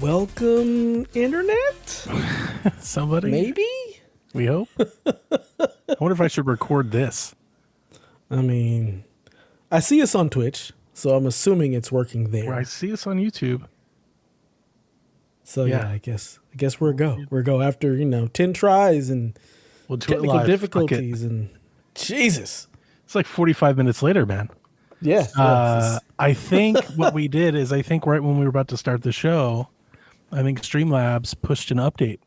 Welcome, Internet? Somebody? Maybe? We hope. I wonder if I should record this. I mean, I see us on Twitch, so I'm assuming it's working there. Or I see us on YouTube. So yeah, I guess we're go. We're go after, 10 tries and We'll do it technical live. difficulties and Jesus. It's like 45 minutes later, man. Yeah. I think what we did is right when we were about to start the show, I think Streamlabs pushed an update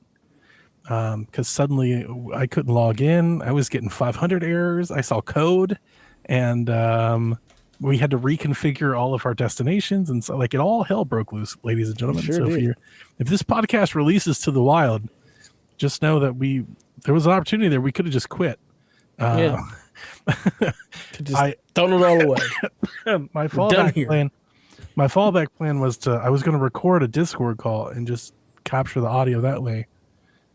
because suddenly I couldn't log in. I was getting 500 errors. I saw code, and we had to reconfigure all of our destinations, and so it all hell broke loose, ladies and gentlemen. Sure so did. if this podcast releases to the wild, just know that there was an opportunity there. We could have just quit. Yeah. Just thrown it all away. My fallback plan was I was going to record a Discord call and just capture the audio that way.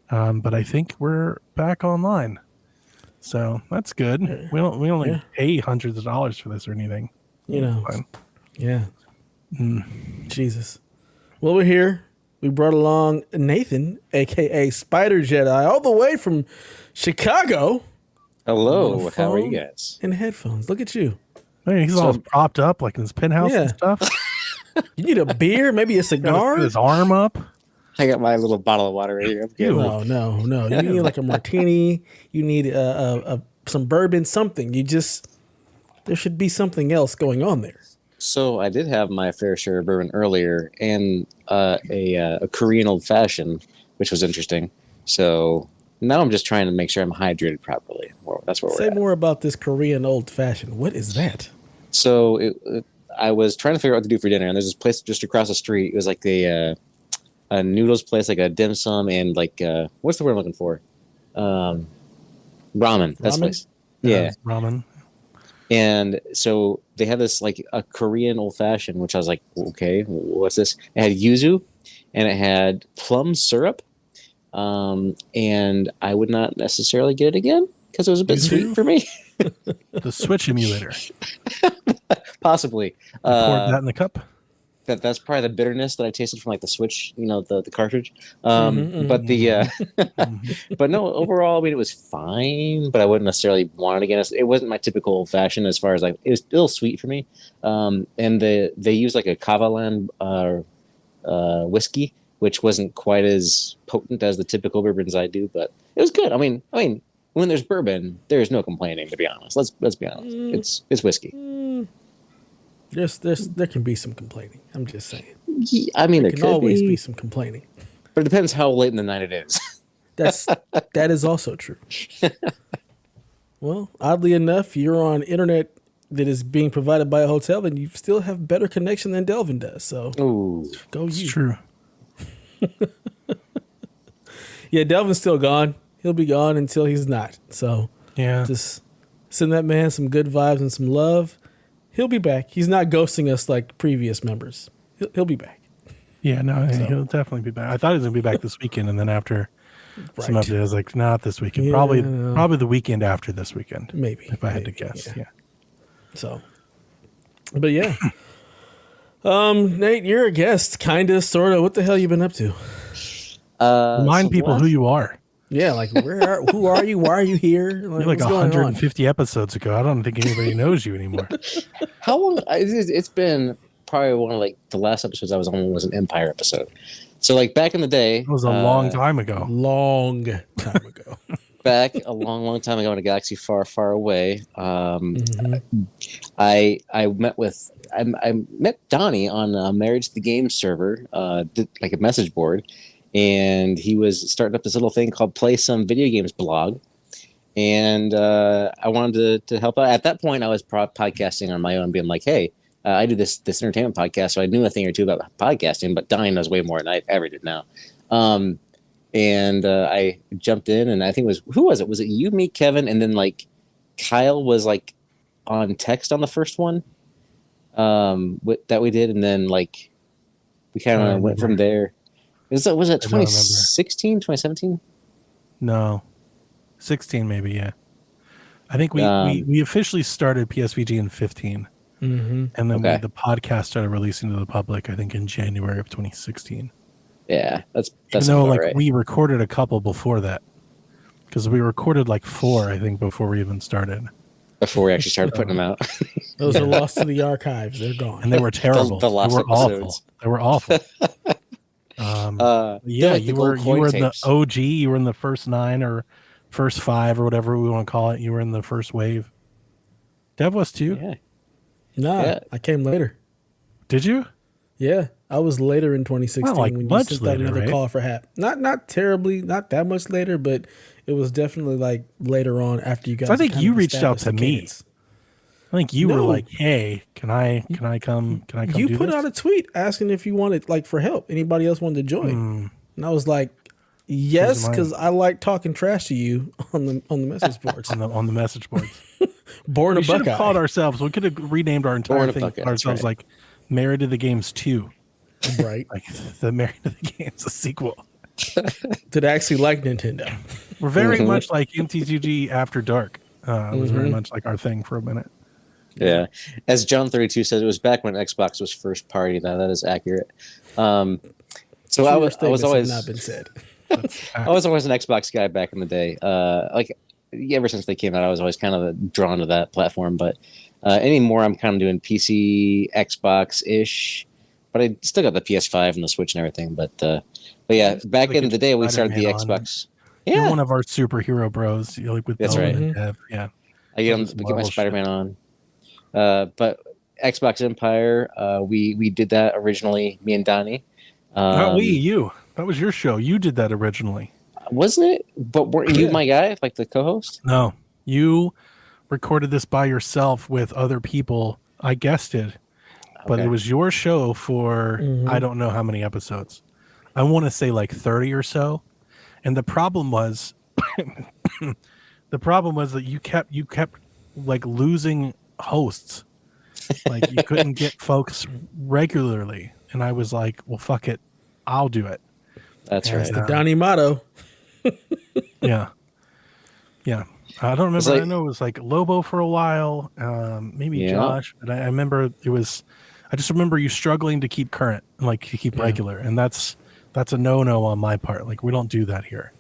But I think we're back online, so that's good. We don't pay hundreds of dollars for this or anything. Fine. Yeah. Jesus. Well, we're here. We brought along Nathan, aka SpiderJedi, all the way from Chicago. Hello, how are you guys? And headphones. Look at you. Hey, he's all propped up like in his penthouse and stuff. You need a beer, maybe a cigar. His arm up. I got my little bottle of water right here. No. You need like a martini. You need some bourbon, something. There should be something else going on there. So I did have my fair share of bourbon earlier, and a Korean old fashioned, which was interesting. So now I'm just trying to make sure I'm hydrated properly. That's where we're at. Say more about this Korean old fashioned. What is that? So I was trying to figure out what to do for dinner, and there's this place just across the street. It was like a noodles place, like a dim sum, and what's the word I'm looking for? Ramen. That's the place. Yeah, ramen. And so they had this like a Korean old fashioned, which I was like, okay, what's this? It had yuzu, and it had plum syrup. And I would not necessarily get it again because it was a bit sweet for me. The Switch emulator. Possibly. Poured that in the cup. That's probably the bitterness that I tasted from like the Switch, the cartridge. But but no, overall, I mean, it was fine, but I wouldn't necessarily want it again. It wasn't my typical old fashioned as far as it was still sweet for me. And they used like a Kavalan whiskey, which wasn't quite as potent as the typical bourbons I do, but it was good. I mean, when there's bourbon, there's no complaining. To be honest, let's be honest. It's whiskey. There can be some complaining. I'm just saying. I mean, there can always be some complaining, but it depends how late in the night it is. That is also true. Well, oddly enough, you're on internet that is being provided by a hotel, and you still have better connection than Delvin does. So, go you. It's true. Yeah, Delvin's still gone. He'll be gone until he's not. So, just send that man some good vibes and some love. He'll be back. He's not ghosting us like previous members. He'll be back. Yeah, no, he'll definitely be back. I thought he was going to be back this weekend, and then after some update, I was like, not this weekend. Yeah, probably the weekend after this weekend. Maybe. If I had to guess, yeah. So, but yeah. Nate, you're a guest, kind of, sort of. What the hell you been up to? Remind people who you are. Yeah, like who are you? Why are you here? You're like 150 episodes ago. I don't think anybody knows you anymore. How long? It's been probably one of the last episodes I was on was an Empire episode. So back in the day, it was a long time ago. Back a long time ago in a galaxy far, far away. I met Donnie on Marriage to the Game server, like a message board. And he was starting up this little thing called Play Some Video Games blog. And I wanted to help out. At that point, I was podcasting on my own, being like, hey, I do this entertainment podcast, so I knew a thing or two about podcasting, but Donnie knows way more than I ever did now. And I jumped in, and I think who was it? Was it you, me, Kevin, and then Kyle was on text on the first one that we did, and then we kind of went from there. Was it 2016, 2017? No, 16 maybe. Yeah, I think we officially started PSVG in 15, and then the podcast started releasing to the public. I think in January of 2016. Yeah, that's Even though about like right. we recorded a couple before that, because we recorded like 4, I think, before we even started. Before we actually started putting them out. Those are lost to the archives. They're gone. And they were terrible. The lost they were episodes. awful. They were awful. Yeah, like you were in tapes. the OG. You were in the first 9 or first 5 or whatever we want to call it. You were in the first wave. Dev was too. Yeah. Nah, Yeah. I came later. Did you? Yeah, I was later in 2016 Well, like when you much sent later, out another right? call for Hap. Not terribly, not that much later, but it was definitely like later on after you guys. So I think kind you of reached out established to the me. cadence. I think you were No. like, "Hey, can I come? Can I come?" You do put this? out a tweet asking if you wanted like for help. Anybody else wanted to join, and I was like, yes, mine. because I like talking trash to you on the message boards. on the message boards. Born We a should have Buckeye. called ourselves. We could have renamed our entire Born a thing. Buckeye, Ourselves that's right. like Married to the Games 2, right. like the Married to the Games, a sequel. Did I actually like Nintendo? We're very much like MTGG After Dark. It was very much like our thing for a minute. Yeah. As John 32 says, it was back when Xbox was first party. That is accurate. So I was Statements have always not been said. I was always an Xbox guy back in the day. Like ever since they came out, I was always kind of drawn to that platform. But anymore, I'm kind of doing PC, Xbox ish. But I still got the PS5 and the Switch and everything. But yeah, back in the day, we started the Spider-Man Xbox. You're Yeah, one of our superhero bros. You're like with That's Dylan right. and Dev. Yeah. I get my Marvel Spider-Man on. But Xbox Empire, we did that originally, me and Donnie. Not we, you. That was your show. You did that originally. Wasn't it? But weren't you my guy, like the co-host? No, you recorded this by yourself with other people. I guessed it, but Okay. it was your show for I don't know how many episodes. I want to say like 30 or so. And the problem was, that you kept like losing hosts. Like you couldn't get folks regularly. And I was like, well, fuck it. I'll do it. That's That's right. the Donnie motto. Yeah. Yeah. I don't remember. It's like- I know it was like Lobo for a while, maybe Yeah. Josh, but I remember I just remember you struggling to keep current, like to keep regular. And that's a no-no on my part. Like we don't do that here.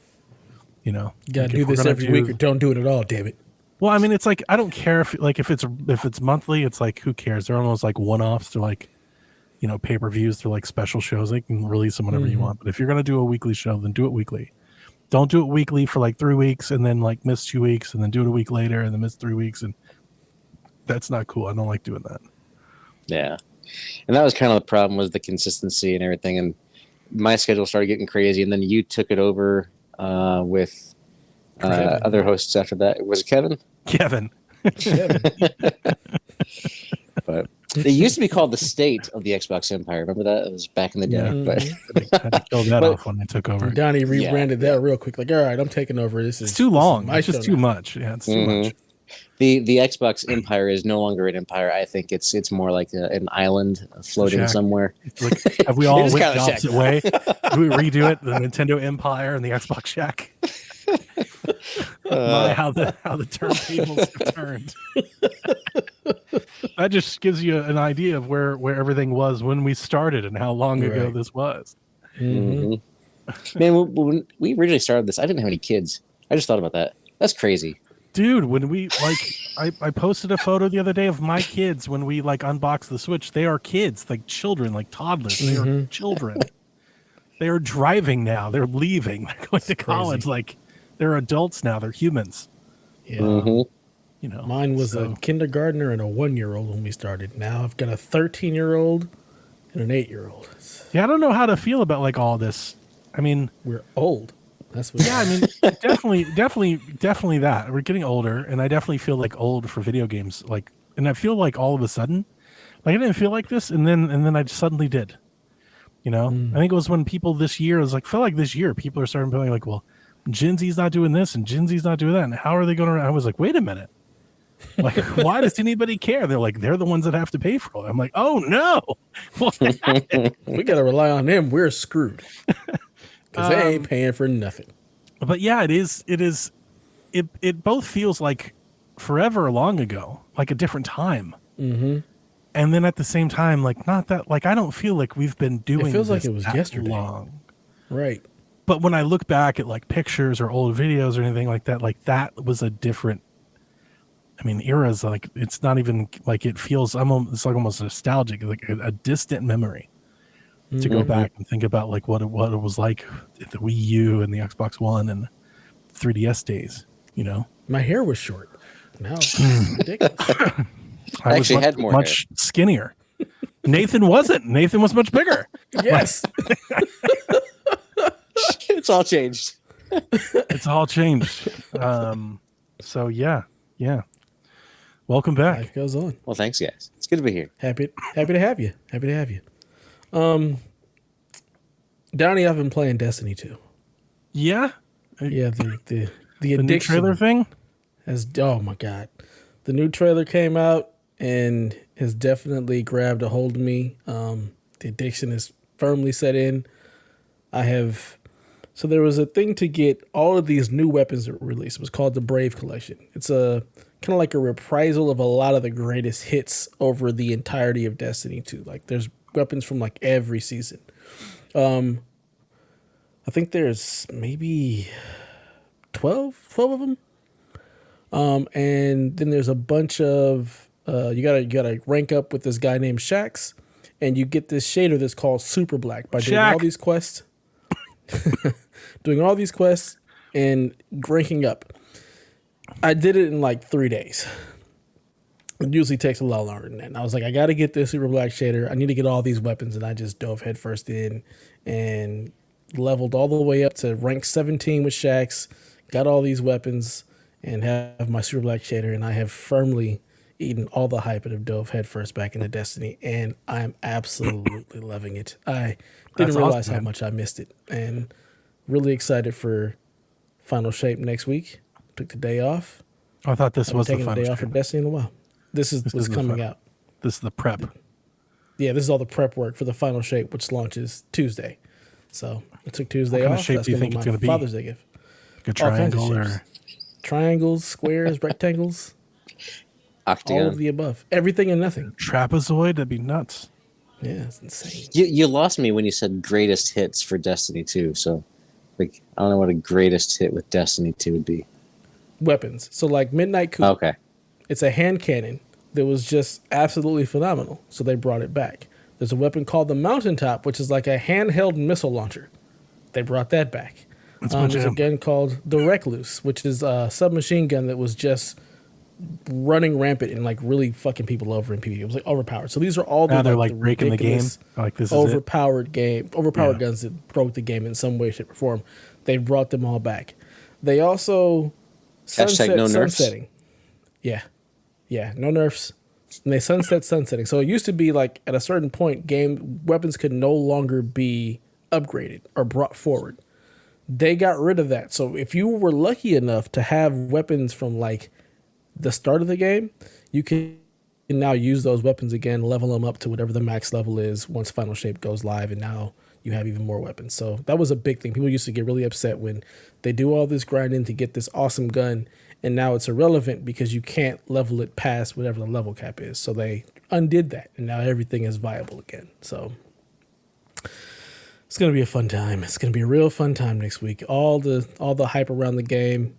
You know, You gotta like, do if we're this gonna every week or don't do it at all, damn it. Well, I mean, it's like, I don't care if it's monthly, it's like, who cares? They're almost like one-offs. They're like, you know, pay-per-views. They're like special shows. They can release them whenever you want. But if you're going to do a weekly show, then do it weekly. Don't do it weekly for like 3 weeks and then like miss 2 weeks and then do it a week later and then miss 3 weeks. And that's not cool. I don't like doing that. Yeah. And that was kind of the problem, was the consistency and everything. And my schedule started getting crazy. And then you took it over with other hosts after that. Was it Kevin? Kevin. But it used to be called the State of the Xbox Empire. Remember that? It was back in the day. But I had to kill that But- off when I took over. Donnie rebranded that real quick. Like, all right, I'm taking over. This is It's too long. my It's just show too now. much. Yeah, it's too Mhm. much. the Xbox Empire is no longer an empire. I think it's more like an island floating shack. somewhere. Like, have we all It is went kinda the opposite way? Do we redo it? The Nintendo Empire and the Xbox Shack? My, how the turntables have turned. That just gives you an idea of where everything was when we started and how long ago Right. this was. Man, when we originally started this, I didn't have any kids. I just thought about that. That's crazy. Dude, when we I posted a photo the other day of my kids when we like unboxed the Switch. They are kids, like children, like toddlers. They are children. They are driving now. They're leaving. They're going to college. Like they're adults now. They're humans. Yeah. Mhm. You know, Mine was a kindergartner and a 1-year-old when we started. Now I've got a 13-year-old and an 8-year-old. Yeah, I don't know how to feel about like all this. I mean, We're old. That's what. yeah, I mean, definitely that. We're getting older, and I definitely feel like old for video games. Like, and I feel like all of a sudden, like I didn't feel like this, and then I just suddenly did. You know, I think it was when people this year, it was like, felt like this year, people are starting to be like, well, Gen Z's not doing this, and Gen Z's not doing that, and how are they going to? I was like, wait a minute. Like, why does anybody care? They're like, they're the ones that have to pay for it. I'm like, oh no. If we got to rely on them, we're screwed. Because they ain't paying for nothing. But yeah, it both feels like forever long ago, like a different time. And then at the same time, like not that, like I don't feel like we've been doing It feels like this it was that yesterday. long. Right. But when I look back at like pictures or old videos or anything like that was a different. I mean, eras like it's not even like it feels. It's like almost nostalgic, like a distant memory to go back and think about like what it was like at the Wii U and the Xbox One and 3DS days. You know, My hair was short. Now it's ridiculous. I actually was had more much skinnier. Nathan wasn't. Nathan was much bigger. Yes. It's all changed. It's all changed. So yeah. Welcome back. Life goes on. Well, thanks, guys. It's good to be here. Happy to have you. Happy to have you. Donnie, I've been playing Destiny 2. Yeah. Yeah, the The new addiction trailer thing. oh my god, the new trailer came out and has definitely grabbed a hold of me. The addiction is firmly set in. So there was a thing to get all of these new weapons that were released. It was called the Brave Collection. It's a kind of like a reprisal of a lot of the greatest hits over the entirety of Destiny 2. Like there's weapons from like every season. I think there's maybe 12 of them. And then there's a bunch of you gotta rank up with this guy named Shax, and you get this shader that's called Super Black by doing all these quests. Doing all these quests and ranking up. I did it in like 3 days. It usually takes a lot longer than that. And I was like, I got to get this Super Black shader. I need to get all these weapons. And I just dove headfirst in and leveled all the way up to rank 17 with Shax. Got all these weapons and have my Super Black shader. And I have firmly eaten all the hype and have dove headfirst back into Destiny. And I'm absolutely loving it. I didn't realize how much I missed it. And really excited for Final Shape next week. Took the day off. I thought this was the final day off for Destiny in a while. This is what's coming out. This is the prep. Yeah, this is all the prep work for the Final Shape, which launches Tuesday. So I took Tuesday off. What kind of shape do you think it's going to be? Father's Day gift. Like a triangle or triangles, squares, rectangles, Octagon. all of the above, everything and nothing. Trapezoid? That'd be nuts. Yeah, it's insane. You lost me when you said greatest hits for Destiny 2. So, like, I don't know what a greatest hit with Destiny 2 would be. Weapons. So like Midnight Coupe. Okay. It's a hand cannon that was just absolutely phenomenal. So they brought it back. There's a weapon called the Mountaintop, which is like a handheld missile launcher. They brought that back. There's a gun called the Recluse, which is a submachine gun that was just running rampant and like really fucking people over in PvP. It was like overpowered. So these are all they're like breaking the game. Like this is overpowered guns that broke the game in some way, shape, or form. They brought them all back. They also sunsetting. Yeah, no nerfs. And they sunsetting. So it used to be like at a certain point, weapons could no longer be upgraded or brought forward. They got rid of that. So if you were lucky enough to have weapons from like the start of the game, you can now use those weapons again, level them up to whatever the max level is once Final Shape goes live, and now you have even more weapons. So that was a big thing. People used to get really upset when they do all this grinding to get this awesome gun, and now it's irrelevant because you can't level it past whatever the level cap is. So they undid that, and now everything is viable again. So it's going to be a fun time. It's going to be a real fun time next week. All the hype around the game,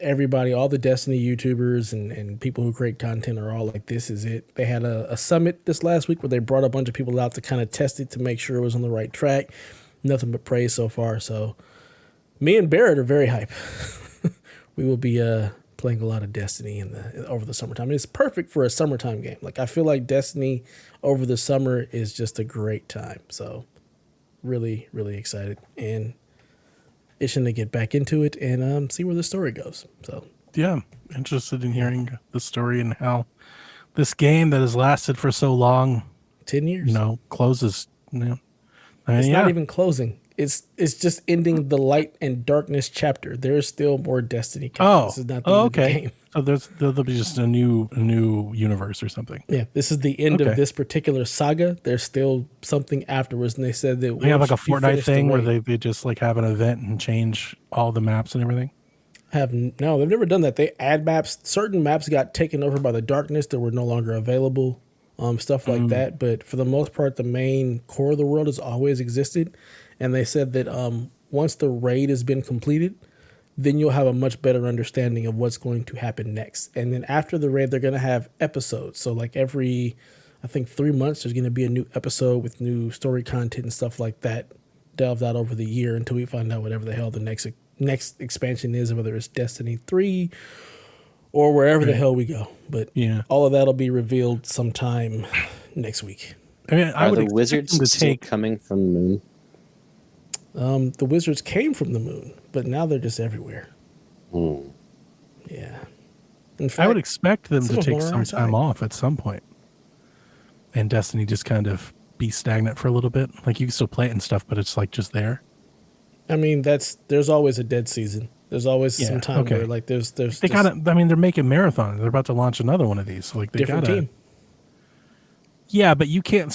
everybody, all the Destiny YouTubers and people who create content are all like, this is it. They had a summit this last week where they brought a bunch of people out to kind of test it to make sure it was on the right track. Nothing but praise so far. So me and Barrett are very hype. We will be playing a lot of Destiny over the summertime. It's perfect for a summertime game. Like I feel like Destiny over the summer is just a great time. So really, really excited and itching to get back into it and see where the story goes. So yeah, interested in hearing the story and how this game that has lasted for so long, 10 years, closes. It's not even closing. It's just ending the light and darkness chapter. There's still more Destiny coming. This is not the end of the game. So there'll be just a new universe or something. Yeah, this is the end of this particular saga. There's still something afterwards, and they said that they have like a Fortnite thing where they just like have an event and change all the maps and everything. No, they've never done that. They add maps. Certain maps got taken over by the darkness that were no longer available. Stuff like that. But for the most part, the main core of the world has always existed. and they said that once the raid has been completed, then you'll have a much better understanding of what's going to happen next. And then after the raid, they're going to have episodes. So like every, I think 3 months, there's going to be a new episode with new story content and stuff like that delved out over the year until we find out whatever the hell the next expansion is, whether it's Destiny 3 or wherever the hell we go. But all of that'll be revealed sometime next week. I mean, Are the wizards still coming from the moon? The wizards came from the moon, but now they're just everywhere. Yeah. In fact, I would expect them to take some time off at some point, and Destiny just kind of be stagnant for a little bit. Like you can still play it and stuff, but it's like just there. I mean, there's always a dead season. There's always some time where like there's they gotta. I mean, they're making marathons. They're about to launch another one of these. So like they different gotta. Team. Yeah, but you can't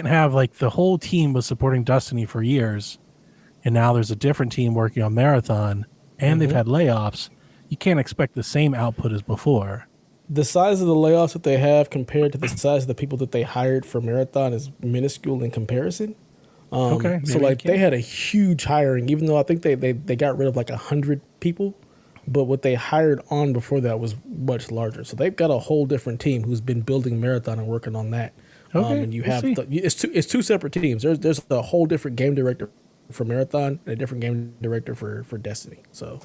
have like the whole team was supporting Destiny for years, and now there's a different team working on Marathon, and they've had layoffs. You can't expect the same output as before. The size of the layoffs that they have compared to the size of the people that they hired for Marathon is minuscule in comparison. So like they had a huge hiring, even though I think they got rid of like 100 people, but what they hired on before that was much larger. So they've got a whole different team who's been building Marathon and working on that. And you have it's two separate teams. There's a whole different game director for Marathon and a different game director for Destiny. So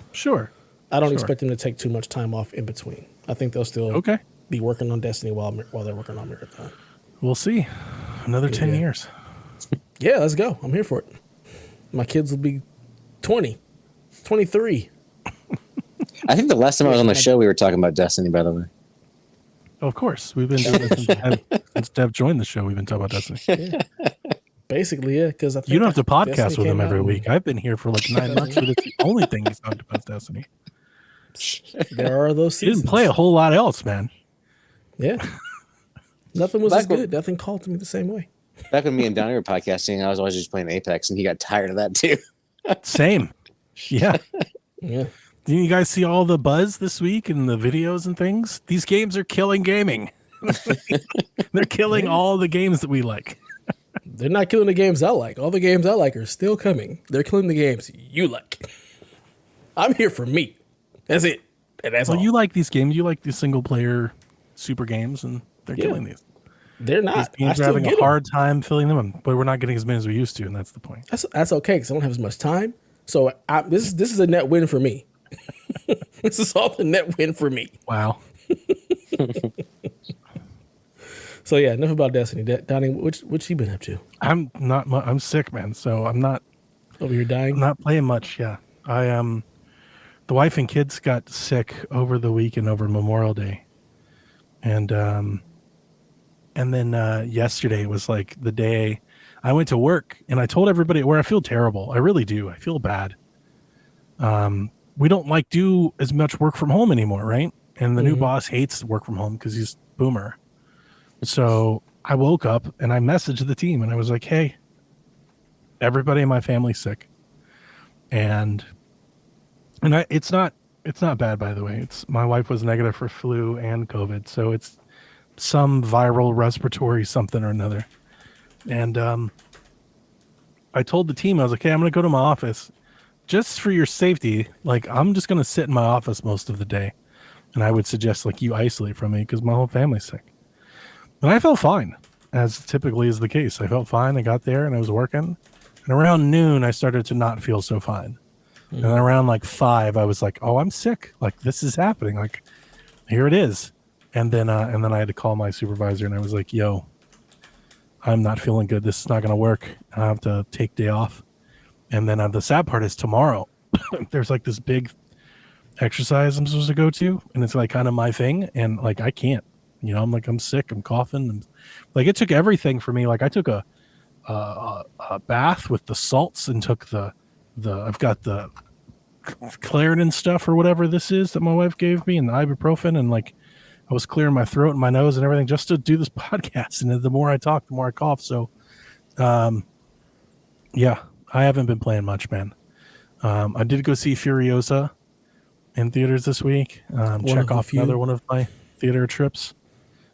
I don't expect them to take too much time off in between. I think they'll still be working on Destiny while they're working on Marathon. We'll see. Another 10 years. Yeah, let's go. I'm here for it. My kids will be 20, 23. I think the last time I was on the show, we were talking about Destiny, by the way. Of course. We've been doing it since Dev joined the show. We've been talking about Destiny. Basically, yeah. Because you don't have to podcast with him every week. I've been here for like 9 months, but it's the only thing he's talked about Destiny. There are those seasons. He didn't play a whole lot else, man. Yeah. Nothing was as good. Nothing called to me the same way. Back when me and Donnie were podcasting, I was always just playing Apex, and he got tired of that too. Same. Yeah. Yeah. Did you guys see all the buzz this week and the videos and things? These games are killing gaming. They're killing all the games that we like. They're not killing the games I like. All the games I like are still coming. They're killing the games you like. I'm here for me. That's it. And that's all. You like these games. You like these single player super games, and they're killing these. They're not. These games are having a hard time filling them, but we're not getting as many as we used to, and that's the point. That's okay because I don't have as much time. So this is a net win for me. This is all a net win for me. Wow. So yeah, enough about Destiny. Donnie, what you been up to? I'm not. I'm sick, man. So I'm not. Over here dying. I'm not playing much. Yeah, I am. The wife and kids got sick over the weekend over Memorial Day, and then yesterday was like the day I went to work, and I told everybody where I feel terrible. I really do. I feel bad. We don't do as much work from home anymore, right? And the new boss hates work from home because he's boomer. So I woke up and I messaged the team and I was like, hey, everybody in my family's sick. And it's not bad, by the way. My wife was negative for flu and COVID. So it's some viral respiratory something or another. And I told the team, I was like, hey, I'm going to go to my office just for your safety. Like, I'm just going to sit in my office most of the day. And I would suggest you isolate from me because my whole family's sick. And I felt fine, as typically is the case. I felt fine. I got there and I was working. And around noon, I started to not feel so fine. And then around 5, I was like, oh, I'm sick. This is happening. Here it is. And then I had to call my supervisor and I was like, yo, I'm not feeling good. This is not going to work. I have to take day off. And then the sad part is tomorrow, there's this big exercise I'm supposed to go to. And it's kind of my thing. And I can't, I'm sick. I'm coughing. And it took everything for me. I took a bath with the salts and took I've got the Claritin stuff or whatever this is that my wife gave me and the ibuprofen. And I was clearing my throat and my nose and everything just to do this podcast. And the more I talk, the more I cough. So, yeah, I haven't been playing much, man. I did go see Furiosa in theaters this week. Check off another one of my theater trips.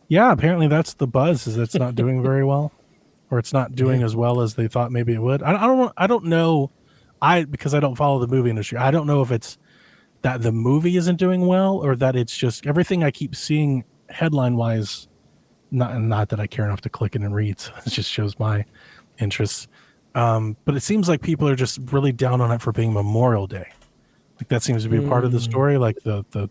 Yeah, apparently that's the buzz, is it's not doing very well. or it's not doing as well as they thought maybe it would. I don't know. Because I don't follow the movie industry. I don't know if it's that the movie isn't doing well or that it's just everything I keep seeing headline wise. Not that I care enough to click it and read. So it just shows my interests. But it seems like people are just really down on it for being Memorial Day. Like that seems to be a part of the story. Like the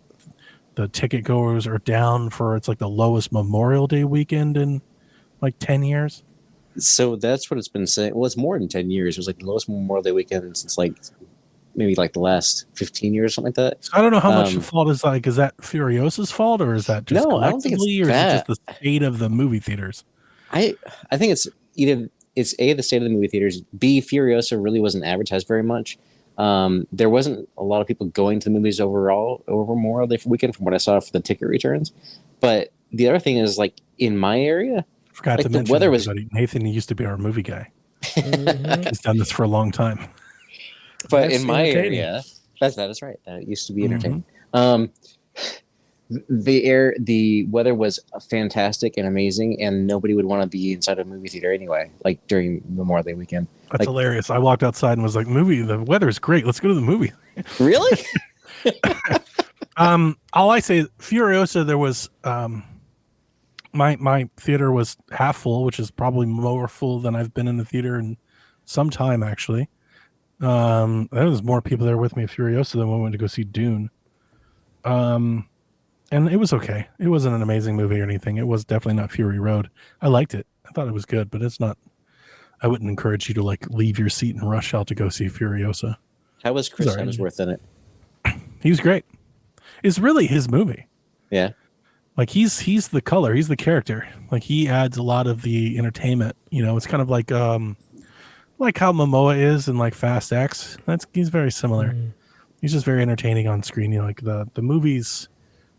ticket goers are down for it's like the lowest Memorial Day weekend in like 10 years. So that's what it's been saying. Well, it's more than 10 years. It was like the lowest Memorial Day weekend since like maybe like the last 15 years, something like that. So I don't know how much the fault is like. Is that Furiosa's fault or is that just no? I don't think it's or that. Is it just the state of the movie theaters? I think it's either it's A, the state of the movie theaters, B, Furiosa really wasn't advertised very much. There wasn't a lot of people going to the movies overall over Memorial Day weekend from what I saw for the ticket returns. But the other thing is like in my area, Forgot like to mention the weather was Nathan used to be our movie guy. He's done this for a long time. But in my area, that is right. That used to be entertaining. The weather was fantastic and amazing, and nobody would want to be inside a movie theater anyway. Like during Memorial Day weekend, that's hilarious. I walked outside and was like, the weather is great. Let's go to the movie. Really? All I say, Furiosa, there was my theater was half full, which is probably more full than I've been in the theater in some time, actually. There was more people there with me at Furiosa than when we went to go see Dune. And it was okay. It wasn't an amazing movie or anything. It was definitely not Fury Road. I liked it. I thought it was good, but it's not. I wouldn't encourage you to like leave your seat and rush out to go see Furiosa. How was Chris Hemsworth in it? He was great. It's really his movie. Yeah. Like he's the color. He's the character. Like he adds a lot of the entertainment. You know, it's kind of like how Momoa is in like Fast X. He's very similar. He's just very entertaining on screen. You know, like the movies.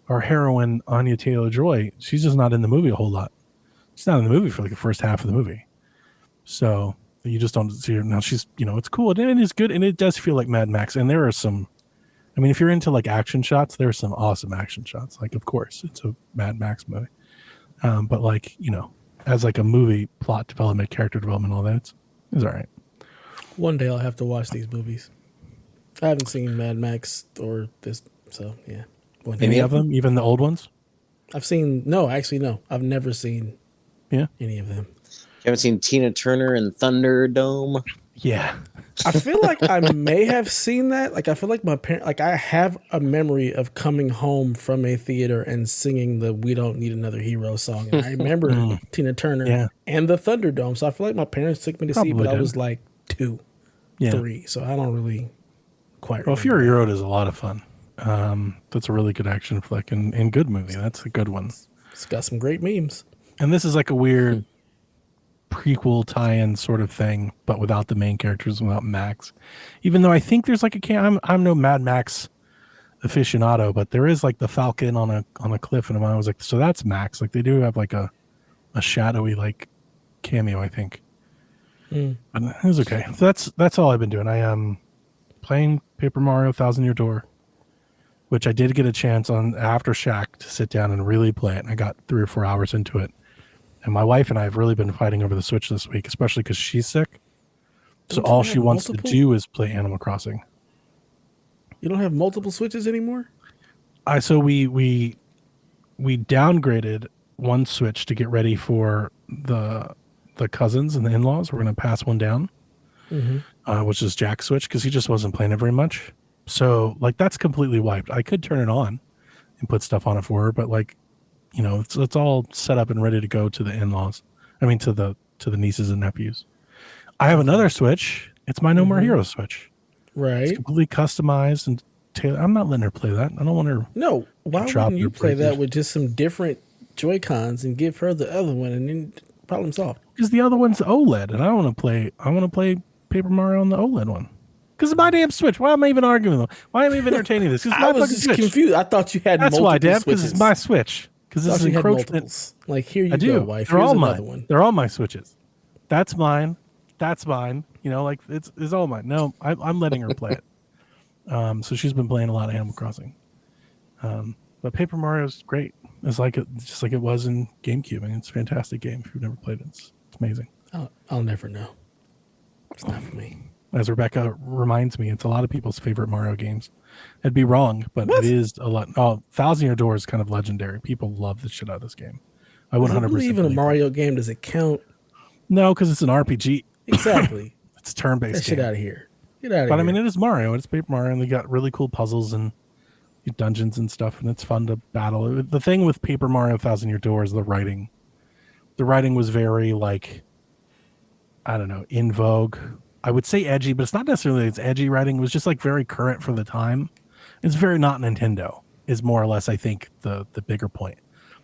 Our heroine Anya Taylor-Joy, she's just not in the movie a whole lot. She's not in the movie for like the first half of the movie, so you just don't see her. Now she's, you know, it's cool and it is good and it does feel like Mad Max. And there are some, I mean, if you're into like action shots, there are some awesome action shots. Like, of course, it's a Mad Max movie, but like, you know, as like a movie, plot development, character development, all that, it's all right. One day I'll have to watch these movies. I haven't seen Mad Max or this, so yeah. Any of them, even the old ones? I've never seen any of them. You haven't seen Tina Turner and Thunderdome? Yeah. I feel like I may have seen that. Like, I feel like my parent, like I have a memory of coming home from a theater and singing the "We Don't Need Another Hero" song. And I remember Tina Turner and the Thunderdome. So I feel like my parents took me to see, but I was like 2, 3. So I don't really quite remember. Well, Fury Road is a lot of fun. That's a really good action flick and good movie. That's a good one. It's got some great memes. And this is like a weird prequel tie-in sort of thing, but without the main characters, without Max. Even though I think there's like I'm no Mad Max aficionado, but there is like the Falcon on a cliff, and I was like, so that's Max. Like they do have like a shadowy like cameo, I think. But it was okay. So that's all I've been doing. I am playing Paper Mario Thousand Year Door, which I did get a chance on after Shack to sit down and really play it. And I got 3 or 4 hours into it. And my wife and I have really been fighting over the Switch this week, especially because she's sick. So all she wants to do is play Animal Crossing. You don't have multiple Switches anymore? So we downgraded one Switch to get ready for the cousins and the in-laws. We're going to pass one down, which is Jack's Switch, because he just wasn't playing it very much. So like that's completely wiped. I could turn it on and put stuff on it for her, but like, you know, it's all set up and ready to go to the in-laws. I mean, to the nieces and nephews. I have another Switch. It's my No More Heroes Switch. Right. It's completely customized and tailored. I'm not letting her play that. I don't want her. No. Why wouldn't you play that with just some different Joy-Cons and give her the other one and then problem solved? Because the other one's OLED, and I want to play Paper Mario on the OLED one. Because it's my damn Switch. Why am I even arguing with them? Why am I even entertaining this? I was just confused. I thought you had multiple Switches. That's why, Dad, because it's my Switch. Because this is encroachment. Like, here you go, wife. They're Here's all another mine. one. They're all my Switches. That's mine. That's mine. You know, like it's all mine. No, I'm letting her play it. So she's been playing a lot of Animal Crossing. But Paper Mario's great. It's like just like it was in GameCube, and it's a fantastic game if you've never played it. It's amazing. I'll never know. It's not for me. As Rebecca reminds me, it's a lot of people's favorite Mario games. It'd be wrong, but it is a lot. Oh, Thousand Year Door is kind of legendary. People love the shit out of this game. I 100% really even a Mario game? Does it count? No, because it's an RPG. Exactly. It's a turn-based. Get shit out of here. Get out of here. But I mean, it is Mario. It's Paper Mario, and they got really cool puzzles and dungeons and stuff, and it's fun to battle. The thing with Paper Mario Thousand Year Door is the writing. The writing was very, like, I don't know, in vogue. I would say edgy, but it's not necessarily it's edgy writing. It was just like very current for the time. It's very not Nintendo is more or less, I think, the bigger point.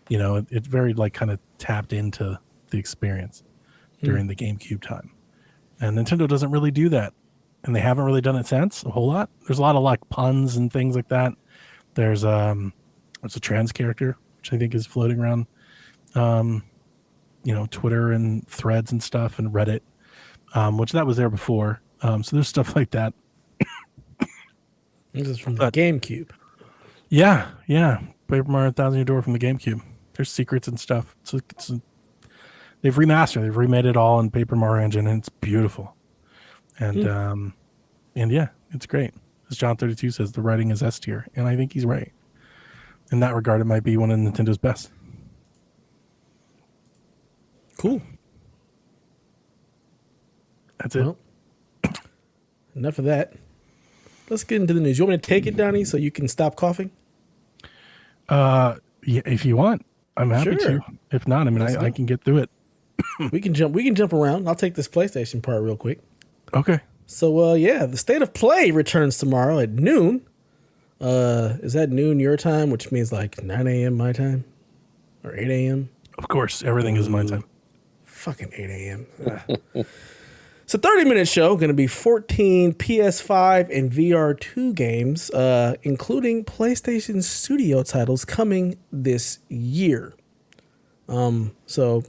You know, it's very like kind of tapped into the experience during the GameCube time. And Nintendo doesn't really do that. And they haven't really done it since a whole lot. There's a lot of like puns and things like that. There's a trans character, which I think is floating around, you know, Twitter and threads and stuff and Reddit. Which that was there before. So there's stuff like that. This is from the GameCube. Yeah. Paper Mario Thousand Year Door from the GameCube. There's secrets and stuff. They've remastered. They've remade it all in Paper Mario Engine, and it's beautiful. And yeah, it's great. As John 32 says, the writing is S tier, and I think he's right. In that regard, it might be one of Nintendo's best. Cool. That's it. Well, enough of that. Let's get into the news. You want me to take it, Donnie, so you can stop coughing? Yeah, if you want, I'm happy to. If not, I mean, I can get through it. We can jump around. I'll take this PlayStation part real quick. Okay. So, the State of Play returns tomorrow at noon. Is that noon your time, which means like 9 a.m. my time? Or 8 a.m.? Of course, everything is my time. Fucking 8 a.m. It's a 30-minute show, going to be 14 PS5 and VR2 games, including PlayStation Studio titles coming this year. So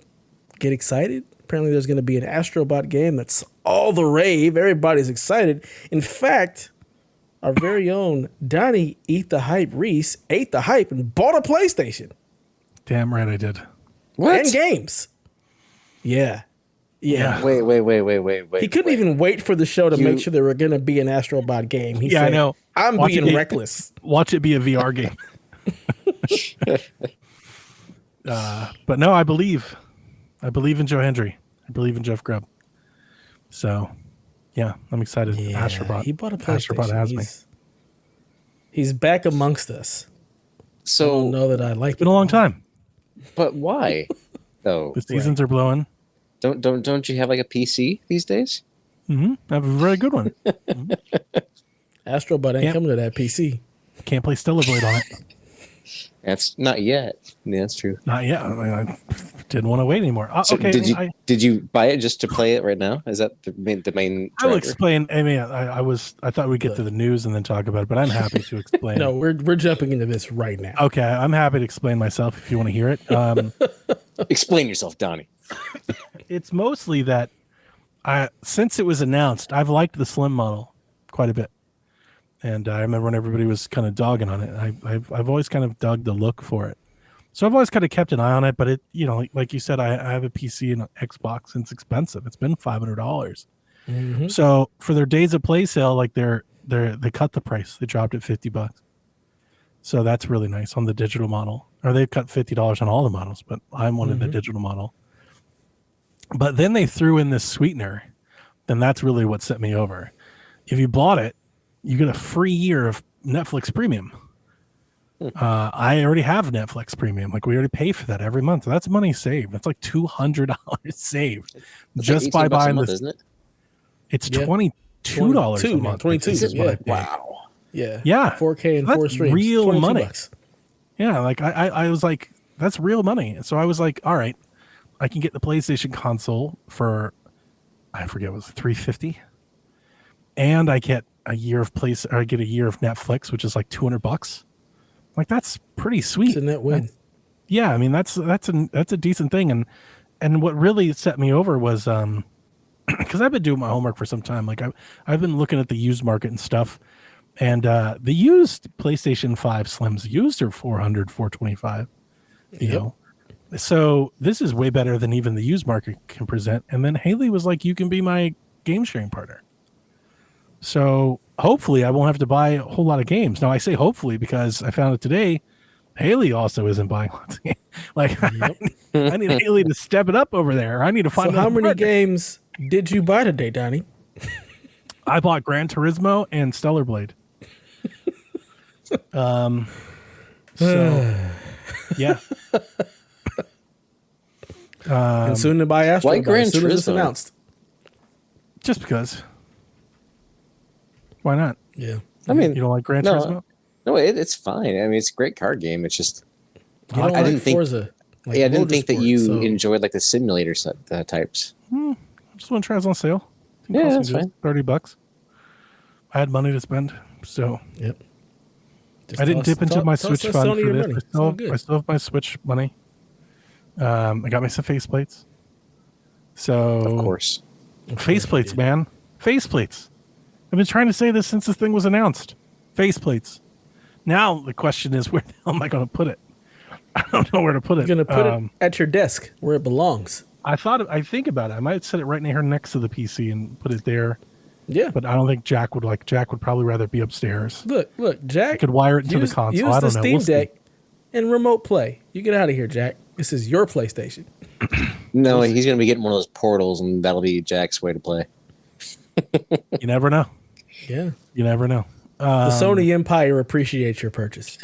get excited. Apparently there's going to be an Astrobot game that's all the rave. Everybody's excited. In fact, our very own Donnie Eat the Hype Reese ate the hype and bought a PlayStation. Damn right I did. What? And games. Yeah. Wait. He couldn't even wait for the show to make sure there were going to be an Astrobot game. He said, I know. I'm being reckless. Watch it be a VR game. But no, I believe in Joe Hendry. I believe in Jeff Grubb. So, yeah, I'm excited. Yeah, Astrobot. he bought a PlayStation. Astrobot has me. He's back amongst us. So I don't know that I like it. It's been a long time. But why? Though The seasons are blowing. don't you have like a PC these days? Mm-hmm. I have a very good one. Astrobot ain't coming to that PC. Can't play Stellar Blade on it. That's not yet. Yeah, that's true. Not yet. I didn't want to wait anymore. So Okay. did you buy it just to play it right now? Is that the main I will driver? explain. I mean, I thought we'd get to the news and then talk about it, but I'm happy to explain. No, we're jumping into this right now. Okay, I'm happy to explain myself if you want to hear it. Explain yourself, Donnie. It's mostly that since it was announced, I've liked the slim model quite a bit. And I remember when everybody was kind of dogging on it. I've always kind of dug the look for it. So I've always kind of kept an eye on it. But it, you know, like you said, I have a PC and an Xbox, and it's expensive. It's been $500. Mm-hmm. So for their days of play sale, like they cut the price. They dropped it $50. So that's really nice on the digital model. Or they've cut $50 on all the models, but I'm one of the digital model. But then they threw in this sweetener. Then that's really what set me over. If you bought it, you get a free year of Netflix Premium. I already have Netflix Premium. Like we already pay for that every month. So that's money saved. That's like $200 saved just by buying this. Isn't it? It's $22 a month. 22. Is what I pay. Wow. Yeah. 4K and 4 streams. Real money. $22. Yeah, like I was like, that's real money. So I was like, all right, I can get the PlayStation console for, I forget, it was $350, and I get a year of I get a year of Netflix, which is like $200. Like that's pretty sweet. It's a net win. Yeah, I mean that's a decent thing, and what really set me over was because I've been doing my homework for some time. Like I've been looking at the used market and stuff, and the used PlayStation 5 Slims used are $400, $425. You know, So this is way better than even the used market can present. And then Haley was like, you can be my game sharing partner. So hopefully I won't have to buy a whole lot of games. Now I say hopefully because I found out today Haley also isn't buying lots of games. Like I need Haley to step it up over there. I need to find So how many partner. games did you buy today, Donnie? I bought Gran Turismo and Stellar Blade. So yeah. And soon to buy Astro. Why Gran as soon as it's Turismo? announced. Just because. Why not? Yeah. I mean, You don't like Gran no, Turismo? No, it's fine. I mean, it's a great card game. It's just You don't I like didn't think. Forza, like I didn't think that motorsport, you so- enjoyed like the simulator types. Just want to try it on sale. It Yeah, cost me that's just fine. $30. I had money to spend, so Yep. Just I didn't toss- dip into toss- my toss Switch that fund Sony for your this. money. I It's all still, good. I still have my Switch money. I got me some faceplates. So Of course. faceplates, man, faceplates. I've been trying to say this since this thing was announced. Faceplates. Now the question is, where the hell am I going to put it? I don't know where to put it. You're gonna put it at your desk where it belongs. I think about it. I might set it right near next to the PC and put it there. Yeah. But I don't think Jack would like. Jack would probably rather be upstairs. Look, Jack. I could wire it into the console. Use I don't the know. Steam We'll see. Deck and remote play. You get out of here, Jack. This is your PlayStation. No, he's gonna be getting one of those portals, and that'll be Jack's way to play. You never know. Yeah. You never know. The Sony Empire appreciates your purchase.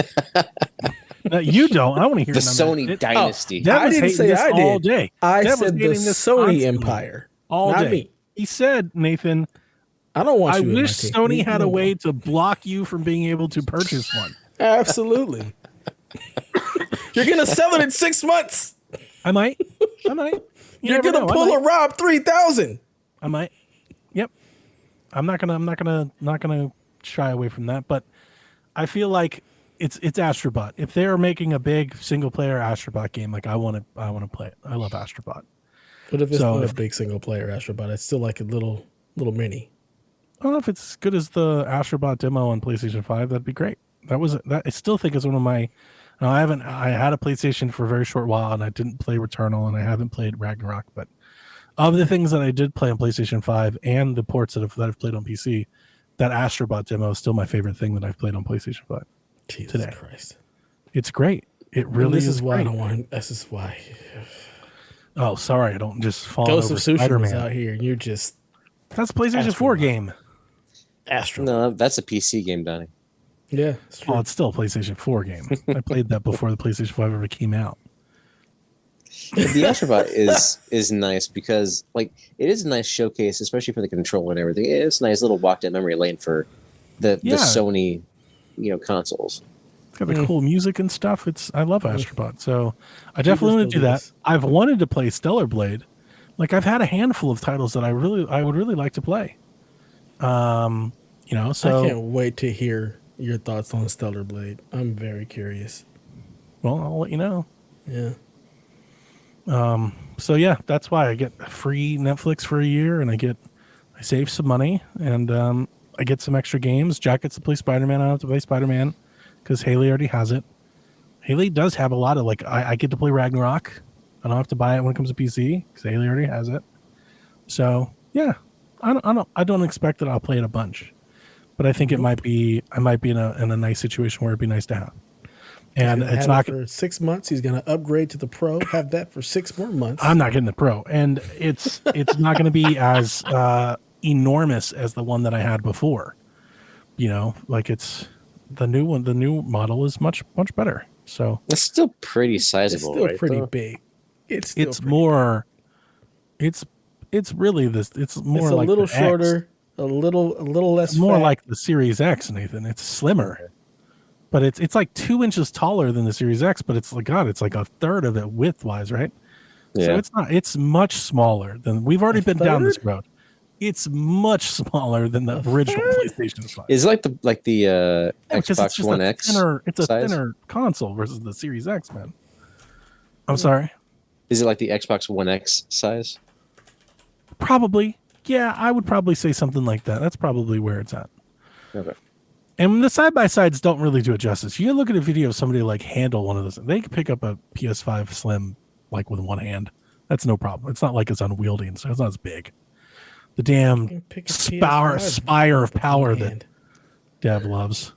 No, you don't. I want to hear The none of Sony that. Dynasty. Dev I was didn't hating say this I all did. day. I Dev was said the hating this Sony constantly. Empire. All not day. me. He said, Nathan, I don't want I you in my wish team. Sony Leave had me a alone. way to block you from being able to purchase one. Absolutely. You're gonna sell it in 6 months. I might. You You're never gonna know. pull a Rob 3000. I might. Yep. I'm not gonna shy away from that. But I feel like it's Astrobot. If they're making a big single player Astrobot game, like I want to play it. I love Astrobot. But if it's So not if- a big single player Astrobot, it's still like a little mini. I don't know if it's as good as the Astrobot demo on PlayStation 5. That'd be great. I still think it's one of my. I had a PlayStation for a very short while, and I didn't play Returnal, and I haven't played Ragnarok. But of the things that I did play on PlayStation 5 and the ports that I've played on PC, that Astrobot demo is still my favorite thing that I've played on PlayStation 5. Jesus Today. Christ. It's great. It And really this is is why I great. don't want. This is why Oh, sorry, I don't just fall Ghost over of Tsushima is Spider-Man. out here, and you're just That's a PlayStation 4 Astrobot. game. Astro. No, that's a PC game, Donnie. Yeah, it's true. Well, it's still a PlayStation 4 game. I played that before the PlayStation 5 ever came out. The Astrobot is nice because like it is a nice showcase, especially for the controller and everything. It's a nice little walk down memory lane for the Yeah. Sony, consoles. It's got the cool music and stuff. I love Astrobot, so I definitely want to do still do that. this. I've wanted to play Stellar Blade. Like I've had a handful of titles that I would really like to play. I So can't wait to hear your thoughts on Stellar Blade. I'm very curious. well, I'll let you know. Yeah. So yeah, that's why I get free Netflix for a year, and I save some money, and I get some extra games. Jack gets to play Spider-Man. I don't have to play Spider-Man because Haley already has it. Haley does have a lot of I get to play Ragnarok. I don't have to buy it when it comes to PC because Haley already has it. So yeah, I don't expect that I'll play it a bunch, but I think I might be in a nice situation where it'd be nice to have. And He's it's gonna not. have it for 6 months. He's going to upgrade to the Pro. Have that for 6 more months. I'm not getting the Pro, and it's not going to be as enormous as the one that I had before. It's the new one. The new model is much better. So It's still pretty it's sizable. still right, pretty though? big. It's still it's pretty more. It's really this. It's more It's a like little the X. shorter, a little less. It's more fat. like the Series X, Nathan. It's slimmer, but it's like 2 inches taller than the Series X. But it's like a third of it width wise, right? So Yeah. it's not. It's much smaller than we've already A been down this third? road. It's much smaller than the original third? PlayStation 5. Is it like the Yeah, because it's Xbox just One a X? thinner. It's a size? thinner console versus the Series X, man. I'm sorry. Is it like the Xbox One X size? Probably. Yeah, I would probably say something like that. That's probably where it's at. Okay. And the side by sides don't really do it justice. You look at a video of somebody handle one of those. They could pick up a PS5 Slim like with one hand. That's no problem. It's not like it's unwieldy and so it's not as big. The damn spire of power that Dev loves.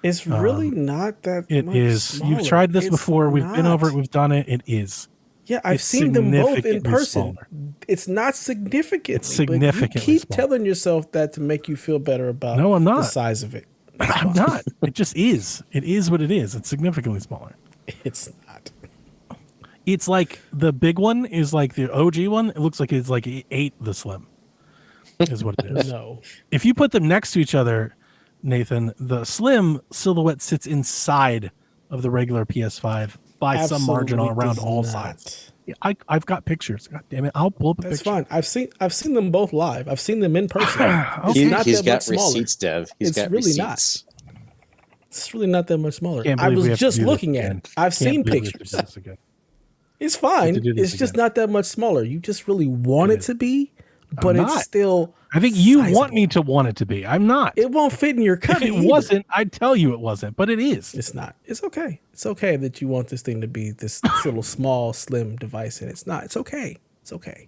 It's really not that it much is. smaller. You've tried this before. We've been over it. We've done it. It is. Yeah, I've seen them both in person. Smaller. It's not significant. It's significantly but you keep smaller. telling yourself that to make you feel better about No, I'm not. the size of it. I'm not. It just is. It is what it is. It's significantly smaller. It's not. It's like the big one is like the OG one. It looks like it's like 8 the Slim. Is what it is. No. If you put them next to each other, Nathan, the Slim silhouette sits inside of the regular PS5 by some margin around all sides. Yeah, I've got pictures. God damn it! I'll pull up a picture. That's fine. I've seen them both live. I've seen them in person. He's got receipts, Dev. He's got really receipts. It's really not that much smaller. I was just looking at it. I've seen pictures. It's fine. It's just not that much smaller. You just really want it to be, but it's still. I think you want me to want it to be. I'm not. It won't fit in your cubby. If it wasn't, I'd tell you it wasn't, but it is. It's not. It's okay. It's okay that you want this thing to be this little small, slim device, and it's not. It's okay. It's okay.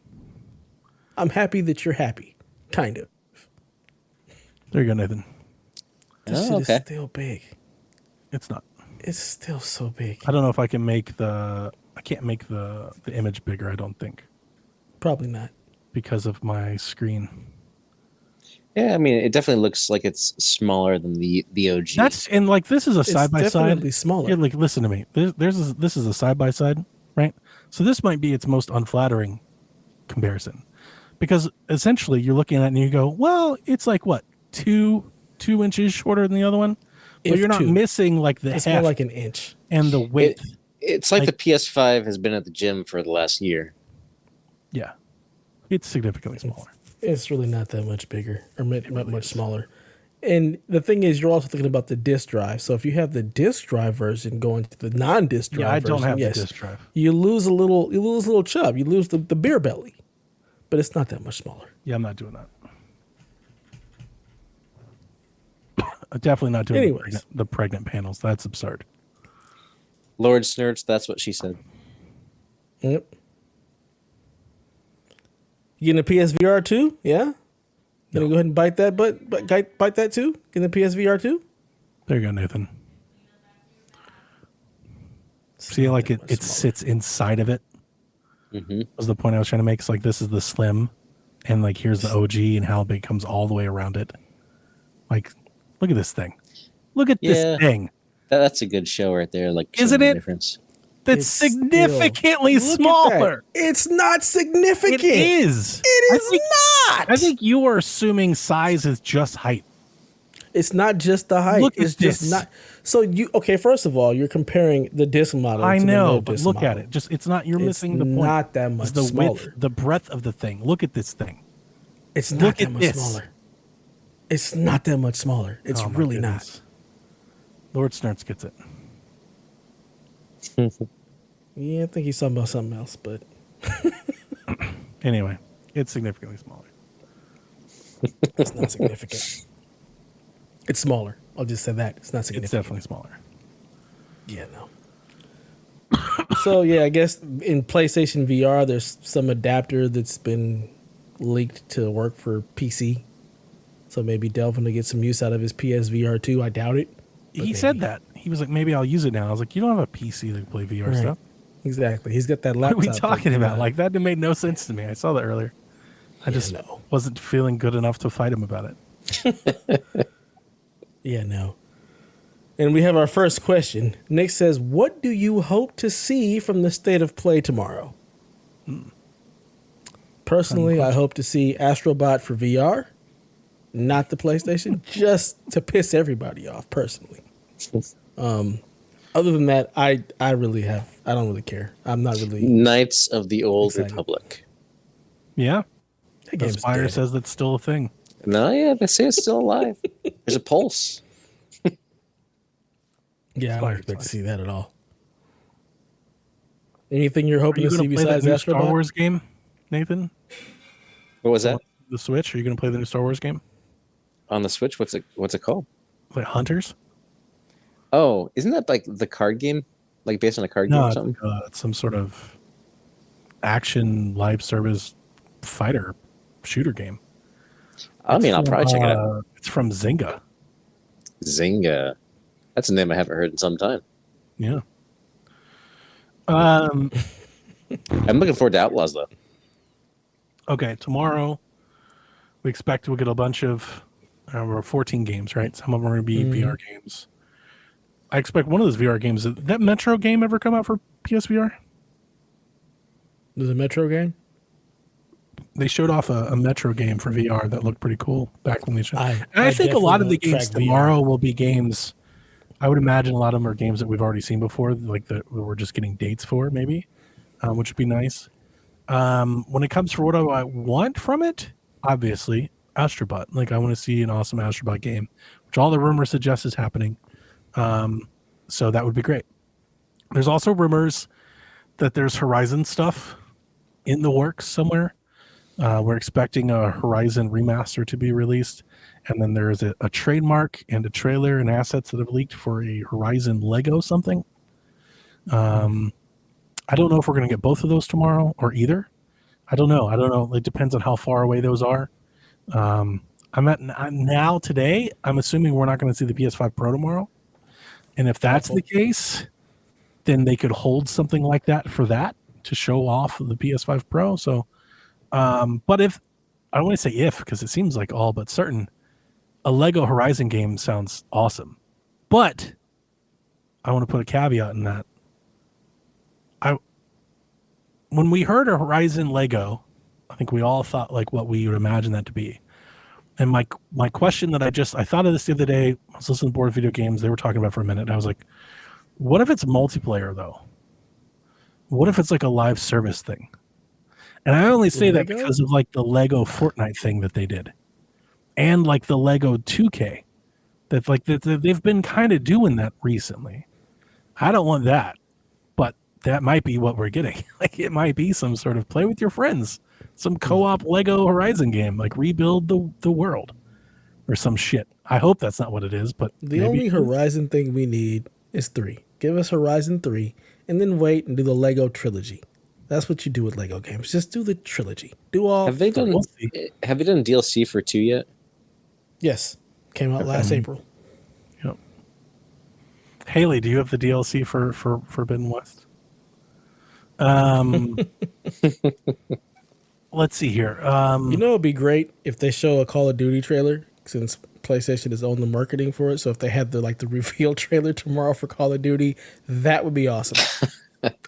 I'm happy that you're happy. Kind of. There you go, Nathan. This shit is still big. It's not. It's still so big. I don't know if I can make I can't make the image bigger, I don't think. Probably not. Because of my screen. Yeah, I mean, it definitely looks like it's smaller than the OG. And like this is a side by side. Definitely smaller. Yeah, like listen to me. This is a side by side, right? So this might be its most unflattering comparison, because essentially you're looking at it and you go, well, it's like what 2 inches shorter than the other one, but you're not missing like the it's heft more like an inch and the width. It's like the PS5 has been at the gym for the last year. Yeah, it's significantly smaller. It's really not that much bigger or much smaller. And the thing is, you're also thinking about the disk drive. So if you have the disk drive version going to the non-disk drive I don't version, have the disk drive. You lose a little chub. You lose the beer belly. But it's not that much smaller. Yeah, I'm not doing that. I'm definitely not doing the pregnant panels. That's absurd. Lord Snurch, that's what she said. Yep. You getting a PSVR 2? Yeah? Gonna go ahead and bite that bite that too? Getting the PSVR 2? There you go, Nathan. See, like it sits inside of it. Mm-hmm. Was the point I was trying to make? It's like this is the Slim, and like here's the OG, and how big comes all the way around it. Like, look at this thing. Look at this thing. That's a good show right there. Like, isn't it? Difference. That's significantly smaller. It's not significant. It is. It is not. I think you are assuming size is just height. It's not just the height. It's just not. So first of all, you're comparing the disc model. I to know, the but look model. at it. Just it's not. You're missing the point. Not that much the smaller. Width, the breadth of the thing. Look at this thing. It's not that much smaller. It's not that much smaller. It's really not. Lord Snurts gets it. Yeah, I think he's talking about something else, but anyway, it's significantly smaller. It's not significant. It's smaller. I'll just say that. It's not significant. It's definitely smaller. Yeah, no. So, yeah, I guess in PlayStation VR, there's some adapter that's been leaked to work for PC. So maybe Delvin to get some use out of his PSVR 2. I doubt it. He said that. He was like, maybe I'll use it now. I was like, you don't have a PC that can play VR stuff. Exactly. He's got that laptop. What are we talking about? Like, that made no sense to me. I saw that earlier. I just wasn't feeling good enough to fight him about it. Yeah, no. And we have our first question. Nick says, what do you hope to see from the state of play tomorrow? Personally, I hope to see Astrobot for VR, not the PlayStation, just to piss everybody off, personally. Other than that, I don't really care. I'm not really Knights of the Old Republic. Yeah. The Spider says that's still a thing. No, yeah, they say it's still alive. There's a pulse. Yeah, I don't expect to see that at all. Anything you're hoping to see besides Astrobot? Star Wars game, Nathan? What was that? The Switch? Are you going to play the new Star Wars game? On the Switch? What's it called? Like Hunters? Oh, isn't that like the card game? Like based on a card game or something? It's some sort of action live service fighter shooter game. I mean, I'll probably check it out. It's from Zynga. Zynga. That's a name I haven't heard in some time. Yeah. I'm looking forward to Outlaws, though. Okay, tomorrow we expect we'll get a bunch of 14 games, right? Some of them are going to be VR games. I expect one of those VR games. Did that Metro game ever come out for PSVR? There's a Metro game? They showed off a Metro game for VR that looked pretty cool back when they showed. I think a lot of the definitely games don't track tomorrow VR. will be games. I would imagine a lot of them are games that we've already seen before, like that we're just getting dates for, maybe, which would be nice. When it comes for what do I want from it, obviously Astrobot. Like I want to see an awesome Astrobot game, which all the rumors suggest is happening. So that would be great. There's also rumors that there's Horizon stuff in the works somewhere. We're expecting a Horizon remaster to be released. And then there's a trademark and a trailer and assets that have leaked for a Horizon Lego something. I don't know if we're going to get both of those tomorrow or either. I don't know. It depends on how far away those are. Today, I'm assuming we're not going to see the PS5 Pro tomorrow. And if that's the case, then they could hold something like that for that to show off the PS5 Pro. So, but if I don't want to say if, because it seems like all but certain, a Lego Horizon game sounds awesome. But I want to put a caveat in that. When we heard a Horizon Lego, I think we all thought like what we would imagine that to be. And my question that I thought of this the other day, I was listening to Board Video Games, they were talking about for a minute, and I was like, what if it's multiplayer though? What if it's like a live service thing? And I only say that because of like the Lego Fortnite thing that they did. And like the Lego 2K. That like they've been kind of doing that recently. I don't want that. But that might be what we're getting. Like it might be some sort of play with your friends. Some co-op Lego Horizon game, like rebuild the world or some shit. I hope that's not what it is, but the only Horizon thing we need is 3. Give us Horizon 3 and then wait and do the Lego trilogy. That's what you do with Lego games. Just do the trilogy. Do all. Have they done DLC for 2 yet? Yes. Came out last April. Yep. Haley, do you have the DLC for Forbidden West? Let's see here. You know, it'd be great if they show a Call of Duty trailer, since PlayStation is on the marketing for it. So if they had the reveal trailer tomorrow for Call of Duty, that would be awesome.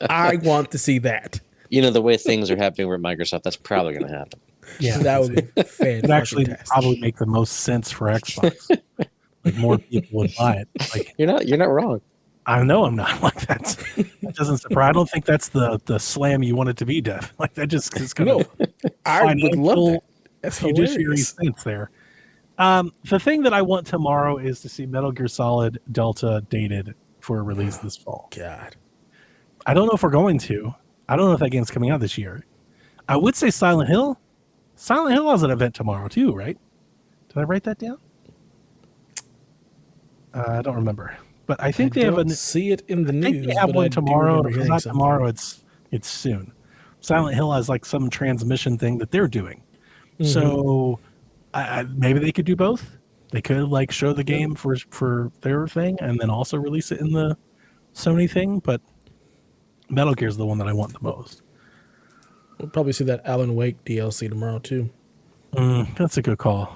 I want to see that. You know, the way things are happening with Microsoft, that's probably going to happen. Yeah, that would be fantastic. It actually probably make the most sense for Xbox. Like more people would buy it. Like you're not wrong. I know I'm not like that. That doesn't surprise. I don't think that's the slam you want it to be, Dev. Like that just is kind of. I would love that. That's fiduciary sense there. The thing that I want tomorrow is to see Metal Gear Solid Delta dated for a release this fall. God, I don't know if we're going to. I don't know if that game's coming out this year. I would say Silent Hill. Silent Hill has an event tomorrow too, right? Did I write that down? I don't remember, but I think they have a. See it in the news. They have one tomorrow. If not tomorrow, it's soon. Silent Hill has like some transmission thing that they're doing, so maybe they could do both. They could like show the game for their thing and then also release it in the Sony thing. But Metal Gear is the one that I want the most. We'll probably see that Alan Wake DLC tomorrow too. That's a good call.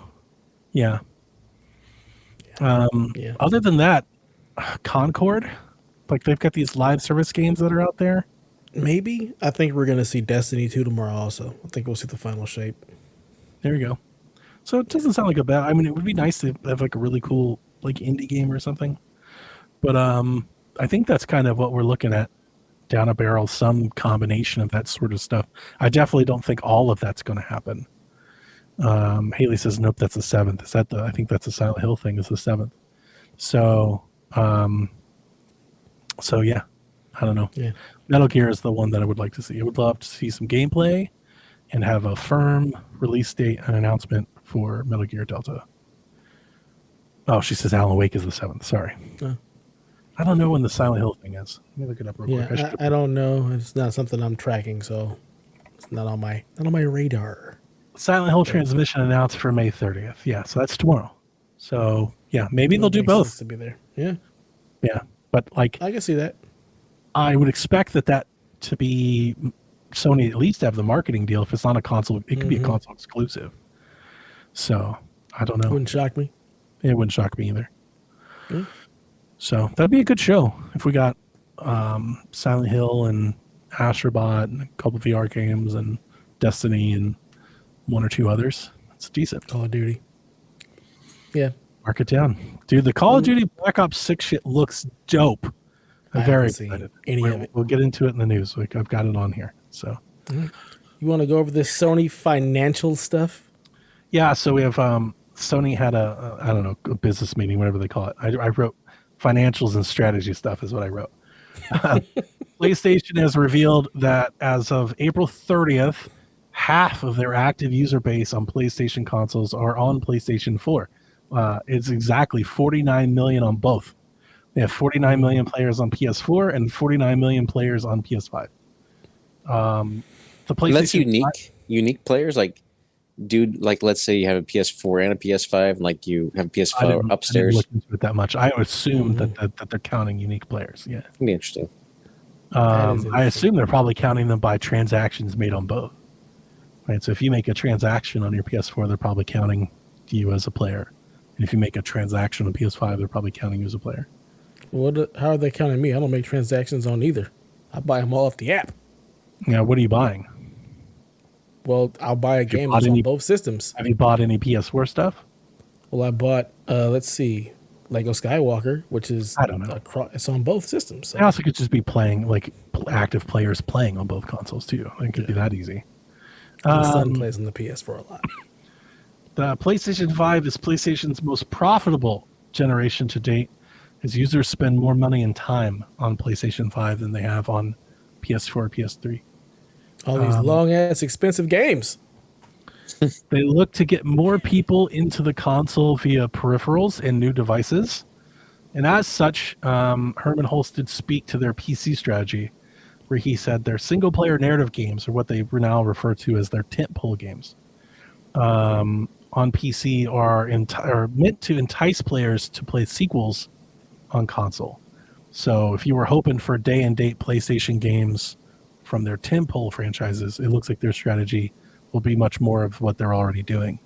Yeah. Other than that, Concord, like they've got these live service games that are out there. Maybe. I think we're going to see Destiny 2 tomorrow also. I think we'll see the final shape. There you go. So it doesn't sound like a bad. I mean, it would be nice to have like a really cool like indie game or something. But I think that's kind of what we're looking at down a barrel, some combination of that sort of stuff. I definitely don't think all of that's going to happen. Haley says, nope, that's the 7th. Is that I think that's the Silent Hill thing is the 7th. So yeah, I don't know. Yeah. Metal Gear is the one that I would like to see. I would love to see some gameplay and have a firm release date and announcement for Metal Gear Delta. Oh, she says Alan Wake is the 7th. Sorry. I don't know when the Silent Hill thing is. Let me look it up real quick. I don't know. It's not something I'm tracking, so It's not on my radar. Silent Hill transmission announced for May 30th. Yeah, so that's tomorrow. So yeah, maybe they'll do both. To be there. Yeah. Yeah, but like I can see that. I would expect that to be Sony at least have the marketing deal. If it's not a console, it could be a console exclusive. So I don't know. Wouldn't shock me. It wouldn't shock me either. So that'd be a good show if we got Silent Hill and Astrobot and a couple VR games and Destiny and one or two others. It's decent. Call of Duty. Yeah. Mark it down. Dude, the Call of Duty Black Ops 6 shit looks dope. I'm very excited. We'll get into it in the news. Like I've got it on here. So you want to go over this Sony financial stuff? Yeah, so we have Sony had a business meeting, whatever they call it. I wrote financials and strategy stuff is what I wrote. PlayStation has revealed that as of April 30th, half of their active user base on PlayStation consoles are on PlayStation 4. It's exactly 49 million on both. They have 49 million players on PS4 and 49 million players on PS5. The PlayStation that's unique players, like, dude, like let's say you have a PS4 and a PS5, and like you have a PS4 upstairs. I didn't look into it that much. I would assume that they're counting unique players. Yeah, it'd be interesting. I assume they're probably counting them by transactions made on both. Right. So if you make a transaction on your PS4, they're probably counting you as a player. And if you make a transaction on PS5, they're probably counting you as a player. How are they counting me? I don't make transactions on either. I buy them all off the app. Yeah, what are you buying? Well, I'll buy a game that's on both systems. Have you bought any PS4 stuff? Well, I bought, let's see, Lego Skywalker, which is, I don't know. It's on both systems. So. It also could just be playing, like active players playing on both consoles too. It could be that easy. My son plays on the PS4 a lot. The PlayStation 5 is PlayStation's most profitable generation to date, as users spend more money and time on PlayStation 5 than they have on PS4, PS3. All these long-ass expensive games. They look to get more people into the console via peripherals and new devices. And as such, Herman Hulst did speak to their PC strategy, where he said their single-player narrative games, or what they now refer to as their tentpole games, on PC are meant to entice players to play sequels on console. So if you were hoping for day-and-date PlayStation games from their tentpole franchises, it looks like their strategy will be much more of what they're already doing,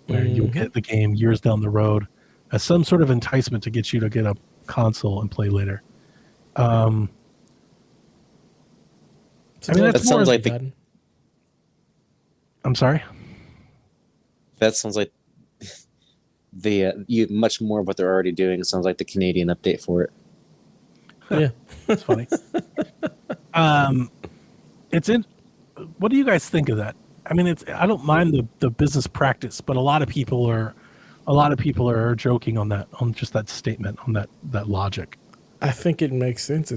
where you'll get the game years down the road as some sort of enticement to get you to get a console and play later. That sounds like I'm sorry? That sounds like much more of what they're already doing. It sounds like the Canadian update for it. Yeah, that's funny. What do you guys think of that? I mean, I don't mind the business practice, but a lot of people are joking on just that statement, on that logic. I think it makes sense.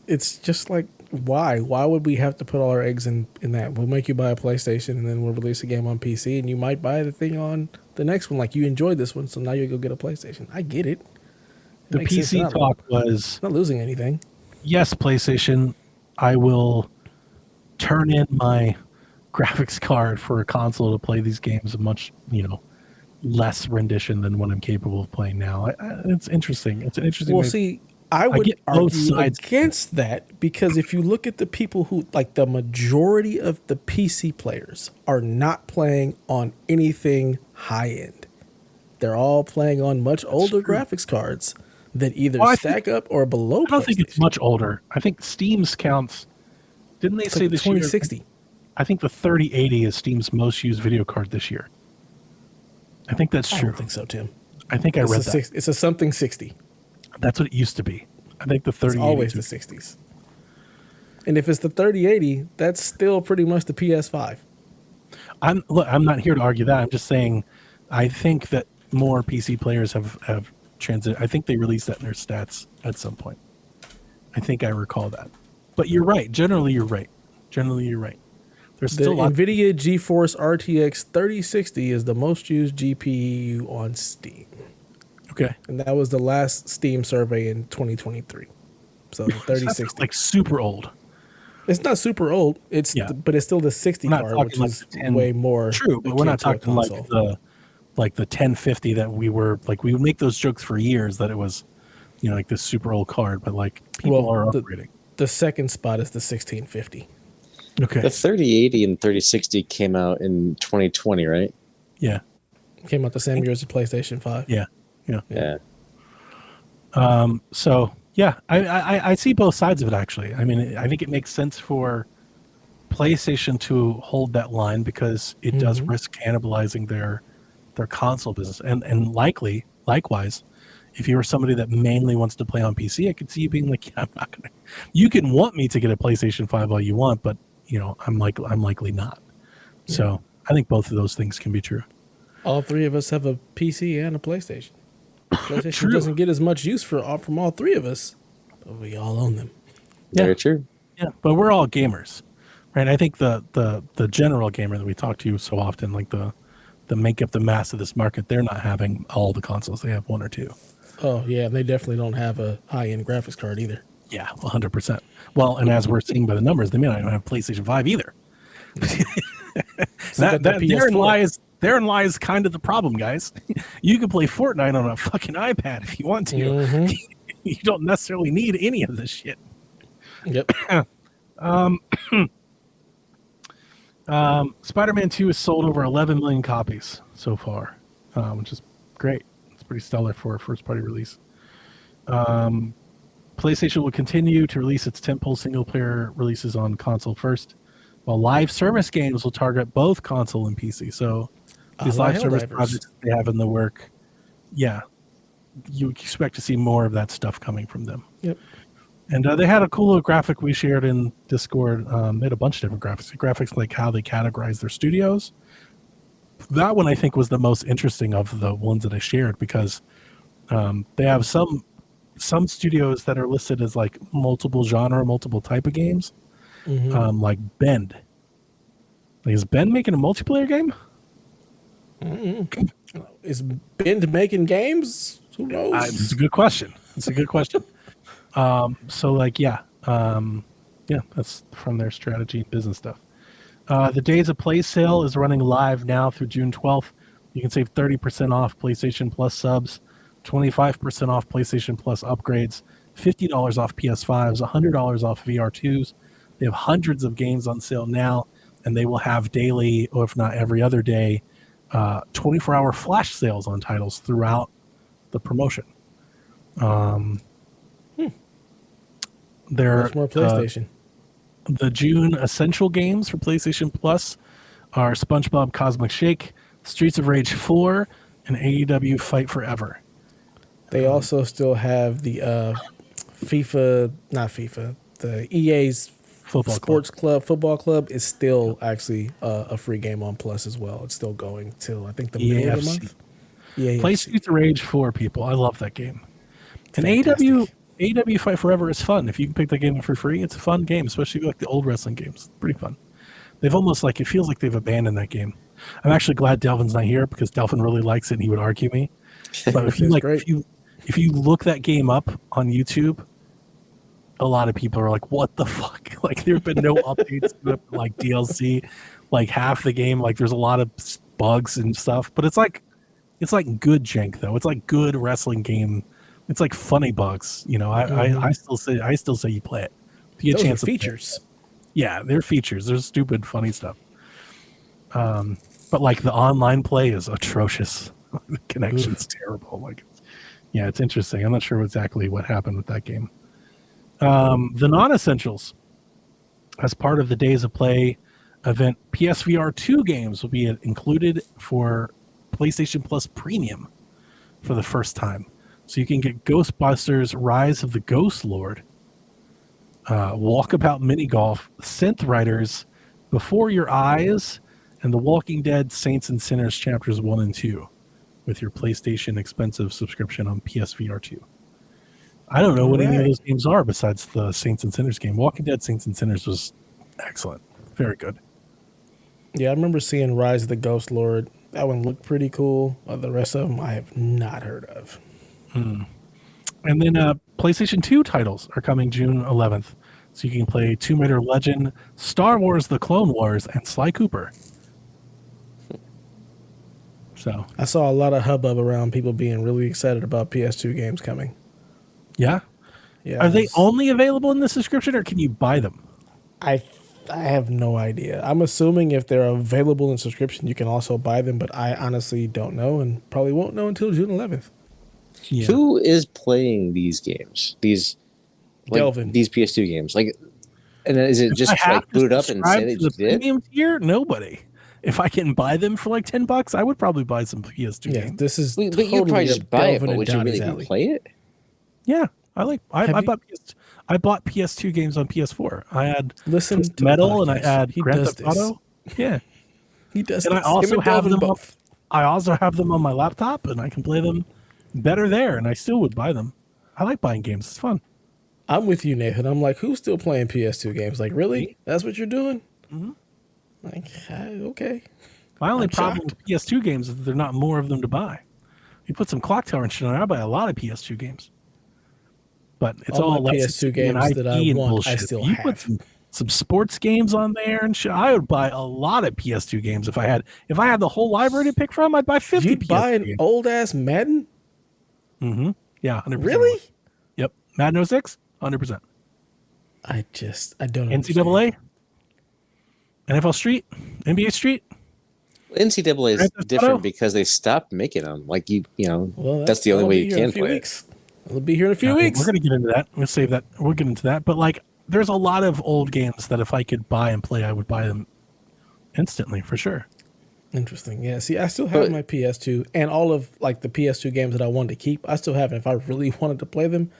It's just like, why would we have to put all our eggs in that? We'll make you buy a PlayStation, and then we'll release a game on PC, and you might buy the thing on the next one. Like, you enjoyed this one, so now you go get a PlayStation. I get it. The PC talk was not losing anything. Yes, PlayStation, I will turn in my graphics card for a console to play these games a much, less rendition than what I'm capable of playing now. It's interesting. It's an interesting. Well, see, I would argue against that, because if you look at the people who, like, the majority of the PC players are not playing on anything high end. They're all playing on much older graphics cards that either stack up or below. I don't think it's much older. I think Steam's counts. Didn't they say this 2060? Year? I think the 3080 is Steam's most used video card this year. I think that's true. I don't think so, Tim. I think I read that. It's a something 60. That's what it used to be. I think the 3080. It's always the 60s. And if it's the 3080, that's still pretty much the PS5. I'm not here to argue that. I'm just saying I think that more PC players have transit. I think they released that in their stats at some point. I think I recall that. But you're right. Generally, you're right. There's still the NVIDIA GeForce RTX 3060 is the most used GPU on Steam. Okay. And that was the last Steam survey in 2023. So the 3060. Like super old. It's not super old. But it's still the 60 card, which like is way more. True, but we're not talking like the 1050 that we would make those jokes for years that it was, like this super old card, but like people are upgrading. The second spot is the 1650. Okay. The 3080 and 3060 came out in 2020, right? Yeah. Came out the same year as the PlayStation 5. Yeah. Yeah. I see both sides of it, actually. I mean, I think it makes sense for PlayStation to hold that line because it does risk cannibalizing their console business. And likewise, if you were somebody that mainly wants to play on PC, I could see you being like, yeah, I'm not gonna. You can want me to get a PlayStation 5 all you want, but I'm likely not. Yeah. So I think both of those things can be true. All three of us have a PC and a PlayStation. PlayStation doesn't get as much use from all three of us, but we all own them. Yeah. Very true. Yeah, but we're all gamers, right? I think the general gamer that we talk to so often, like the make up the mass of this market, they're not having all the consoles. They have one or two. Oh, yeah, and they definitely don't have a high-end graphics card either. Yeah, 100%. Well, and as we're seeing by the numbers, they may not even have PlayStation 5 either. Therein lies kind of the problem, guys. You can play Fortnite on a fucking iPad if you want to. Mm-hmm. You don't necessarily need any of this shit. Yep. Spider-Man 2 has sold over 11 million copies so far, which is great. It's pretty stellar for a first-party release. PlayStation will continue to release its tentpole single-player releases on console first, while live service games will target both console and PC. So these live service projects they have in the work, you expect to see more of that stuff coming from them. Yep. And they had a cool little graphic we shared in Discord. They had a bunch of different graphics like how they categorize their studios. That one I think was the most interesting of the ones that I shared because they have some studios that are listed as like multiple genre, multiple type of games, like Bend. Like, is Bend making a multiplayer game? Is Bend making games? Who knows? It's a good question. That's from their strategy and business stuff. The Days of Play sale is running live now through June 12th. You can save 30% off PlayStation Plus subs, 25% off PlayStation Plus upgrades, $50 off PS5s, $100 off VR2s. They have hundreds of games on sale now, and they will have daily, or if not every other day, 24-hour flash sales on titles throughout the promotion. There's more PlayStation. The June essential games for PlayStation Plus are SpongeBob Cosmic Shake, Streets of Rage 4, and AEW Fight Forever. They also still have the the EA's football club is still actually a free game on Plus as well. It's still going till I think the middle of the month. Play Streets of Rage 4, people. I love that game. And AEW Fight Forever is fun. If you can pick that game up for free, it's a fun game, especially like the old wrestling games. It's pretty fun. They've almost it feels like they've abandoned that game. I'm actually glad Delvin's not here because Delvin really likes it and he would argue me. But if you look that game up on YouTube, a lot of people are like, what the fuck? Like there have been no updates to it, like DLC, like half the game, like there's a lot of bugs and stuff. But it's like good jank though. It's like good wrestling game. It's like funny bugs, I still say you play it. If you get a chance, features. Yeah, they're features. There's stupid, funny stuff. But like the online play is atrocious. The connection's terrible. It's interesting. I'm not sure exactly what happened with that game. The non-essentials, as part of the Days of Play event, PSVR 2 games will be included for PlayStation Plus Premium for the first time. So you can get Ghostbusters Rise of the Ghost Lord, Walkabout Mini Golf, Synth Riders, Before Your Eyes, and The Walking Dead Saints and Sinners Chapters 1 and 2 with your PlayStation expensive subscription on PSVR 2. I don't know what any of those games are besides the Saints and Sinners game. Walking Dead Saints and Sinners was excellent. Very good. Yeah, I remember seeing Rise of the Ghost Lord. That one looked pretty cool. The rest of them I have not heard of. And then PlayStation 2 titles are coming June 11th. So you can play Tomb Raider Legend, Star Wars The Clone Wars, and Sly Cooper. So I saw a lot of hubbub around people being really excited about PS2 games coming. yeah. Yeah, Are they only available in the subscription, or can you buy them? I have no idea. I'm assuming if they're available in subscription, you can also buy them, but I honestly don't know and probably won't know until June 11th. Yeah. Who is playing these games? Delvin. These PS2 games, like, and is it just like boot up and say that you did? Premium tier? Nobody. If I can buy them for like $10, I would probably buy some PS2 Yeah, games. this is But you'd probably just buy it, but would you really even play it? Yeah, I bought PS2 games on PS4. I had Listen to Metal and I podcast. had He Grand does Theft Auto. Yeah, He does. and I this. also Him and have Delvin them. both. I also have them on my laptop, and I can play them better there. And I still would buy them. I like buying games. It's fun. I'm with you, Nathan. I'm like, who's still playing PS2 games? Like, really? That's what you're doing? Mm-hmm. Like, okay. My only I'm problem with PS2 games is that there are not more of them to buy. You put some clock tower and shit on it, I buy a lot of PS2 games. But it's all my licensing PS2 games and that I IP and want, bullshit. I still You have. put some sports games on there and shit. I would buy a lot of PS2 games if I had the whole library to pick from. I'd buy 50. You'd PS2 buy an games. old ass Madden? Mm-hmm. Yeah, 100%. Really? Yep. Madden 06, 100%. I don't understand. NCAA, NFL Street, NBA Street. NCAA is different because they stopped making them. Like you know, Well, that's the only way you can play it. It'll be here in a few weeks. We're gonna get into that. We'll save that. We'll get into that. But like, there's a lot of old games that if I could buy and play, I would buy them instantly for sure. Interesting. Yeah. See, I still have my PS2 and all of like the PS2 games that I wanted to keep. I still have it. If I really wanted to play them,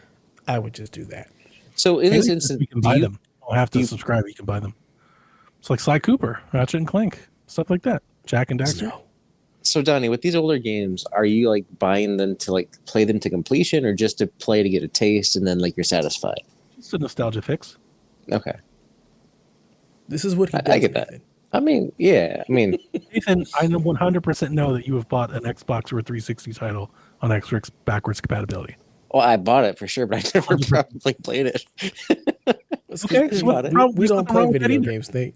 I would just do that. So in this instance, you can buy them. You don't have to subscribe. You can buy them. It's like Sly Cooper, Ratchet and Clank, stuff like that. Jack and Daxter. No. So Donnie, with these older games, are you like buying them to like play them to completion, or just to play to get a taste and then like you're satisfied? It's a nostalgia fix. Okay, This is what he does. I get that. Nathan. I mean, yeah, I mean, Nathan, I 100% know that you have bought an Xbox or a 360 title on Xbox backwards compatibility. well, I bought it for sure, but I never probably played it. Okay, We don't play video games, Nate.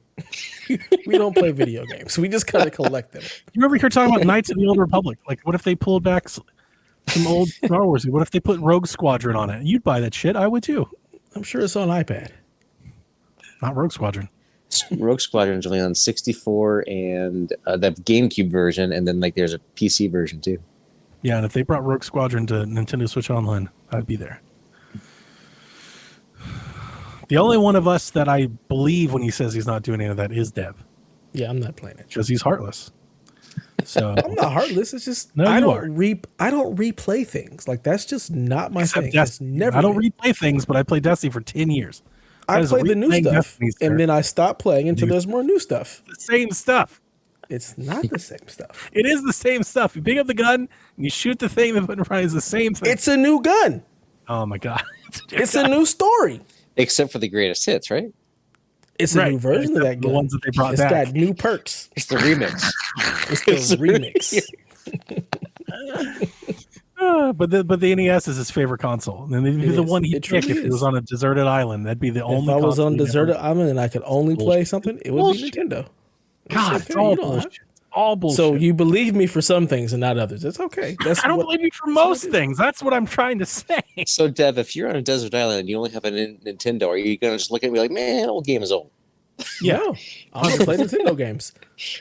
We don't play video games. We just kind of collect them. You ever hear talking about Knights of the Old Republic? Like, what if they pulled back some old Star Wars? What if they put Rogue Squadron on it? You'd buy that shit. I would too. I'm sure it's on iPad. Not Rogue Squadron. Rogue Squadron's only on 64 and the GameCube version, and then like there's a PC version too. Yeah, and if they brought Rogue Squadron to Nintendo Switch Online, I'd be there. The only one of us that I believe when he says he's not doing any of that is Dev, Yeah, I'm not playing it. because he's heartless. So I'm not heartless. It's just No, I you don't are. I don't replay things. Like that's just not my except thing. It's Destiny. never. I don't been. replay things, but I played Destiny for 10 years. I is play the new replaying stuff, Destiny, sir. and then I stop playing until there's more new stuff. The same stuff. It's not the same stuff. It is the same stuff. You pick up the gun and you shoot the thing that put right is the same thing. It's a new gun. Oh my god! It's a new story. Except for the greatest hits, right? It's a Right, new version of except that the gun. ones that they brought It's back. got new perks. It's the remix. It's the remix. But the NES is his favorite console, and it'd be the is. one he'd It pick truly if he was is. on a deserted island. That'd be the If only. I was console on he'd ever- deserted island and I could only play something, it would Bullshit. be Nintendo. God, It's it's okay, all you don't bullshit. have- All bullshit. So you believe me for some things and not others. It's okay. That's I don't what, believe you for most things. That's what I'm trying to say. So Dev, if you're on a desert island and you only have a Nintendo, are you gonna just look at me like, man, old game is old? Yeah. No, I'm gonna play Nintendo games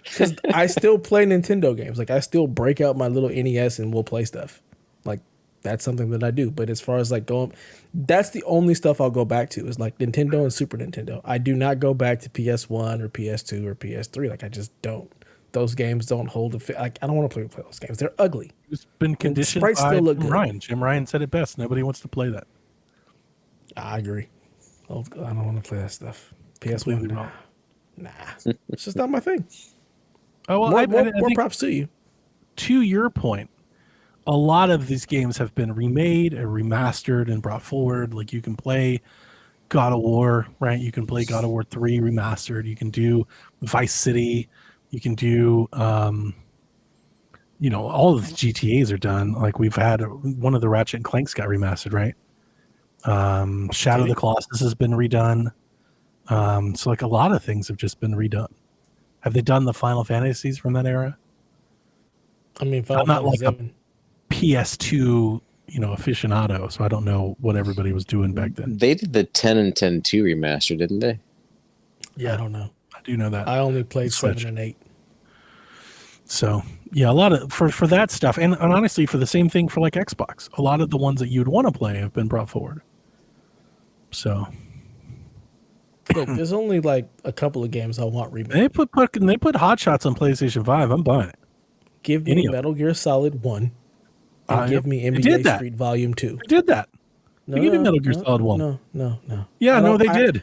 because I still play Nintendo games. Like I still break out my little NES and we'll play stuff. Like that's something that I do. But as far as like going, that's the only stuff I'll go back to is like Nintendo and Super Nintendo. I do not go back to PS1 or PS2 or PS3. Like I just don't. Those games don't hold the like. I don't want to play those games. They're ugly. It's been conditioned sprites by still look Jim good. Ryan. Jim Ryan said it best. Nobody wants to play that. I agree. I don't want to play that stuff. Completely PS1, wrong. nah. It's just not my thing. Oh well, More, I more think props to you. to your point, a lot of these games have been remade and remastered and brought forward. Like you can play God of War, right? You can play God of War 3 remastered. You can do Vice City. You can do, all of the GTAs are done. Like we've had one of the Ratchet and Clanks got remastered, right? Shadow of the Colossus has been redone. So like a lot of things have just been redone. Have they done the Final Fantasies from that era? I mean, I'm not like a 7. PS2, aficionado, so I don't know what everybody was doing back then. They did the 10 and 10-2 remaster, didn't they? Yeah, I don't know. I do know that. I only played Switch. 7 and 8. So yeah, a lot of for that stuff, and honestly, for the same thing for like Xbox, a lot of the ones that you'd want to play have been brought forward. So Look, there's only like a couple of games I want remade. they put Hot Shots on PlayStation 5. I'm buying it. Give me Metal Gear Solid 1 and give me NBA Street Volume 2. They did that. They gave me Metal Gear Solid 1. No. Yeah, no, they did.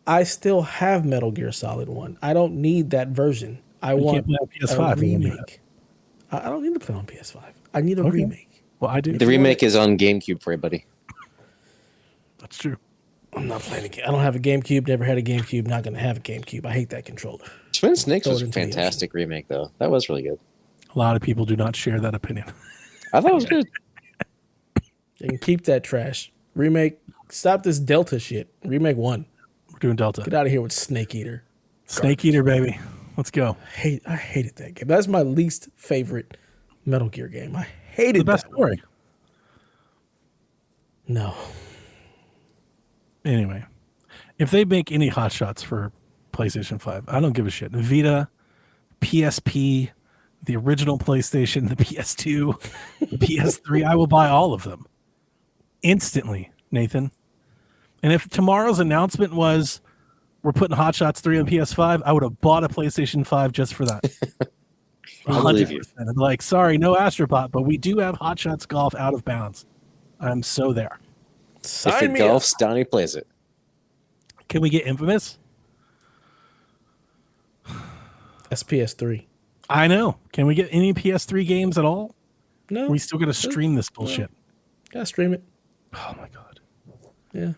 I still have Metal Gear Solid 1. I don't need that version. I want play on PS5 a remake. I don't need to play on PS5. I need a remake. Well, I do. The remake is on GameCube for you, buddy. That's true. I'm not playing a game. I don't have a GameCube. Never had a GameCube. Not going to have a GameCube. I hate that controller. Twin Snakes was a fantastic remake, though. That was really good. A lot of people do not share that opinion. I thought it was good. You can keep that trash. Remake. Stop this Delta shit. Remake 1. We're doing Delta. Get out of here with Snake Eater. Snake Eater, baby. Let's go. I hated that game. That's my least favorite Metal Gear game. I hated the best story. No. Anyway, if they make any Hot Shots for PlayStation 5, I don't give a shit. Vita, PSP, the original PlayStation, the PS2, the PS3, I will buy all of them instantly, Nathan. And if tomorrow's announcement was we're putting Hot Shots 3 on PS5, I would have bought a PlayStation 5 just for that. 100%. I'd be like, sorry, no Astrobot, but we do have Hot Shots Golf Out of Bounds. I'm so there. If it golfs, Donnie plays it. Can we get Infamous? That's PS3. I know. Can we get any PS3 games at all? No. We still got to stream this bullshit. Gotta stream it. Oh my god. Yeah.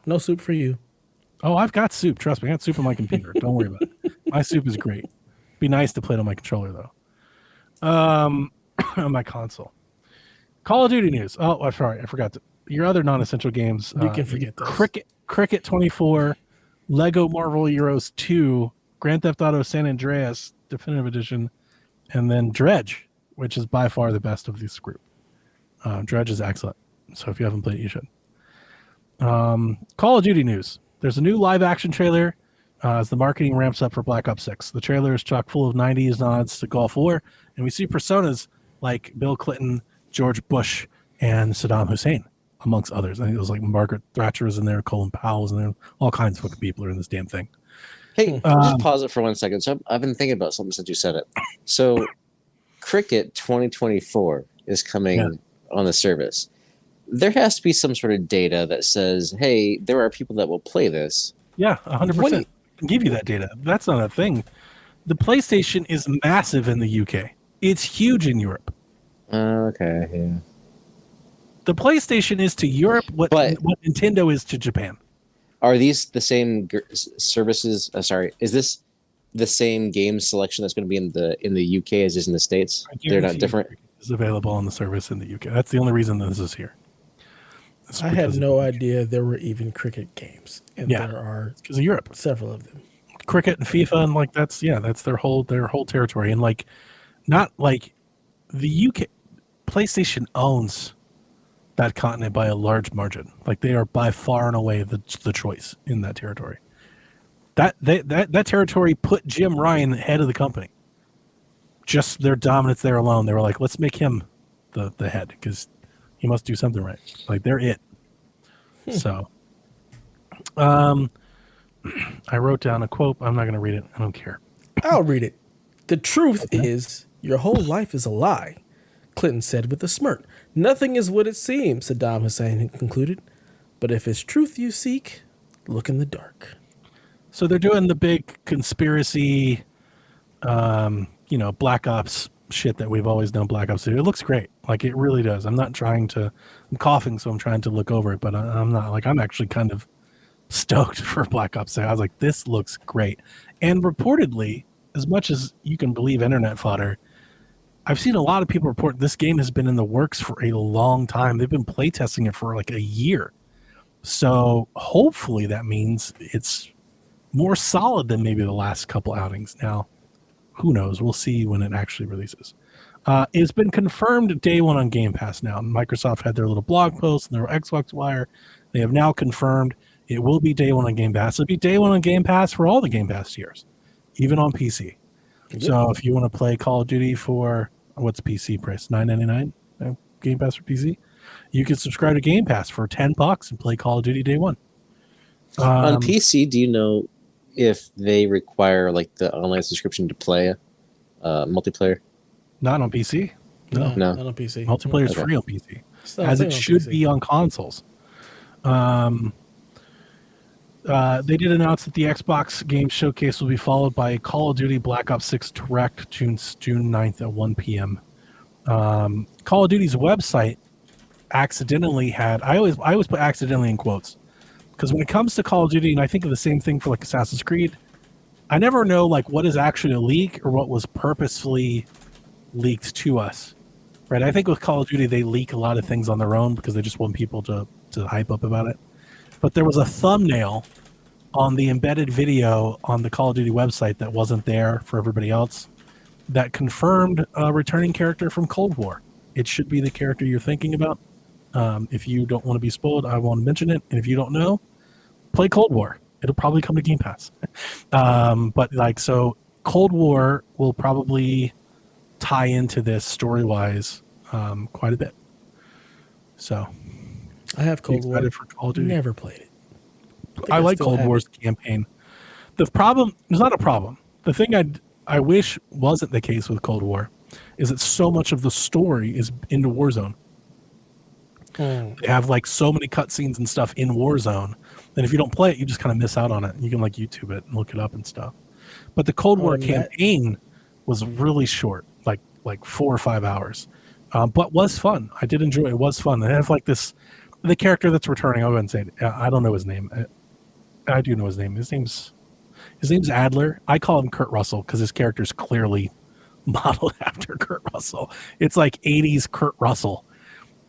No soup for you. Oh, I've got soup. Trust me, I got soup on my computer. Don't worry about it. My soup is great. Be nice to play it on my controller though. On my console. Call of Duty news. Oh, I'm sorry, I forgot your other non-essential games. You can forget those. Cricket 24, Lego Marvel Heroes 2, Grand Theft Auto San Andreas Definitive Edition, and then Dredge, which is by far the best of this group. Dredge is excellent. So if you haven't played it, you should. Call of Duty news. There's a new live action trailer as the marketing ramps up for Black Ops 6. The trailer is chock full of 90s nods to Gulf War, and we see personas like Bill Clinton, George Bush, and Saddam Hussein, amongst others. I think it was like Margaret Thatcher was in there, Colin Powell was in there. All kinds of fucking people are in this damn thing. Hey, just pause it for 1 second. So I've been thinking about something since you said it. So Cricket 2024 is coming on the service. There has to be some sort of data that says, hey, there are people that will play this. Yeah, 100%. I can give you that data. That's not a thing. The PlayStation is massive in the UK. It's huge in Europe. Okay, yeah. The PlayStation is to Europe what Nintendo is to Japan. Are these the same services? Is this the same game selection that's going to be in the UK as is in the States? They're not different. It's available on the service in the UK. That's the only reason this is here. I had no idea there were even cricket games, and there are because of Europe, several of them. Cricket and FIFA, and like that's their whole territory, and like not like the UK. PlayStation owns that continent by a large margin. Like they are by far and away the choice in that territory. That territory put Jim Ryan head of the company. Just their dominance there alone, they were like, let's make him the head because he must do something right. Like they're it. So, I wrote down a quote. I'm not going to read it. I don't care. I'll read it. The truth is, your whole life is a lie, Clinton said with a smirk. Nothing is what it seems, Saddam Hussein concluded. But if it's truth you seek, look in the dark. So they're doing the big conspiracy, Black Ops shit that we've always known Black Ops to do. It looks great. Like it really does. I'm coughing, so I'm trying to look over it, but I'm not. Like I'm actually kind of stoked for Black Ops 6. I was like, this looks great. And reportedly, as much as you can believe internet fodder, I've seen a lot of people report this game has been in the works for a long time. They've been playtesting it for like a year. So hopefully that means it's more solid than maybe the last couple outings. Now, who knows? We'll see when it actually releases. It's been confirmed day one on Game Pass now. Microsoft had their little blog post and their Xbox Wire. They have now confirmed it will be day one on Game Pass. It'll be day one on Game Pass for all the Game Pass tiers, even on PC. Yep. So if you want to play Call of Duty for, what's PC price? $9.99 Game Pass for PC? You can subscribe to Game Pass for $10 and play Call of Duty day one. On PC, do you know if they require like the online subscription to play multiplayer? Not on PC. No. Not on PC. Multiplayer is free on PC, as it should be on consoles. They did announce that the Xbox Game Showcase will be followed by a Call of Duty Black Ops 6 Direct June 9th at 1 p.m. Call of Duty's website accidentally had, I always put accidentally in quotes, because when it comes to Call of Duty, and I think of the same thing for like Assassin's Creed, I never know like what is actually a leak or what was purposefully leaked to us, right? I think with Call of Duty, they leak a lot of things on their own because they just want people to hype up about it. But there was a thumbnail on the embedded video on the Call of Duty website that wasn't there for everybody else that confirmed a returning character from Cold War. It should be the character you're thinking about. If you don't want to be spoiled, I won't mention it. And if you don't know, play Cold War. It'll probably come to Game Pass. But like, so Cold War will probably tie into this story-wise quite a bit. So I have Cold War. For Call of Duty. Never played it. I like Cold War's campaign. The problem, there's not a problem. The thing I wish wasn't the case with Cold War is that so much of the story is into Warzone. They have like so many cutscenes and stuff in Warzone that if you don't play it, you just kind of miss out on it. You can like YouTube it and look it up and stuff. But the Cold War campaign was really short, like 4 or 5 hours, but was fun. I did enjoy it. It was fun. They have like the character that's returning. I'll go ahead and say it. I don't know his name. I do know his name. His name's Adler. I call him Kurt Russell because his character's clearly modeled after Kurt Russell. It's like 80s Kurt Russell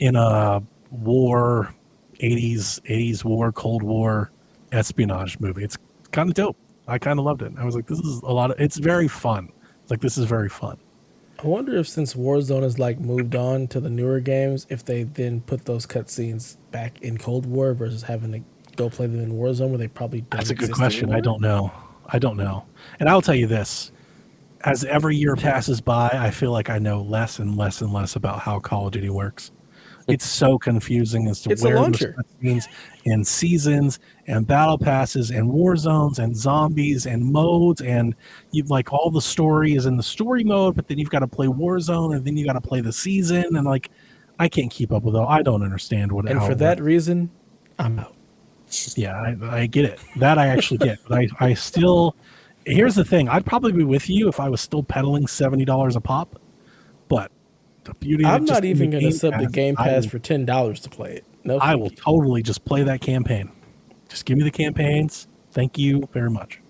in a war, 80s war, Cold War espionage movie. It's kind of dope. I kind of loved it. I was like, it's very fun. It's like, this is very fun. I wonder if since Warzone has like moved on to the newer games, if they then put those cutscenes back in Cold War versus having to go play them in Warzone where they probably don't. That's a good question. I don't know. And I'll tell you this. As every year passes by, I feel like I know less and less and less about how Call of Duty works. It's so confusing as to where the cutscenes and seasons and battle passes and war zones and zombies and modes, and you've like all the story is in the story mode, but then you've got to play Warzone and then you got to play the season, and like I can't keep up with it. I don't understand what. And for that reason, I'm out. Yeah, I get it. That I actually get, but I still. Here's the thing: I'd probably be with you if I was still peddling $70 a pop, but. The beauty I'm not even going to sub the Game Pass for $10 to play it. No, I will totally just play that campaign. Just give me the campaigns. Thank you very much.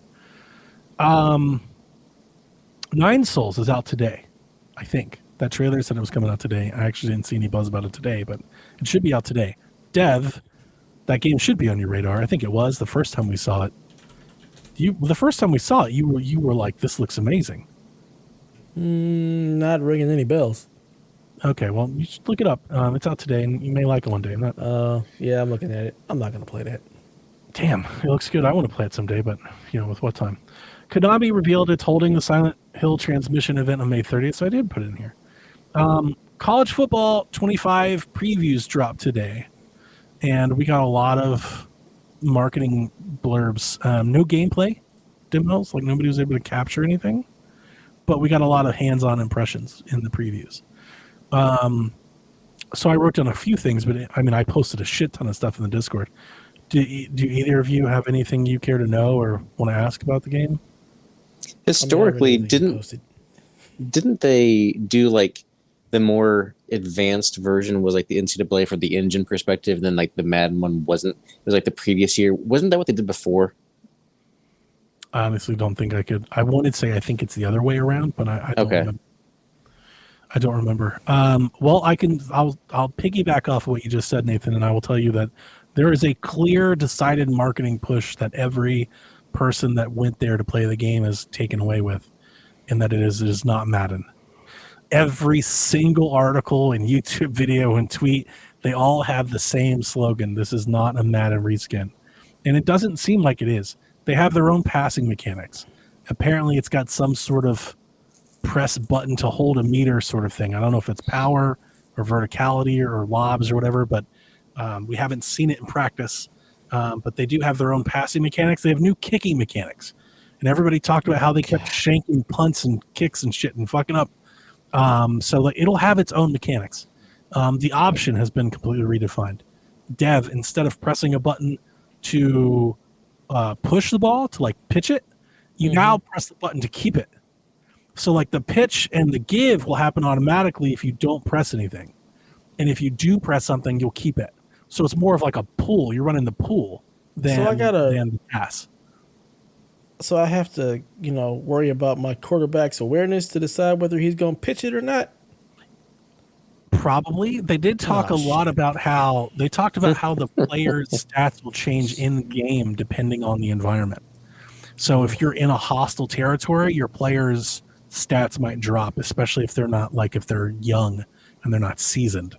Nine Souls is out today, I think. That trailer said it was coming out today. I actually didn't see any buzz about it today, but it should be out today. Dev, that game should be on your radar. I think it was the first time we saw it. The first time we saw it, you were like, "This looks amazing." Not ringing any bells. Okay, well, you should look it up. It's out today, and you may like it one day. Yeah, I'm looking at it. I'm not going to play that. Damn, it looks good. I want to play it someday, but, with what time? Konami revealed it's holding the Silent Hill transmission event on May 30th, so I did put it in here. College Football 25 previews dropped today, and we got a lot of marketing blurbs. No gameplay demos, like nobody was able to capture anything, but we got a lot of hands-on impressions in the previews. So I wrote down a few things, but I posted a shit ton of stuff in the Discord. Do either of you have anything you care to know or want to ask about the game? Historically, didn't they do like the more advanced version was like the NCAA for the engine perspective, and then like the Madden one wasn't? It was like the previous year. Wasn't that what they did before? I honestly don't think I could. I wanted to say I think it's the other way around, but I don't remember. I don't remember. Well, I'll piggyback off of what you just said, Nathan, and I will tell you that There is a clear, decided marketing push that every person that went there to play the game is taken away with, and that it is not Madden. Every single article and YouTube video and tweet, they all have the same slogan. This is not a Madden reskin. And it doesn't seem like it is. They have their own passing mechanics. Apparently it's got some sort of press button to hold a meter sort of thing. I don't know if it's power or verticality or lobs or whatever, but we haven't seen it in practice. But they do have their own passing mechanics. They have new kicking mechanics. And everybody talked about how they kept shanking punts and kicks and shit and fucking up. So it'll have its own mechanics. The option has been completely redefined. Dev, instead of pressing a button to push the ball, to like pitch it, you now press the button to keep it. So like the pitch and the give will happen automatically if you don't press anything. And if you do press something, you'll keep it. So it's more of like a pull. You're running the pull than the pass. So I have to, worry about my quarterback's awareness to decide whether he's going to pitch it or not? Probably. They did talk a lot about how the player's stats will change in game depending on the environment. So if you're in a hostile territory, your players' stats might drop, especially if they're not if they're young and they're not seasoned.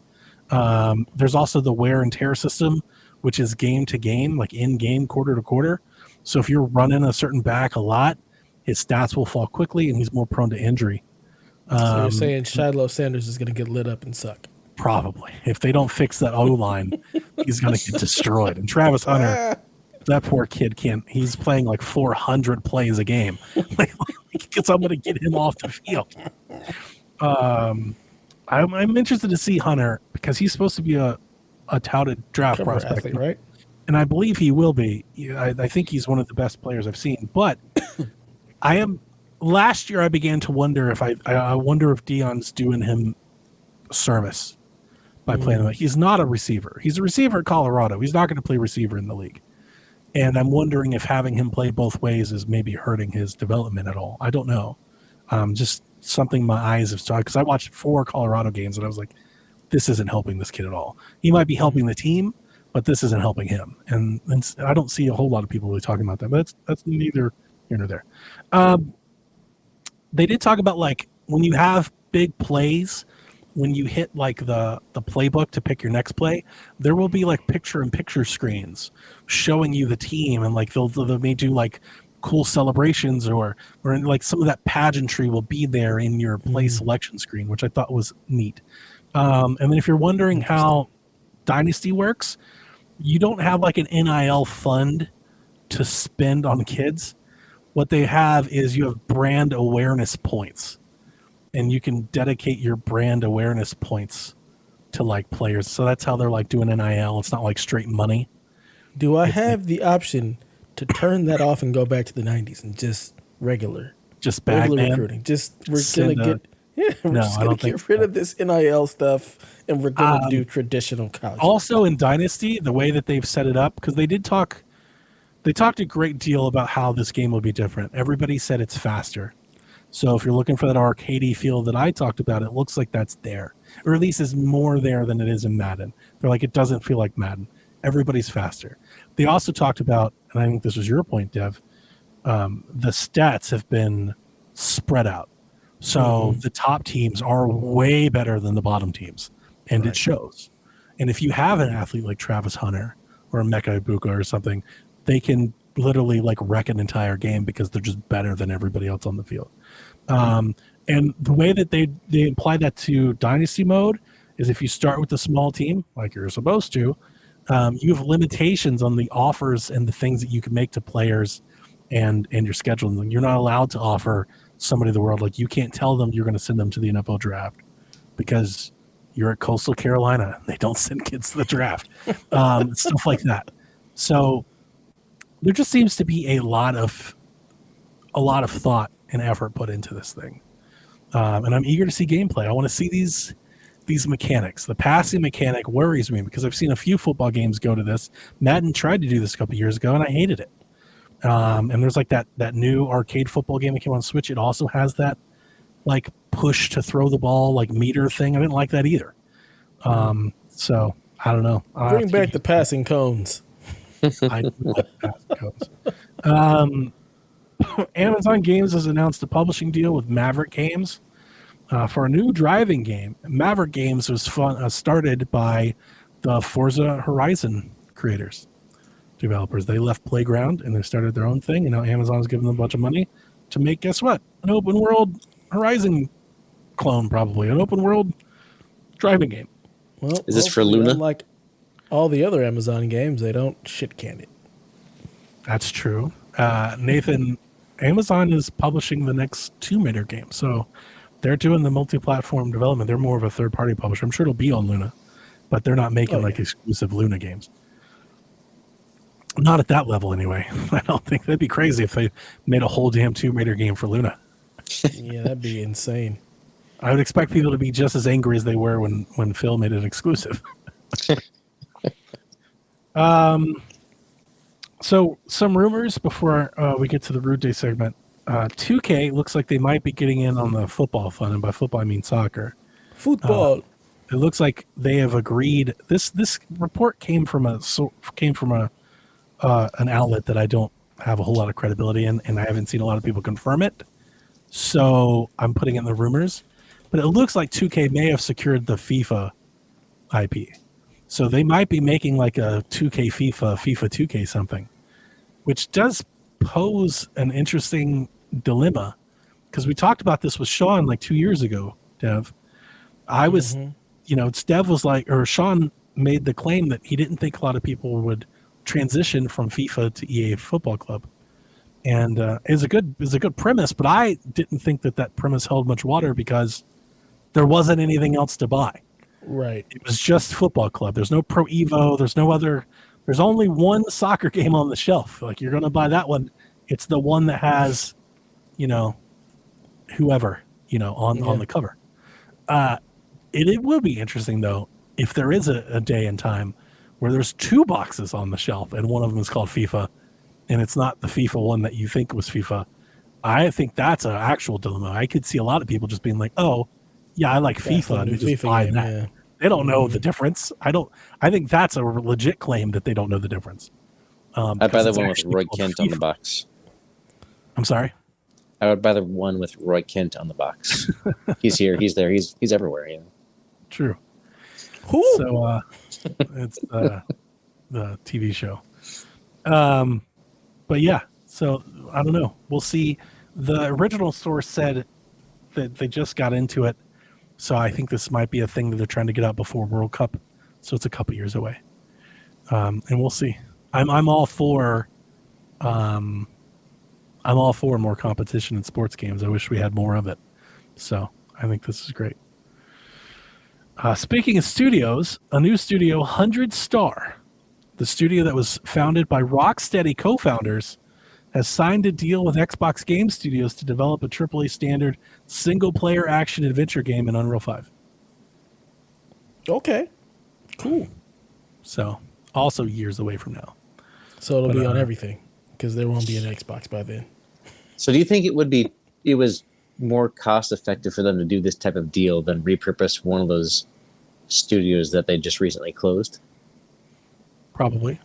There's also the wear and tear system, which is game to game, like in game, quarter to quarter. So if you're running a certain back a lot, his stats will fall quickly and he's more prone to injury. So you're saying Shiloh Sanders is going to get lit up and suck? Probably. If they don't fix that O-line, he's going to get destroyed. And Travis Hunter, that poor kid he's playing like 400 plays a game. I'm going to get him off the field. I'm interested to see Hunter because he's supposed to be a touted draft prospect, athlete, right? And I believe he will be. I think he's one of the best players I've seen. But last year I began to wonder if I wonder if Dion's doing him service by playing him. He's not a receiver. He's a receiver at Colorado. He's not going to play receiver in the league. And I'm wondering if having him play both ways is maybe hurting his development at all. I don't know. Just something my eyes have saw because I watched 4 Colorado games and I was like, this isn't helping this kid at all. He might be helping the team, but this isn't helping him. And I don't see a whole lot of people really talking about that, but that's neither here nor there. They did talk about when you have big plays, when you hit the playbook to pick your next play, there will be picture-in-picture screens showing you the team, and they may do cool celebrations or some of that pageantry will be there in your play selection screen, which I thought was neat. And then if you're wondering how Dynasty works, you don't have an NIL fund to spend on kids. What they have is you have brand awareness points, and you can dedicate your brand awareness points to players. So that's how they're doing NIL. It's not straight money. Do I have the option to turn that off and go back to the 90s and just regular recruiting? We're gonna get rid of this NIL stuff, and we're gonna do traditional college. Also in Dynasty, the way that they've set it up, because they talked a great deal about how this game will be different. Everybody said it's faster. So if you're looking for that arcadey feel that I talked about, it looks like that's there, or at least is more there than it is in Madden. They're it doesn't feel like Madden. Everybody's faster. They also talked about, and I think this was your point, Dev, the stats have been spread out. So the top teams are way better than the bottom teams, and it shows. And if you have an athlete like Travis Hunter or Emeka Ibuka or something, they can literally wreck an entire game because they're just better than everybody else on the field. And the way that they apply that to Dynasty mode is if you start with a small team, like you're supposed to, you have limitations on the offers and the things that you can make to players and your scheduling. You're not allowed to offer somebody the world. You can't tell them you're going to send them to the NFL draft because you're at Coastal Carolina. They don't send kids to the draft. Stuff like that. So there just seems to be a lot of thought and effort put into this thing. And I'm eager to see gameplay. I want to see these mechanics. The passing mechanic worries me because I've seen a few football games go to this. Madden tried to do this a couple years ago, and I hated it. And there's that new arcade football game that came on Switch. It also has that push to throw the ball meter thing. I didn't like that either. So I don't know. Bring back the passing cones. I like passing cones. Amazon Games has announced a publishing deal with Maverick Games for a new driving game. Maverick Games was started by the Forza Horizon developers. They left Playground and they started their own thing, and now Amazon's giving them a bunch of money to make, guess what? An open world Horizon clone, probably. An open world driving game. Well, is this for Luna? Like all the other Amazon games, they don't shit can it. That's true. Nathan, Amazon is publishing the next Tomb Raider game, so they're doing the multi-platform development. They're more of a third-party publisher. I'm sure it'll be on Luna, but they're not making exclusive Luna games. Not at that level, anyway. I don't think that'd be crazy if they made a whole damn Tomb Raider game for Luna. Yeah, that'd be insane. I would expect people to be just as angry as they were when Phil made it exclusive. So some rumors before we get to the Root Day segment. 2K looks like they might be getting in on the football fund, and by football I mean soccer. Football. It looks like they have agreed. This report came from an outlet that I don't have a whole lot of credibility in, and I haven't seen a lot of people confirm it. So I'm putting in the rumors, but it looks like 2K may have secured the FIFA IP. So they might be making like a 2K FIFA 2K something, which does pose an interesting dilemma, because we talked about this with Sean like 2 years ago, Dev. Dev was like, or Sean made the claim that he didn't think a lot of people would transition from FIFA to EA Football Club. And is a good premise, but I didn't think that premise held much water because there wasn't anything else to buy. Right. It was just Football Club. There's no Pro Evo. There's only one soccer game on the shelf. Like, you're going to buy that one. It's the one that has, whoever, on the cover. It will be interesting, though, if there is a day and time where there's two boxes on the shelf and one of them is called FIFA, and it's not the FIFA one that you think was FIFA. I think that's an actual dilemma. I could see a lot of people just being like, oh, yeah, I like FIFA, and just buying that. Yeah. They don't know the difference. I think that's a legit claim that they don't know the difference. I'd buy the one with Roy Kent on the box. I'm sorry? I would buy the one with Roy Kent on the box. He's here. He's there. He's everywhere. True. Who? So it's the TV show. But yeah, so I don't know. We'll see. The original source said that they just got into it, so I think this might be a thing that they're trying to get out before World Cup. So it's a couple years away, and we'll see. I'm all for more competition in sports games. I wish we had more of it. So I think this is great. Speaking of studios, a new studio, 100 Star, the studio that was founded by Rocksteady co-founders, has signed a deal with Xbox Game Studios to develop a AAA standard single-player action-adventure game in Unreal 5. Okay. Cool. So, also years away from now. So it'll be on everything, because there won't be an Xbox by then. So do you think it was more cost-effective for them to do this type of deal than repurpose one of those studios that they just recently closed? Probably.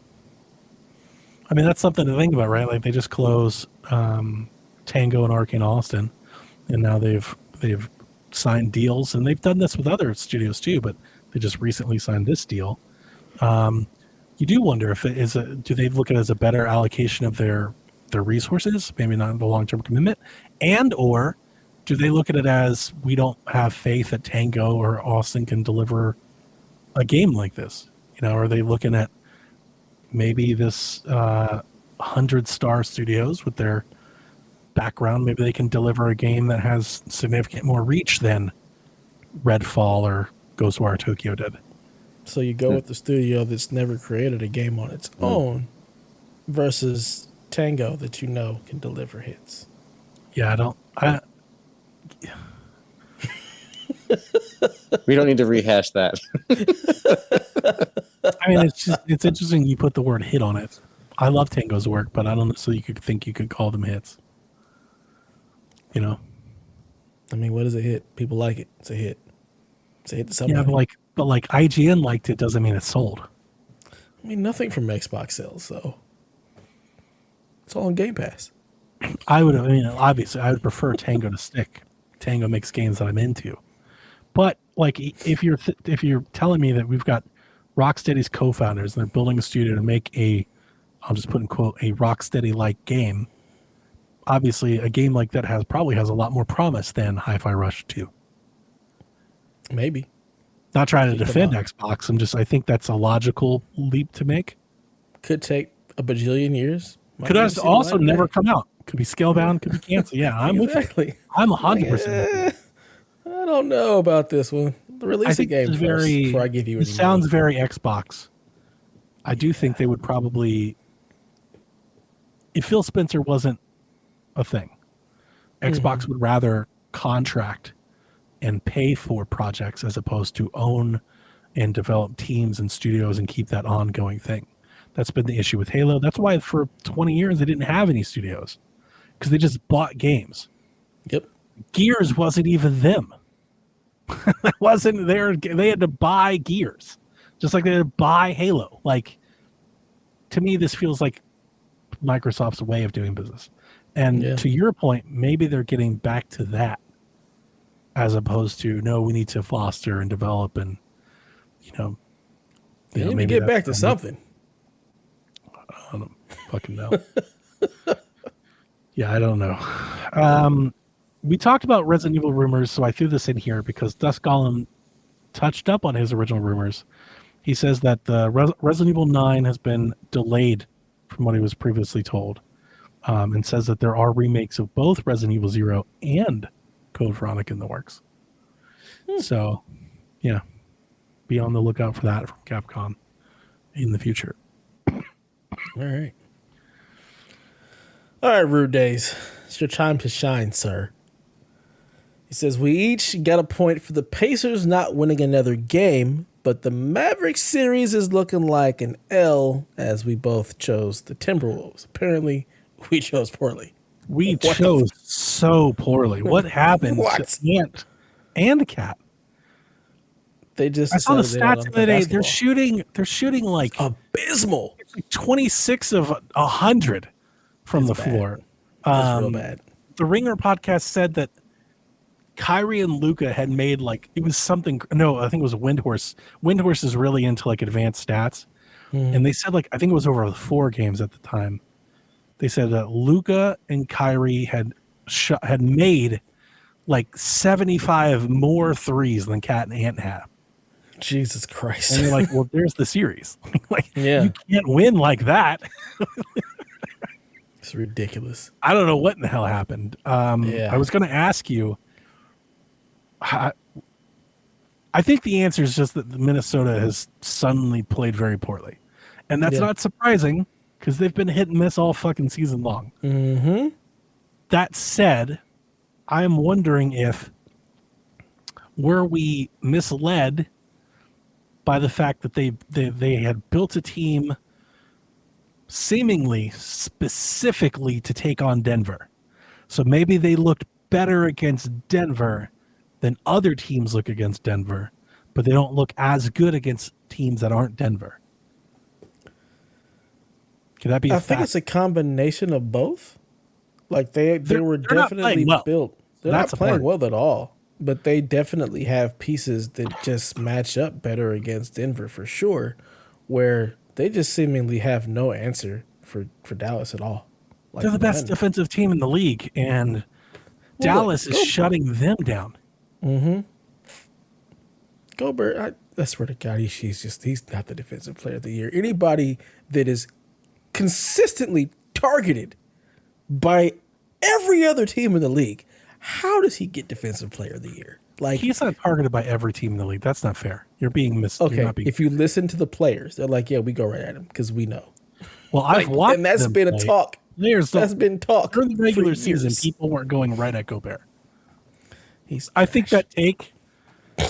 I mean, that's something to think about, right? Like, they just closed Tango and Arcane Austin, and now they've signed deals, and they've done this with other studios too, but they just recently signed this deal. You do wonder if it is do they look at it as a better allocation of their resources, maybe not the long-term commitment, and or do they look at it as, we don't have faith that Tango or Austin can deliver a game like this? Are they looking at maybe this 100 Star Studios with their background, maybe they can deliver a game that has significant more reach than Redfall or Ghostwire Tokyo did? So you go with the studio that's never created a game on its own versus Tango that can deliver hits. Yeah, We don't need to rehash that. I mean, it's interesting you put the word hit on it. I love Tango's work, but I don't know, so you could call them hits. I mean, what is a hit? People like it. It's a hit. It's a hit to somebody. Yeah, but But like IGN liked it doesn't mean it's sold. I mean, nothing from Xbox sales, so it's all on Game Pass. Obviously, I would prefer Tango to stick. Tango makes games that I'm into. But like, if you're telling me that we've got Rocksteady's co-founders and they're building a studio to make I'll just put in quote, a Rocksteady-like game, obviously a game like that probably has a lot more promise than Hi-Fi Rush 2. Maybe. Not trying to defend Xbox. I think that's a logical leap to make. Could take a bajillion years. Could also never come out. Could be scalebound, could be canceled. Yeah, I'm exactly. with you. I'm 100%. I don't know about this one. Release a game first before I give you any It sounds money. very Xbox. I do think they would probably, if Phil Spencer wasn't a thing, Xbox would rather contract and pay for projects as opposed to own and develop teams and studios and keep that ongoing thing. That's been the issue with Halo. That's why for 20 years they didn't have any studios, because they just bought games. Yep. Gears wasn't even them. That wasn't there. They had to buy Gears, just like they had to buy Halo. Like, to me, this feels like Microsoft's way of doing business. And to your point, maybe they're getting back to that, as opposed to, no, we need to foster and develop and, maybe get back to something. I don't fucking know. Yeah, I don't know. We talked about Resident Evil rumors, so I threw this in here because Dusk Golem touched up on his original rumors. He says that the Resident Evil 9 has been delayed from what he was previously told, and says that there are remakes of both Resident Evil 0 and Code Veronica in the works. So, yeah, be on the lookout for that from Capcom in the future. All right. All right, Rude Days. It's your time to shine, sir. He says, we each got a point for the Pacers not winning another game, but the Maverick series is looking like an L as we both chose the Timberwolves. Apparently, we chose poorly. We chose so poorly. What happened to Ant and Cat? They just I saw the stats the other day. They're shooting like abysmal. It's like 26 of 100 from the floor. It's real bad. The Ringer podcast said that Kyrie and Luka had made it was something. No, I think it was Windhorse. Windhorse is really into advanced stats, and they said I think it was over 4 games at the time. They said that Luka and Kyrie had made 75 more threes than Cat and Ant had. Jesus Christ! And they're like, well, there's the series. You can't win like that. It's ridiculous. I don't know what in the hell happened. I was going to ask you. I think the answer is just that Minnesota has suddenly played very poorly, and that's not surprising because they've been hit and miss all fucking season long. Mm-hmm. That said, I am wondering if were we misled by the fact that they had built a team seemingly specifically to take on Denver. So maybe they looked better against Denver than other teams look against Denver, but they don't look as good against teams that aren't Denver. Could that be I think it's a combination of both. They were definitely built. They're not playing well at all, but they definitely have pieces that just match up better against Denver for sure, where they just seemingly have no answer for Dallas at all. They're the best defensive team in the league, and Dallas is shutting them down. Mm-hmm. Gobert, I swear to God, he's not the defensive player of the year. Anybody that is consistently targeted by every other team in the league, how does he get defensive player of the year? He's not targeted by every team in the league. That's not fair. You're being Okay, if you listen to the players, they're like, yeah, we go right at him because we know. Well, I've watched and that's been a talk. That's been talk during the regular season. Years. People weren't going right at Gobert. I think that take, I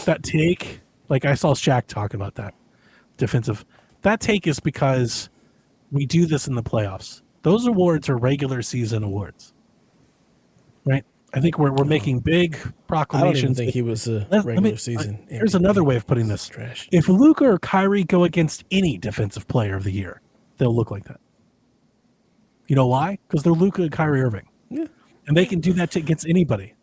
saw Shaq talk about that defensive. That take is because we do this in the playoffs. Those awards are regular season awards, right? I think we're making big proclamations. I don't even think he was a regular season. Here's another way of putting this. Trash. If Luka or Kyrie go against any defensive player of the year, they'll look like that. You know why? Because they're Luka and Kyrie Irving. Yeah. And they can do that against anybody.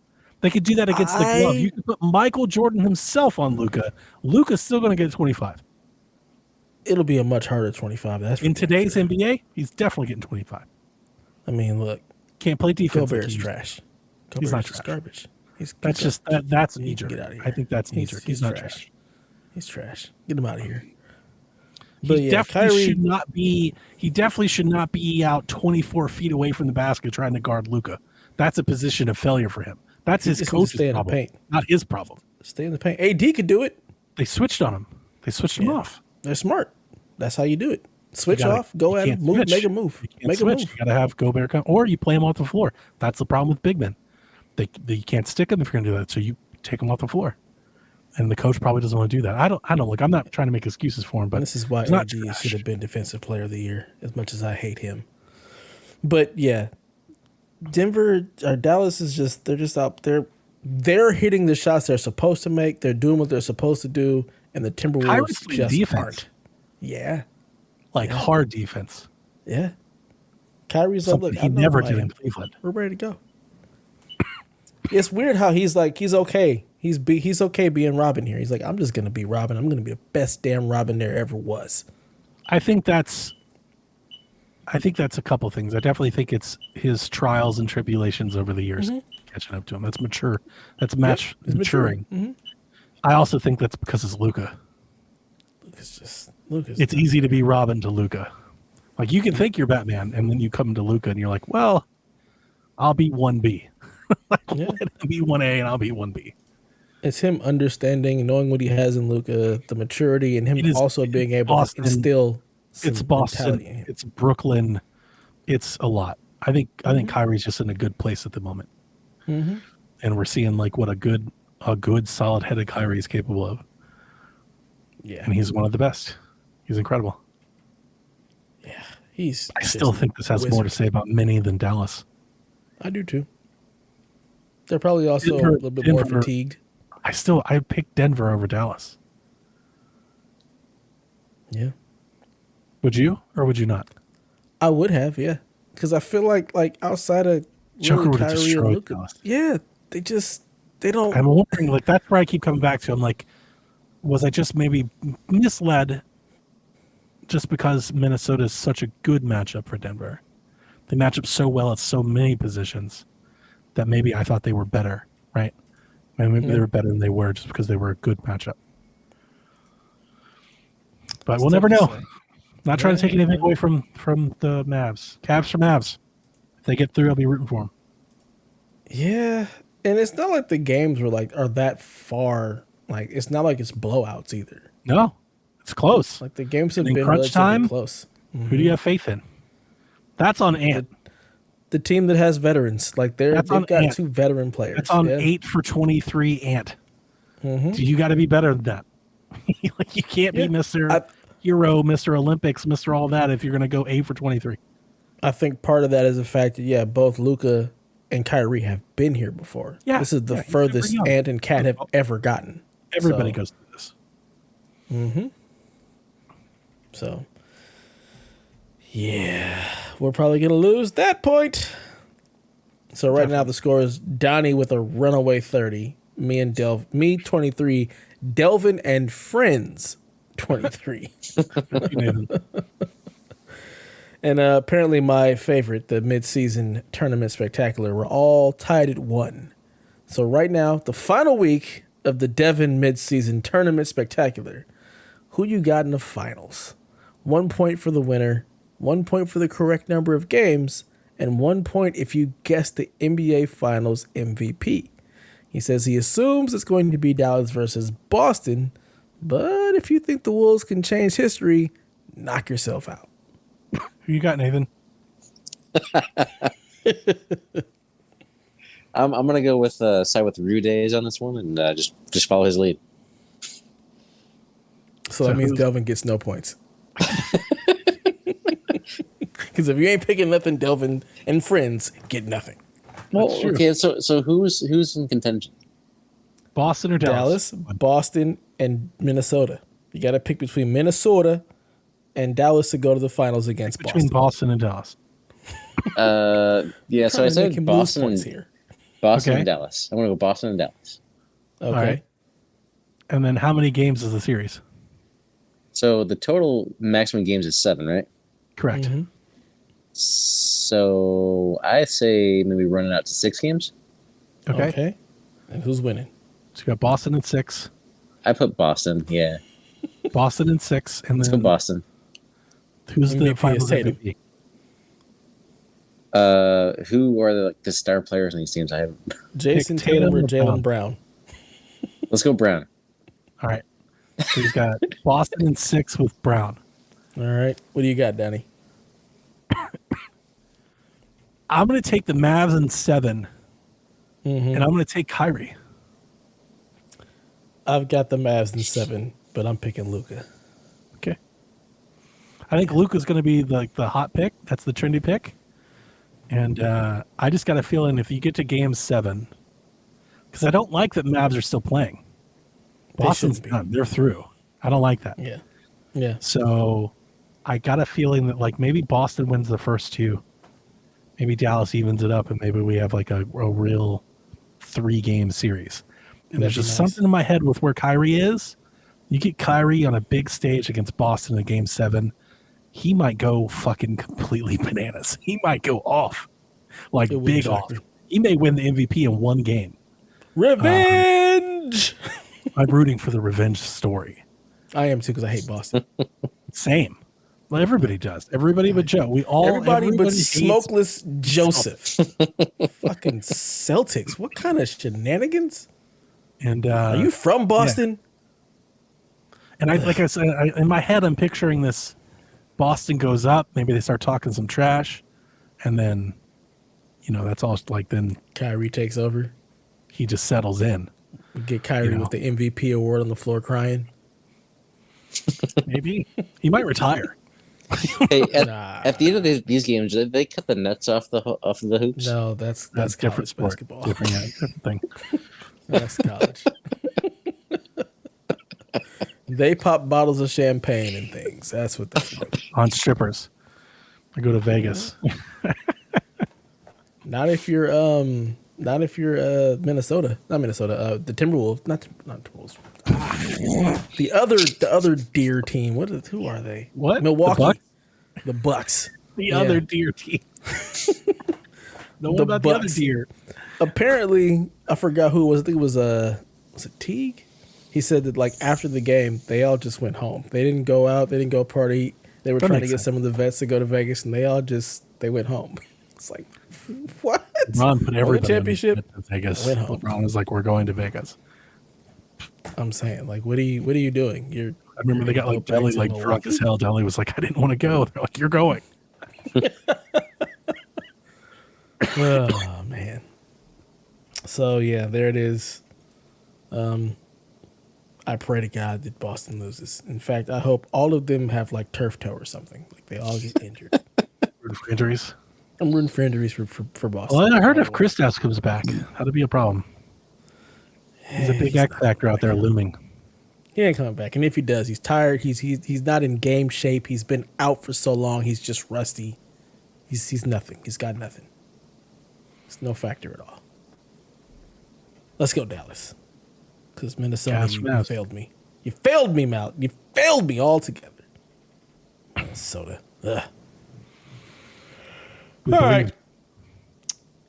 They could do that against the glove. You could put Michael Jordan himself on Luka. Luka's still going to get 25. It'll be a much harder 25. That's in today's NBA, he's definitely getting 25. I mean, look. Can't play defense. Gobert's trash. He's not trash. Garbage. That's knee jerk. Get out of here. I think that's knee jerk. He's not trash. He's trash. Get him out of here. But he definitely should not be. He definitely should not be out 24 feet away from the basket trying to guard Luka. That's a position of failure for him. That's his coach's problem, paint. Not his problem. Stay in the paint. AD could do it. They switched on him. They switched him off. They're smart. That's how you do it. Switch off. Go at him. Move. Make a move. Make a move. You got to have Gobert come, or you play him off the floor. That's the problem with big men. They can't stick him if you're going to do that. So you take him off the floor. And the coach probably doesn't want to do that. I don't look. I'm not trying to make excuses for him, but this is why AD should have been Defensive Player of the Year. As much as I hate him, but yeah, Denver or Dallas is they're just out there. They're hitting the shots they're supposed to make. They're doing what they're supposed to do, and the Timberwolves just aren't. Yeah, hard defense. Yeah, Kyrie's something he never did in Cleveland. We're ready to go. It's weird how he's okay. He's okay being Robin here. He's like, I'm just gonna be Robin. I'm gonna be the best damn Robin there ever was. I think that's a couple things. I definitely think it's his trials and tribulations over the years catching up to him. That's mature. That's maturing. Mm-hmm. I also think that's because it's Luka. It's easy to be Robin to Luka. Like you can think you're Batman, and then you come to Luka, and you're like, well, I'll be 1B. Let him be 1A, and I'll be 1B. It's him understanding and knowing what he has in Luka, the maturity, and him also being able to instill. It's Boston. It's Brooklyn. It's a lot. I think Kyrie's just in a good place at the moment, and we're seeing what a good solid-headed Kyrie is capable of. Yeah, and he's one of the best. He's incredible. Yeah, I still think this has more to say about Minnie than Dallas. I do too. They're probably also a little bit more fatigued. I picked Denver over Dallas. Yeah. Would you or would you not? I would have, yeah. Because I feel like outside of Joker would have Kyrie destroyed and Luka, Dallas. Yeah, they don't. I'm wondering, that's where I keep coming back to. I'm like, was I just maybe misled just because Minnesota is such a good matchup for Denver? They match up so well at so many positions that maybe I thought they were better, right? Maybe they were better than they were just because they were a good matchup. But we'll never know. Not trying to take anything away from the Mavs. Cavs for Mavs. If they get through, I'll be rooting for them. Yeah, and it's not like the games are that far. It's not like it's blowouts either. No, it's close. The games have been crunch relatively time close. Mm-hmm. Who do you have faith in? That's on Ant. The team that has veterans, they've got Ant. 2 veteran players. That's on 8 for 23 Ant. Mm-hmm. So you got to be better than that. You can't be Mr. Hero, Mr. Olympics, Mr. All that if you're going to go 8 for 23. I think part of that is the fact that both Luka and Kyrie have been here before. Yeah, this is the furthest Ant and Cat have ever gotten. Everybody goes through this. Mm-hmm. So, yeah, we're probably going to lose that point. So right now the score is Donnie with a runaway 30. Me 23, Delvin and friends 23. And apparently my favorite, the mid-season tournament spectacular, we're all tied at 1. So right now, the final week of the Devin mid-season tournament spectacular, who you got in the finals? 1 point for the winner, 1 point for the correct number of games, and 1 point if you guess the NBA Finals MVP. He says he assumes it's going to be Dallas versus Boston, but if you think the Wolves can change history, knock yourself out. Who you got, Nathan? I'm gonna go with side with Rudays on this one and just follow his lead. So that means Delvin gets no points. Because if you ain't picking nothing, Delvin and friends get nothing. Well, That's true. okay. So who's in contention? Boston or Dallas? Boston, and Minnesota. You got to pick between Minnesota and Dallas to go to the finals against Between Boston and Dallas. Yeah. So I said Boston points and here. Boston Okay. and Dallas. I want to go Boston and Dallas. Okay. All right. And then how many games is the series? So the total maximum games is 7, right? Correct. Mhm. So I say maybe run it out to 6 games. Okay. And who's winning? So you got Boston in 6, I put Boston. Yeah, Boston in 6, and let's go then Boston. who's the MVP finals is Tatum. MVP? Who are the star players in these teams? I have. Jason Pick Tatum or Tatum or Jalen Brown? Let's go Brown. All right. So he's got Boston in 6 with Brown. All right. What do you got, Donnie? I'm going to take the Mavs in 7, Mm-hmm. and I'm going to take Kyrie. I've got the Mavs in 7, but I'm picking Luka. Okay. I think Luka's going to be the hot pick. That's the trendy pick. And I just got a feeling if you get to game 7, because I don't like that Mavs are still playing. They Boston's shouldn't be. done. They're through. I don't like that. Yeah. Yeah. So I got a feeling that like maybe Boston wins the first 2. Maybe Dallas evens it up, and maybe we have like a real 3-game series. And there's That'd be just nice. something in my head with where Kyrie is. You get Kyrie on a big stage against Boston in game 7, he might go fucking completely bananas. He might go off, like It would big shock off. me. He may win the MVP in 1 game. Revenge! I'm rooting for the revenge story. I am too because I hate Boston. Same. Well, everybody does. Everybody but Joe. Everybody but hates- Smokeless Joseph. Fucking Celtics. What kind of shenanigans? And Are you from Boston? And like I said, in my head, I'm picturing this: Boston goes up, maybe they start talking some trash, and then, that's all. Like then Kyrie takes over. he just settles in. We get Kyrie with the MVP award on the floor crying. Maybe he might retire. Hey, Nah. at the end of these games, did they cut the nets off the hoops? No, that's That's different college sport. basketball. Different thing. That's college. They pop bottles of champagne and things. That's what they do. On strippers. I go to Vegas. Not if you're Minnesota. Not Minnesota. The Timberwolves. Not Timberwolves. The other deer team. Who are they? What? Milwaukee. The Bucks. The Yeah. other deer team. No one The about the other Bucks. deer. Apparently, I forgot who it was. I think it was it Teague? He said that like after the game, they all just went home. They didn't go out. They didn't go party. They were That trying to makes get sense. some of the vets to go to Vegas, and they went home. It's like, what? LeBron put Won the everybody championship. in Vegas. Went home. LeBron was like, "We're going to Vegas." I'm saying, like, what are you doing? I remember they got like Go back Deli to like Milwaukee? drunk as hell. Deli was like, "I didn't want to go." They're like, "You're going." Oh man. So yeah, there it is. I pray to God that Boston loses. In fact, I hope all of them have like turf toe or something. Like they all get injured. Rooting for injuries. I'm rooting for injuries for Boston. Well, I heard if Kristaps comes back, that'd be a problem. He's a big X factor out there looming. He ain't coming back. And if he does, he's tired. He's not in game shape. He's been out for so long. He's just rusty. He's nothing. He's got nothing. It's no factor at all. Let's go Dallas. Because Minnesota, Gas you Mavs. failed me. You failed me, Mal. You failed me altogether. Minnesota. Ugh. We All believe. right.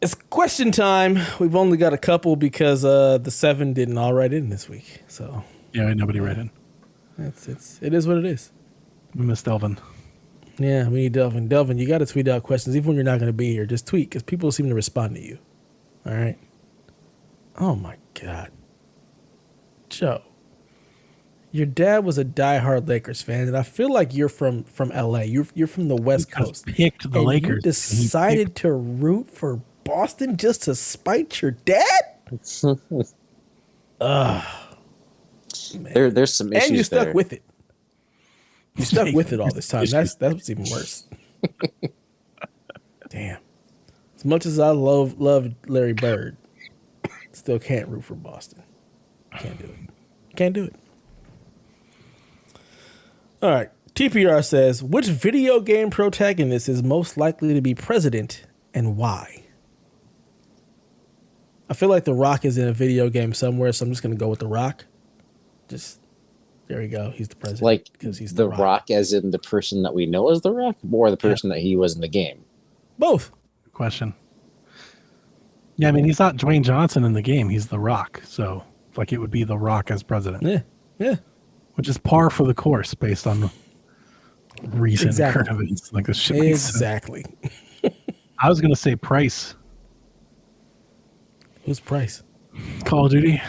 It's question time. We've only got a couple because the 7 didn't all write in this week. So Yeah, nobody read in. it is what it is. We miss Delvin. Yeah, we need Delvin. Delvin, you got to tweet out questions. Even when you're not going to be here, just tweet because people seem to respond to you. All right? Oh, my God. Joe, your dad was a diehard Lakers fan, and I feel like you're from L.A. You're from the West Coast. Picked the and Lakers. you and he decided to root for Boston just to spite your dad? Man. There's some issues And you stuck there. with it. You stuck with it all this time. That's what's even worse. Damn. As much as I love Larry Bird, still can't root for Boston. Can't do it. Can't do it. All right. TPR says, which video game protagonist is most likely to be president and why? I feel like The Rock is in a video game somewhere, so I'm just going to go with The Rock. Just, there you go. He's the president. Like, because he's The Rock as in the person that we know as The Rock, or the person that he was in the game? Both. Good question. Yeah, I mean, he's not Dwayne Johnson in the game. He's The Rock. So, like, it would be The Rock as president. Yeah. Yeah. Which is par for the course based on recent current events. Like this shit makes sense. Exactly. I was going to say Price. Who's Price? Call of Duty.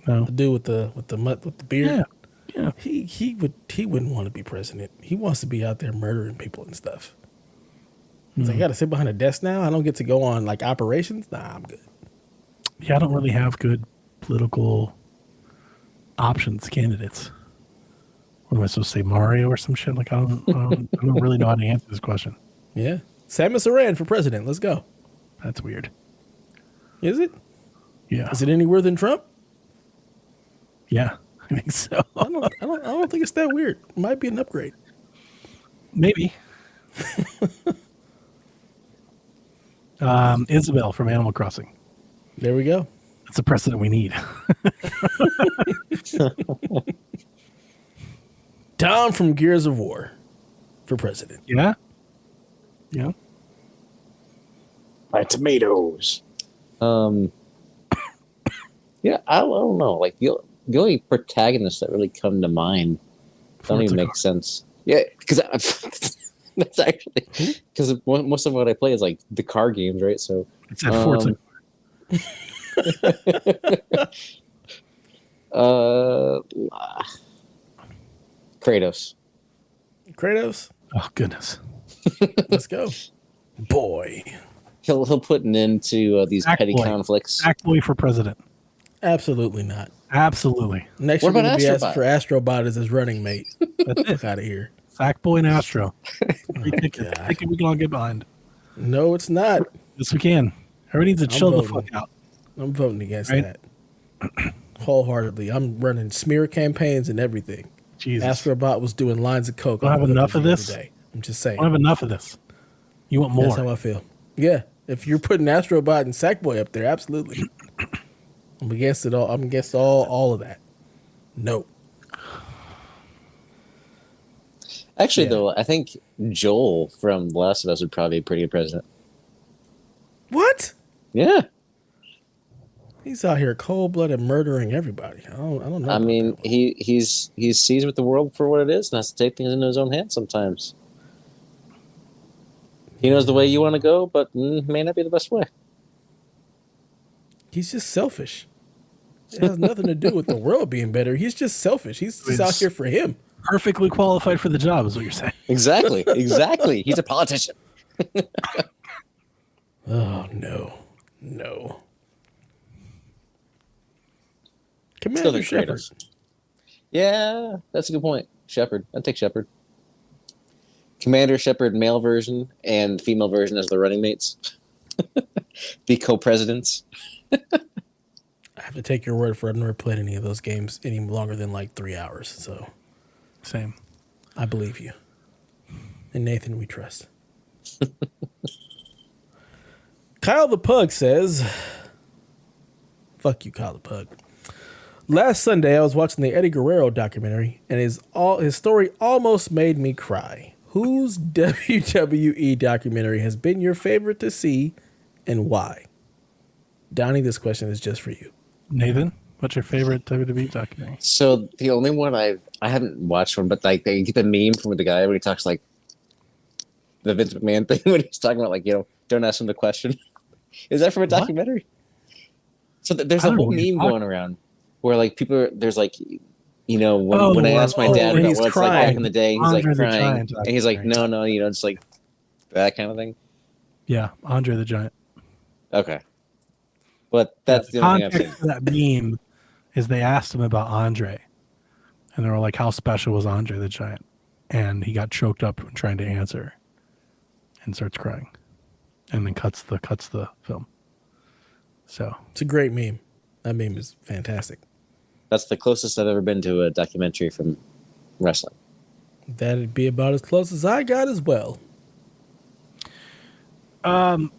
No. The dude with the beard. Yeah. He wouldn't want to be president. He wants to be out there murdering people and stuff. He's like, I got to sit behind a desk now. I don't get to go on like operations. Nah, I'm good. Yeah, I don't really have good political candidates. What am I supposed to say, Mario or some shit? Like I don't really know how to answer this question. Yeah, Samus Aran for president. Let's go. That's weird. Is it? Yeah. Is it anywhere than Trump? Yeah, I think so. I don't think it's that weird. It might be an upgrade. Maybe. Isabel from Animal Crossing. There we go. That's the precedent we need. Tom from Gears of War for president. Yeah. Yeah. My tomatoes. Yeah, I don't know. Like the only protagonists that really come to mind don't even make sense. Yeah, because that's actually because most of what I play is like the car games, right? So it's at Forza. Kratos. Oh goodness. Let's go. Boy. He'll put an end to these petty conflicts. Sackboy for president. Absolutely not. Absolutely. Next what year about be asking Astrobot? For Astrobot as his running mate. That's it. Out of here. Sackboy and Astro. Ticket we can all get behind. No, it's not. Yes, we can. Everybody needs to chill the fuck out. I'm voting against that. Wholeheartedly. I'm running smear campaigns and everything. Jesus. Astrobot was doing lines of coke. Don't have enough of this? I'm just saying. Don't have enough of this. You want more. That's how I feel. Yeah. If you're putting Astrobot and Sackboy up there, absolutely. I'm against it all. I'm against all of that. No. Actually, though, I think Joel from The Last of Us would probably be a pretty good president. What? Yeah. He's out here cold-blooded murdering everybody. I don't know. I mean, he sees with the world for what it is and has to take things into his own hands sometimes. He knows the way you want to go, but may not be the best way. He's just selfish. It has nothing to do with the world being better. He's just selfish. He's just out here for him. Perfectly qualified for the job is what you're saying. Exactly. He's a politician. Oh, no. Commander Shepard. Yeah, that's a good point. Shepard. I'd take Shepard. Commander Shepard, male version, and female version as the running mates. Be co-presidents. I have to take your word for it. I've never played any of those games any longer than like 3 hours. So, same. I believe you. And Nathan, we trust. Kyle the Pug says, fuck you, Kyle the Pug. Last Sunday, I was watching the Eddie Guerrero documentary, and his story almost made me cry. Whose WWE documentary has been your favorite to see, and why? Donnie, this question is just for you. Nathan, what's your favorite WWE documentary? So the only one I haven't watched one, but like they get the meme from the guy when he talks like the Vince McMahon thing when he's talking about like, don't ask him the question. Is that from a documentary? So there's a whole meme going around where like there's like, when I asked my dad about what it's like back in the day, he's like crying and he's like, no, it's like that kind of thing. Yeah, Andre the Giant. Okay. But that's the only thing I've seen. For that meme is they asked him about Andre, and they were like, "How special was Andre the Giant?" and he got choked up when trying to answer and starts crying and then cuts the film. So it's a great meme. That meme is fantastic. That's the closest I've ever been to a documentary from wrestling. That'd be about as close as I got as well. The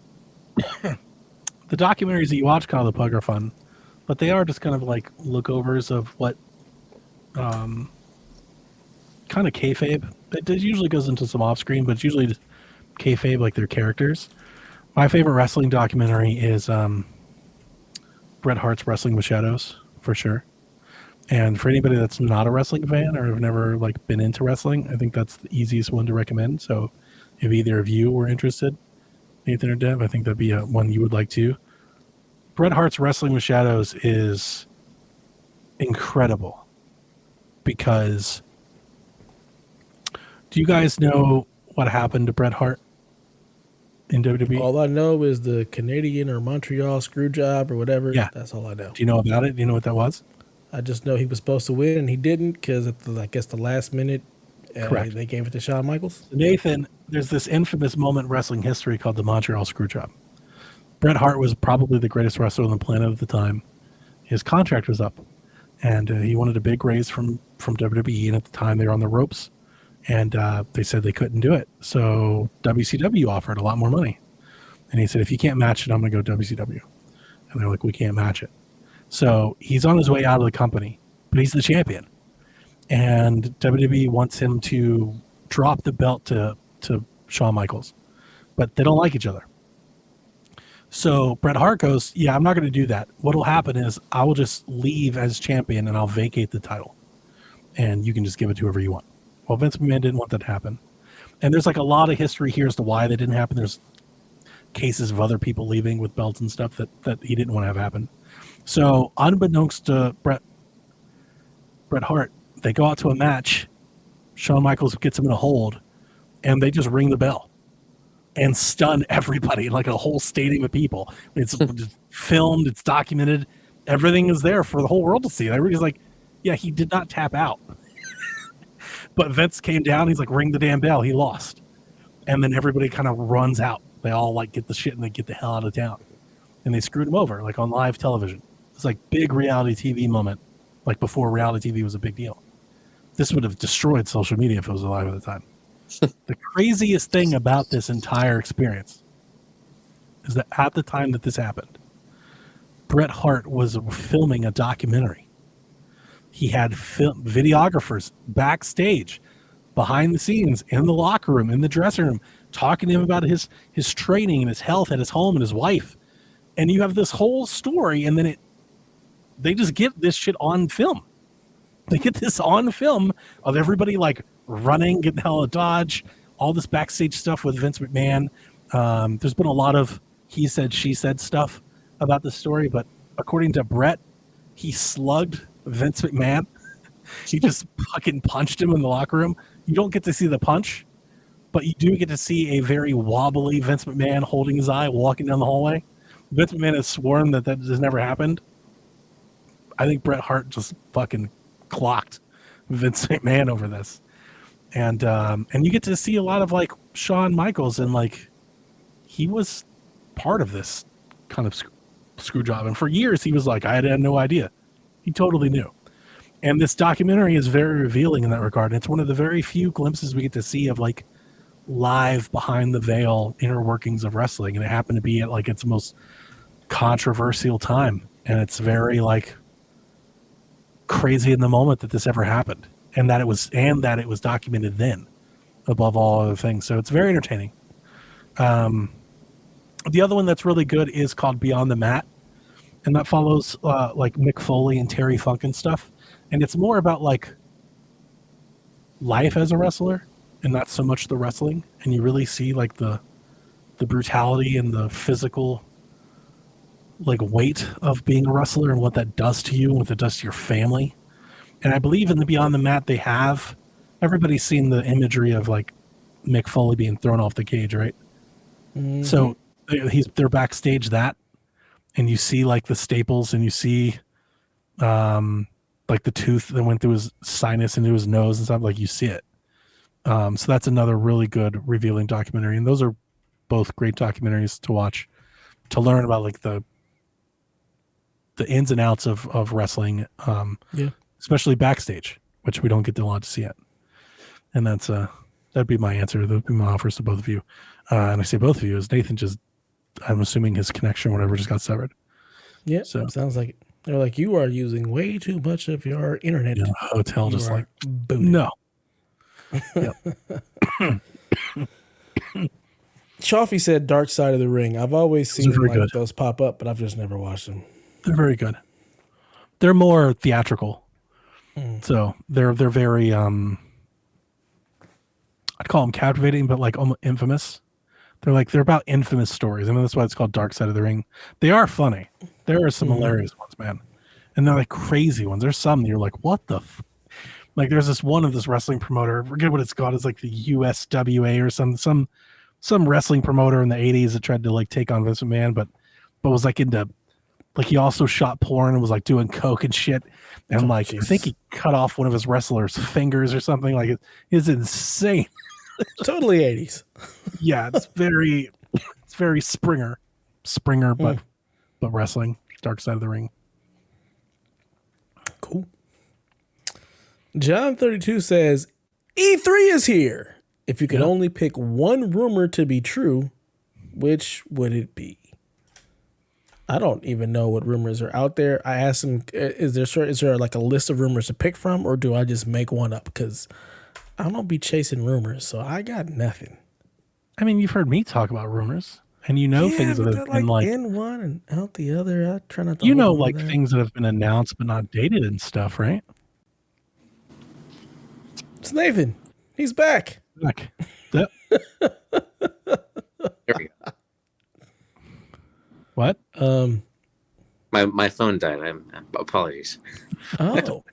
documentaries that you watch, Kyle the Pug, are fun, but they are just kind of like lookovers of what kind of kayfabe. It usually goes into some off screen, but it's usually just kayfabe, like their characters. My favorite wrestling documentary is Bret Hart's Wrestling with Shadows, for sure. And for anybody that's not a wrestling fan or have never like been into wrestling, I think that's the easiest one to recommend. So if either of you were interested, Nathan or Dev, I think that'd be one you would like to. Bret Hart's Wrestling with Shadows is incredible because do you guys know what happened to Bret Hart in WWE? All I know is the Canadian or Montreal screw job or whatever. Yeah. That's all I know. Do you know about it? Do you know what that was? I just know he was supposed to win and he didn't because at the, I guess the last minute Correct. They gave it to Shawn Michaels. Nathan, there's this infamous moment in wrestling history called the Montreal Screwjob. Bret Hart was probably the greatest wrestler on the planet at the time. His contract was up, and he wanted a big raise from WWE, and at the time they were on the ropes, and they said they couldn't do it. So WCW offered a lot more money, and he said, if you can't match it, I'm going to go WCW. And they're like, we can't match it. So he's on his way out of the company, but he's the champion. And WWE wants him to drop the belt to Shawn Michaels, but they don't like each other. So Bret Hart goes, yeah, I'm not going to do that. What will happen is I will just leave as champion and I'll vacate the title. And you can just give it to whoever you want. Well, Vince McMahon didn't want that to happen. And there's like a lot of history here as to why that didn't happen. There's cases of other people leaving with belts and stuff that he didn't want to have happen. So unbeknownst to Bret Hart, they go out to a match. Shawn Michaels gets him in a hold, and they just ring the bell and stun everybody, like a whole stadium of people. It's filmed, it's documented. Everything is there for the whole world to see. Everybody's like, yeah, he did not tap out. But Vince came down, he's like, ring the damn bell. He lost. And then everybody kind of runs out. They all like get the shit and they get the hell out of town. And they screwed him over, like on live television. It's like big reality TV moment, like before reality TV was a big deal. This would have destroyed social media if it was alive at the time. The craziest thing about this entire experience is that at the time that this happened, Bret Hart was filming a documentary. He had videographers backstage, behind the scenes, in the locker room, in the dressing room, talking to him about his training and his health at his home and his wife. And you have this whole story, and then they just get this shit on film. They get this on film of everybody like running, getting the hell out of Dodge, all this backstage stuff with Vince McMahon. There's been a lot of he said, she said stuff about the story, but according to Bret, he slugged Vince McMahon. He just fucking punched him in the locker room. You don't get to see the punch, but you do get to see a very wobbly Vince McMahon holding his eye, walking down the hallway. Vince McMahon has sworn that has never happened. I think Bret Hart just fucking clocked Vince McMahon over this. And you get to see a lot of like Shawn Michaels, and like he was part of this kind of screw job. And for years he was like, I had no idea. He totally knew. And this documentary is very revealing in that regard. And it's one of the very few glimpses we get to see of like live behind the veil inner workings of wrestling. And it happened to be at like its most controversial time. And it's very like crazy in the moment that this ever happened. And that it was documented then above all other things. So it's very entertaining. The other one that's really good is called Beyond the Mat. And that follows like Mick Foley and Terry Funk and stuff. And it's more about like life as a wrestler and not so much the wrestling. And you really see like the brutality and the physical like weight of being a wrestler and what that does to you and what it does to your family. And I believe in the Beyond the Mat, they have, everybody's seen the imagery of like Mick Foley being thrown off the cage, right? Mm-hmm. So they're backstage that, and you see like the staples, and you see like the tooth that went through his sinus into his nose and stuff. Like you see it, So that's another really good revealing documentary, and those are both great documentaries to watch to learn about like the ins and outs of wrestling, especially backstage, which we don't get a lot to see yet. And that'd be my answer. That'd be my offers to both of you. And I say both of you as Nathan just, I'm assuming his connection or whatever just got severed. Yeah, so sounds like it. They're like, you are using way too much of your internet. Yeah, hotel you just like booted. No. Chaffee said Dark Side of the Ring. I've always seen like good. those pop up, but I've just never watched them. They're very good. They're more theatrical. So they're very I'd call them captivating, but like almost infamous. They're about infamous stories. I mean, that's why it's called Dark Side of the Ring. They are funny. There are some hilarious ones, man. And they're like crazy ones. There's some that you're like, what the like there's this one of this wrestling promoter, I forget what it's called. It's like the USWA or some wrestling promoter in the 80s that tried to like take on Vince McMahon, but was like into like he also shot porn and was like doing coke and shit. And like Jesus. I think he cut off one of his wrestlers' fingers or something. Like it's insane. Totally 80s. Yeah, it's very Springer, but wrestling. Dark Side of the Ring. Cool. John 32 says E3 is here. If you could only pick one rumor to be true, which would it be? I don't even know what rumors are out there. I asked him, is there like a list of rumors to pick from, or do I just make one up? Because I don't be chasing rumors, so I got nothing. I mean, you've heard me talk about rumors, and you know things that have been like in one and out the other. I try not to. You know, like things that have been announced but not dated and stuff, right? It's Nathan. He's back. There we go. What? My phone died. Apologies. Oh,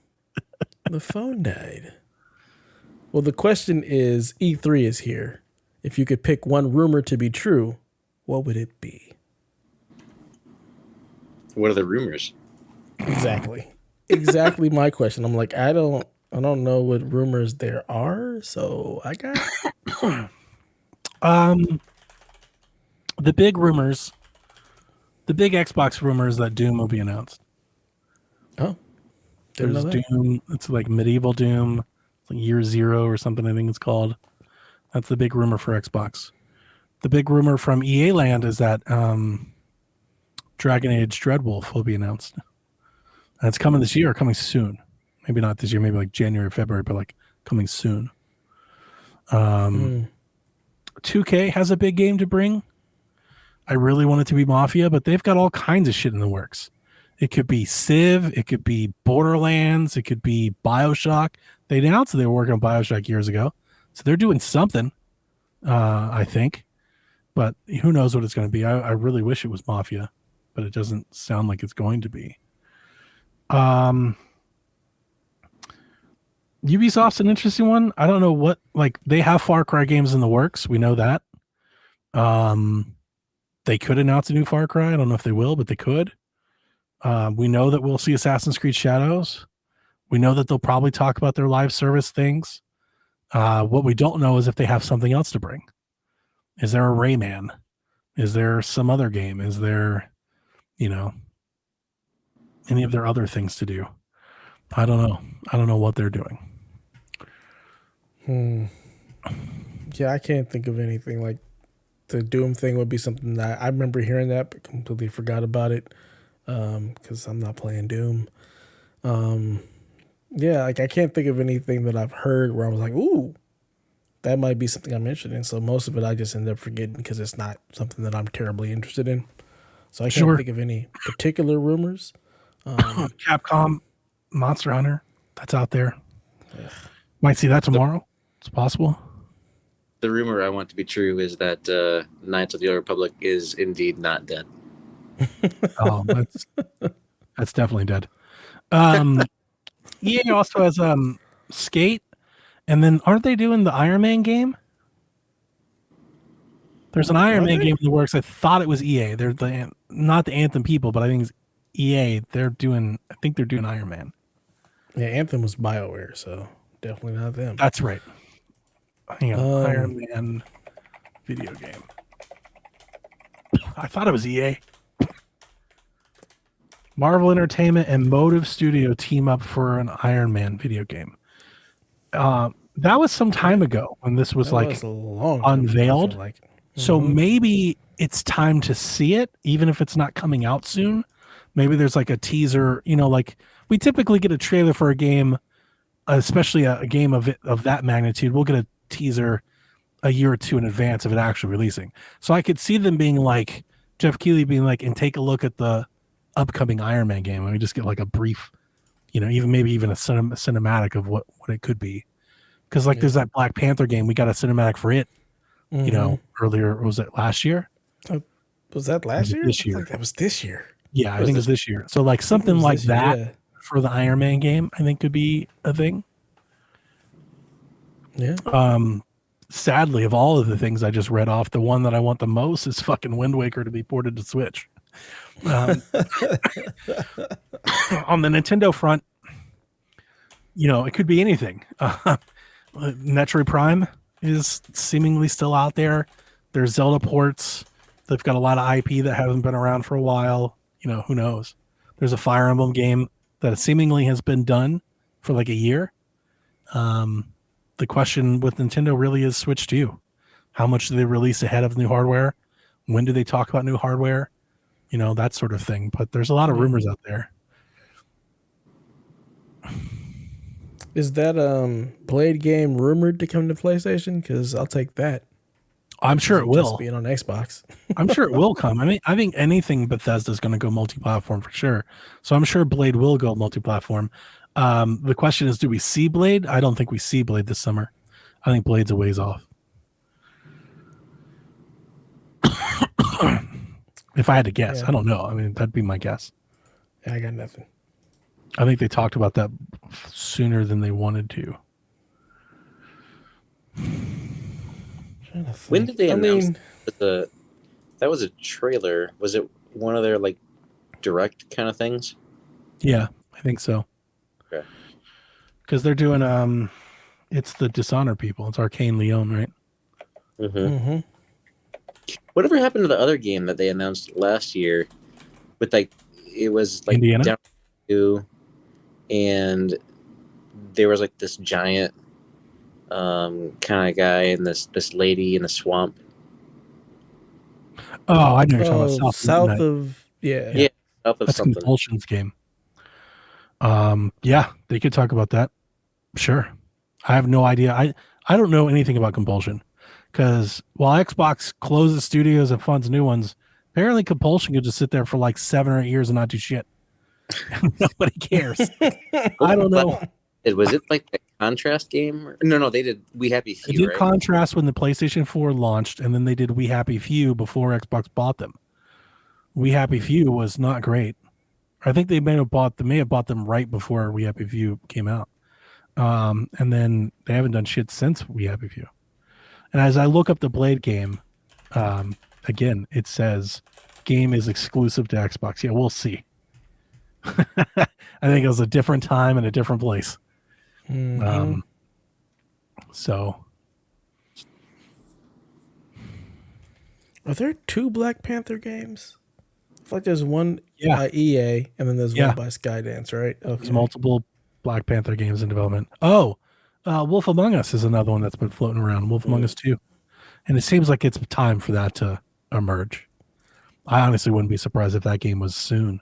the phone died. Well, the question is, E3 is here. If you could pick one rumor to be true, what would it be? What are the rumors? Exactly my question. I'm like, I don't know what rumors there are, so I got the big rumors. The big Xbox rumor is that Doom will be announced. Oh. There's Doom. It's like medieval Doom. It's like Year Zero or something, I think it's called. That's the big rumor for Xbox. The big rumor from EA Land is that Dragon Age Dreadwolf will be announced. And it's coming this year, coming soon. Maybe not this year, maybe like January, February, but like coming soon. 2K has a big game to bring. I really want it to be Mafia, but they've got all kinds of shit in the works. It could be Civ, it could be Borderlands, it could be BioShock. They announced that they were working on BioShock years ago. So they're doing something, I think. But who knows what it's going to be. I really wish it was Mafia, but it doesn't sound like it's going to be. Ubisoft's an interesting one. I don't know what, like, they have Far Cry games in the works. We know that. They could announce a new Far Cry. I don't know if they will, but they could. We know that we'll see Assassin's Creed Shadows. We know that they'll probably talk about their live service things. What we don't know is if they have something else to bring. Is there a Rayman? Is there some other game? Is there, any of their other things to do? I don't know. I don't know what they're doing. Yeah, I can't think of anything. Like the Doom thing would be something that I remember hearing that, but completely forgot about it because I'm not playing Doom. Yeah, like I can't think of anything that I've heard where I was like, ooh, that might be something I'm interested in. So most of it I just end up forgetting because it's not something that I'm terribly interested in. So I can't think of any particular rumors. Capcom, Monster Hunter, that's out there. Ugh. Might see that tomorrow. It's possible. The rumor I want to be true is that Knights of the Old Republic is indeed not dead. Oh, that's definitely dead. EA also has Skate, and then aren't they doing the Iron Man game? There's an Iron Man game in the works. I thought it was EA. They're not the Anthem people, but I think it's EA. I think they're doing Iron Man. Yeah, Anthem was BioWare, so definitely not them. That's right. Hang on, Iron Man video game. I thought it was EA. Marvel Entertainment and Motive Studio team up for an Iron Man video game. That was some time ago when this was like unveiled. So maybe it's time to see it, even if it's not coming out soon. Maybe there's like a teaser, like we typically get a trailer for a game, especially a game of that magnitude. We'll get a teaser a year or two in advance of it actually releasing. So I could see them being like, Jeff Keighley being like, and take a look at the upcoming Iron Man game. And we just get like a brief, even a cinematic of what it could be. Because there's that Black Panther game. We got a cinematic for it, earlier. Was it last year? Was that last year? This year. I think that was this year. Yeah, I think it was this year. So like something like that for the Iron Man game, I think could be a thing. Yeah. Sadly, of all of the things I just read off, the one that I want the most is fucking Wind Waker to be ported to Switch. On the Nintendo front, it could be anything. Metroid Prime is seemingly still out there. There's Zelda ports. They've got a lot of IP that haven't been around for a while. Who knows? There's a Fire Emblem game that seemingly has been done for like a year. The question with Nintendo really is Switch 2. How much do they release ahead of new hardware? When do they talk about new hardware? That sort of thing. But there's a lot of rumors out there. Is that Blade game rumored to come to PlayStation? Because I'll take that. I'm sure it will. Just being on Xbox. I'm sure it will come. I mean, I think anything Bethesda's going to go multi-platform for sure. So I'm sure Blade will go multi-platform. The question is, do we see Blade? I don't think we see Blade this summer. I think Blade's a ways off. If I had to guess, I don't know. I mean, that'd be my guess. Yeah, I got nothing. I think they talked about that sooner than they wanted to. When did they announce that was a trailer? Was it one of their like direct kind of things? Yeah, I think so. Okay. Because they're doing it's the Dishonored people. It's Arcane Leon, right? Mm-hmm. Whatever happened to the other game that they announced last year with it was like Indiana? Down 2, and there was like this giant kind of guy and this lady in the swamp. Oh, I know you're talking about south of south of that's something. Compulsion's game. Yeah, they could talk about that. Sure. I have no idea. I don't know anything about Compulsion because while Xbox closes studios and funds new ones, apparently Compulsion could just sit there for like 7 or 8 years and not do shit. Nobody cares. I don't know. Was it like the Contrast game? No, they did We Happy Few. They did right? Contrast when the PlayStation 4 launched, and then they did We Happy Few before Xbox bought them. We Happy Few was not great. I think they may have bought them right before We Happy Few came out. And then they haven't done shit since We Happy Few. And as I look up the Blade game, again, it says game is exclusive to Xbox. Yeah, we'll see. I think it was a different time and a different place. Mm-hmm. So are there 2 Black Panther games? I feel like there's one by EA and then there's one by Skydance, right? Okay. There's multiple Black Panther games in development. Wolf Among Us is another one that's been floating around. Wolf Among Us 2. And it seems like it's time for that to emerge. I honestly wouldn't be surprised if that game was soon.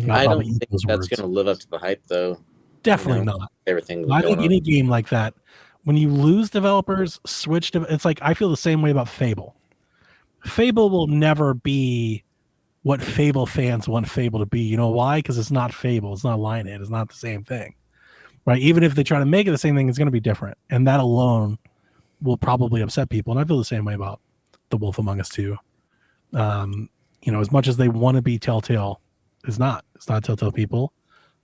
I don't think that's going to live up to the hype, though. Definitely not. Everything. I think any game like that, when you lose developers, it's like I feel the same way about Fable. Fable will never be what Fable fans want Fable to be. You know why? Because it's not Fable. It's not Lionhead. It's not the same thing. Right? Even if they try to make it the same thing, it's going to be different. And that alone will probably upset people. And I feel the same way about The Wolf Among Us 2. As much as they want to be Telltale, it's not. It's not Telltale people.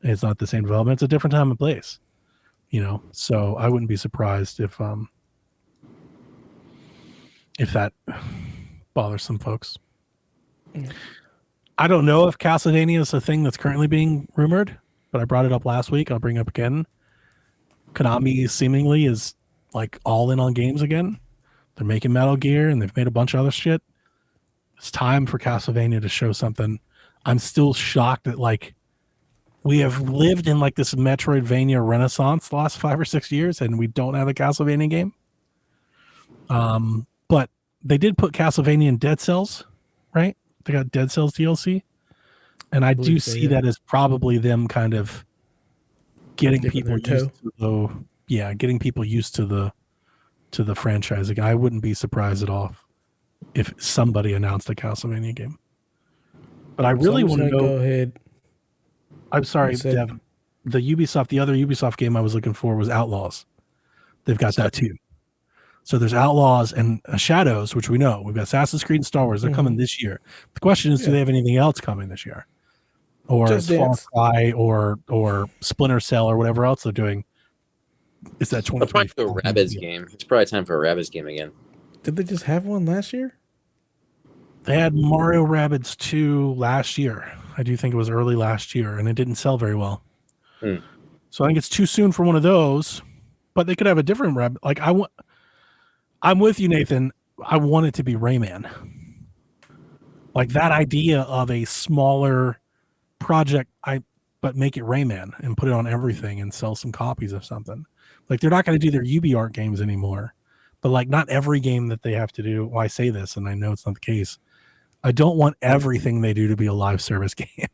It's not the same development. It's a different time and place. So I wouldn't be surprised if that bothers some folks. Mm. I don't know if Castlevania is a thing that's currently being rumored, but I brought it up last week. I'll bring it up again. Konami seemingly is like all in on games again. They're making Metal Gear and they've made a bunch of other shit. It's time for Castlevania to show something. I'm still shocked that like we have lived in like this Metroidvania renaissance the last 5 or 6 years and we don't have a Castlevania game. But they did put Castlevania in Dead Cells, right? They got Dead Cells DLC. And I do see that as probably them kind of getting people used to the franchise. Like, I wouldn't be surprised at all if somebody announced a Castlevania game. But I really want to know. Go ahead. I'm sorry, Devin. The other Ubisoft game I was looking for was Outlaws. They've got that too. So there's Outlaws and Shadows, which we know. We've got Assassin's Creed and Star Wars. They're coming this year. The question is, do they have anything else coming this year? Or Far Cry or Splinter Cell or whatever else they're doing? Is that 20? Probably a Rabbids game. It's probably time for a Rabbids game again. Did they just have one last year? They had Mario Rabbids 2 last year. I do think it was early last year, and it didn't sell very well. So I think it's too soon for one of those. But they could have a different Rabbit. Like I'm with you, Nathan. I want it to be Rayman. Like that idea of a smaller project, but make it Rayman and put it on everything and sell some copies of something. Like they're not going to do their UbiArt games anymore. But like not every game that they have to do. Well, I say this, and I know it's not the case. I don't want everything they do to be a live service game.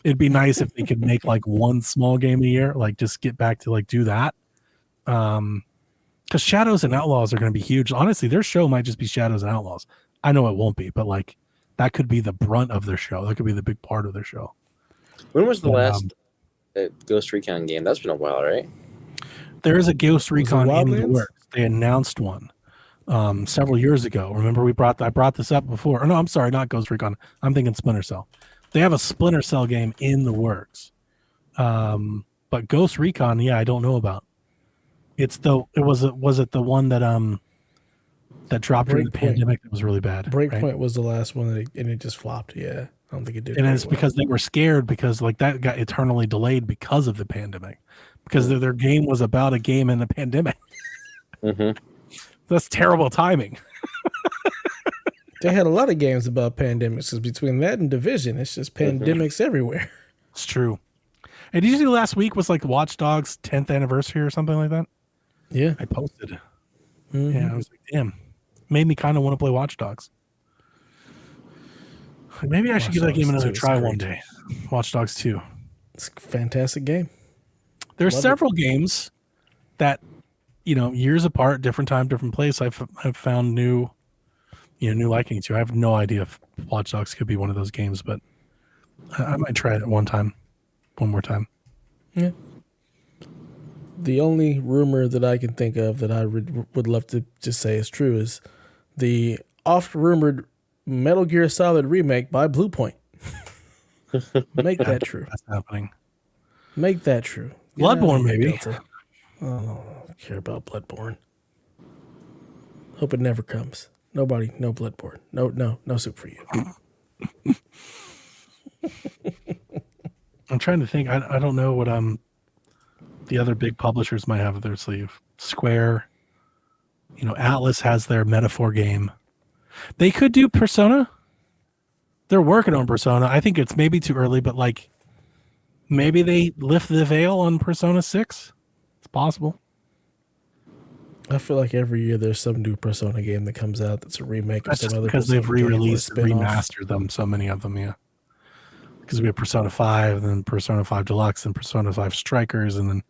It'd be nice if they could make like one small game a year, like just get back to like do that. Because Shadows and Outlaws are going to be huge. Honestly, their show might just be Shadows and Outlaws. I know it won't be, but like that could be the brunt of their show. That could be the big part of their show. When was the last Ghost Recon game? That's been a while, right? There is a Ghost Recon in the works. They announced one several years ago. Remember, I brought this up before. Or no, I'm sorry, not Ghost Recon. I'm thinking Splinter Cell. They have a Splinter Cell game in the works. But Ghost Recon, I don't know about. Was it the one that that dropped during the pandemic that was really bad? Breakpoint was the last one, and it just flopped. Yeah, I don't think it did. And it's because they were scared because like that got eternally delayed because of the pandemic, because their game was about a game in the pandemic. That's terrible timing. They had a lot of games about pandemics. Because between that and Division, it's just pandemics everywhere. It's true. And did you see last week was like Watch Dogs 10th anniversary or something like that? Yeah. I posted. Yeah, I was like, damn. Made me kind of want to play Watch Dogs. Maybe I should give that game another try one day. Watch Dogs 2. It's a fantastic game. There are several games that, years apart, different time, different place, I've found new liking to. I have no idea if Watch Dogs could be one of those games, but I might try it one more time. Yeah. The only rumor that I can think of that I would love to just say is true is the oft-rumored Metal Gear Solid remake by Blue Point. Make that true. That's happening. Make that true. Bloodborne, maybe. I don't care about Bloodborne. Hope it never comes. No Bloodborne. No soup for you. I'm trying to think. I don't know what the other big publishers might have up their sleeve. Square, Atlas has their Metaphor game. They could do Persona. They're working on Persona. I think it's maybe too early, but like maybe they lift the veil on Persona 6. It's possible. I feel like every year there's some new Persona game that comes out that's a remake of some other. Because they've re-released and remastered them, so many of them, yeah. Because we have Persona 5, then Persona 5 Deluxe, and Persona 5 Strikers, and then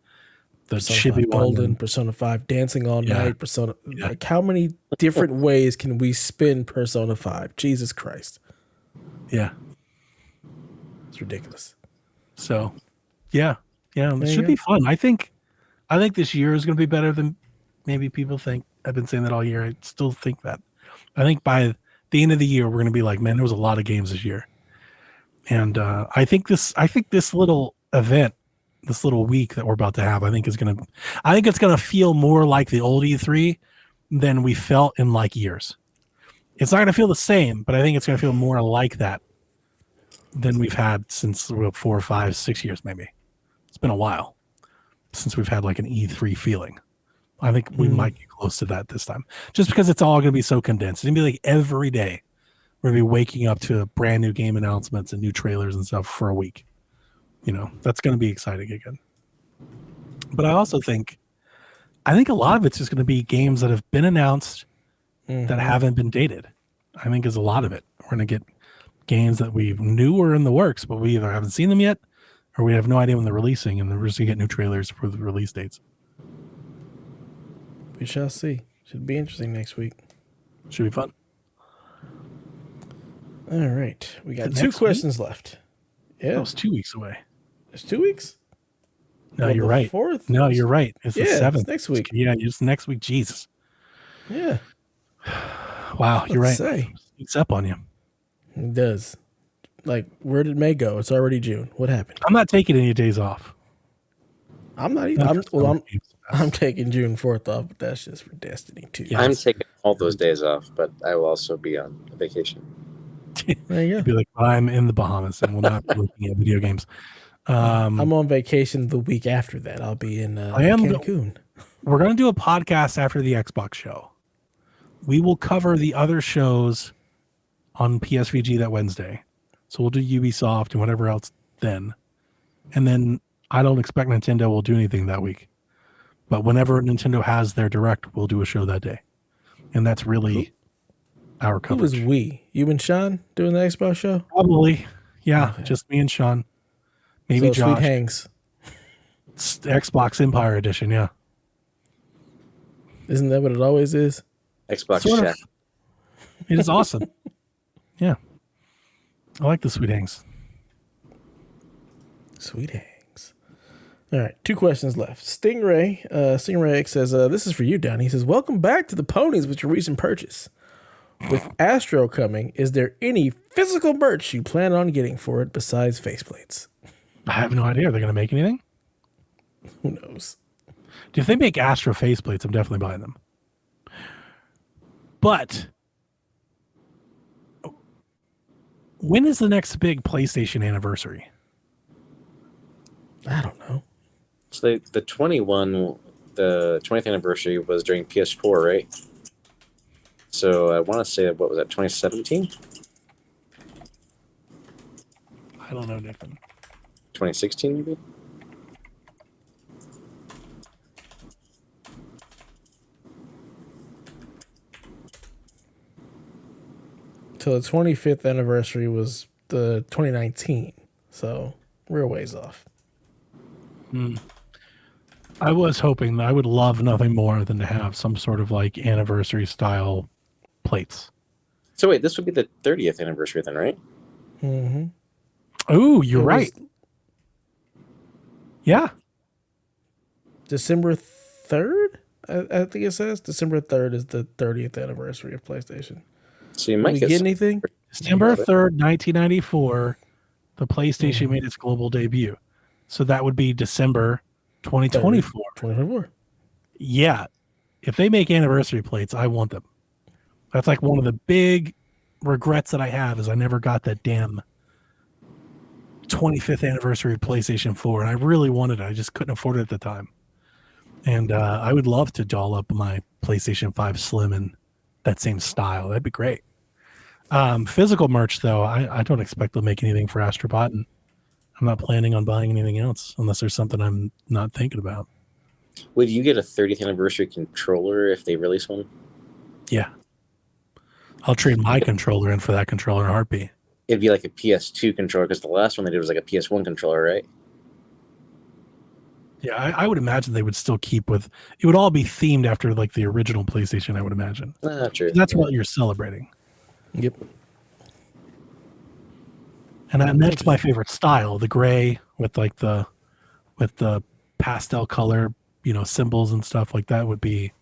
the chibi Golden, Persona 5 Dancing All Night, Persona. Yeah. Like, how many different ways can we spin Persona 5? Jesus Christ. Yeah. It's ridiculous. So, yeah, it should be fun. I think this year is going to be better than maybe people think. I've been saying that all year. I still think that. I think by the end of the year, we're going to be like, man, there was a lot of games this year. And I think this little event, this little week that we're about to have, I think it's gonna feel more like the old E3 than we felt in like years. It's not gonna feel the same, but I think it's gonna feel more like that than we've had since 4 or 5, 6 years maybe. It's been a while since we've had like an E3 feeling. I think we might get close to that this time, just because it's all going to be so condensed. It's going to be like every day we're going to be waking up to brand new game announcements and new trailers and stuff for a week. That's going to be exciting again. But I also think a lot of it's just going to be games that have been announced that haven't been dated. I think is a lot of it. We're going to get games that we knew were in the works, but we either haven't seen them yet or we have no idea when they're releasing, and we're just going to get new trailers for the release dates. We shall see. Should be interesting next week. Should be fun. All right. We got 2 questions left. Yeah. That was 2 weeks away. It's 2 weeks? No, you're right. 4th? No, you're right. It's the 7th. It's next week. Yeah, it's next week. Jesus. Yeah. Wow, you're right. Say. Sneaks up on you. It does. Like, where did May go? It's already June. What happened? I'm not taking any days off. I'm not either. I'm taking June 4th off, but that's just for Destiny 2. Yes. I'm taking all those days off, but I will also be on vacation. There you go. Be like, I'm in the Bahamas and will not be looking at video games. I'm on vacation the week after that. I'll be in Cancun. We're going to do a podcast after the Xbox show. We will cover the other shows on PSVG that Wednesday. So we'll do Ubisoft and whatever else then. And then I don't expect Nintendo will do anything that week. But whenever Nintendo has their Direct, we'll do a show that day. And that's really our coverage. Who was we? You and Sean doing the Xbox show? Probably. Yeah, okay. Just me and Sean. Maybe Josh. Sweet Hangs. It's Xbox Empire Edition, yeah. Isn't that what it always is? Xbox Chat. It is awesome. Yeah. I like the Sweet Hangs. Sweet Hangs. All right, 2 questions left. Stingray X says, this is for you, Donnie. He says, welcome back to the ponies with your recent purchase. With Astro coming, is there any physical merch you plan on getting for it besides faceplates? I have no idea. Are they going to make anything? Who knows? If they make Astro faceplates, I'm definitely buying them. But when is the next big PlayStation anniversary? I don't know. So the 20th anniversary was during PS4, right? So I want to say, what was that, 2017? I don't know, Nathan. 2016, maybe? So the 25th anniversary was the 2019. So we're a ways off. I was hoping that I would love nothing more than to have some sort of like anniversary style plates. So wait, this would be the 30th anniversary then, right? Mm-hmm. Oh, you're right. Yeah. December 3rd? I think it says December 3rd is the 30th anniversary of PlayStation. So you might get anything? December 3rd, 1994, the PlayStation made its global debut. So that would be December 2024. 2024. Yeah. If they make anniversary plates, I want them. That's like one of the big regrets that I have is I never got that damn 25th anniversary of PlayStation 4. And I really wanted it. I just couldn't afford it at the time. And I would love to doll up my PlayStation 5 Slim in that same style. That'd be great. Physical merch, though, I don't expect they'll make anything for Astrobot, and I'm not planning on buying anything else unless there's something I'm not thinking about. Would you get a 30th anniversary controller if they release one? Yeah. I'll trade my controller in for that controller in a heartbeat. It'd be like a PS2 controller because the last one they did was like a PS1 controller, right? Yeah, I would imagine they would still keep with... It would all be themed after like the original PlayStation, I would imagine. True. That's what you're celebrating. Yep. And that's my favorite style, the gray with the pastel color, symbols and stuff like that would be,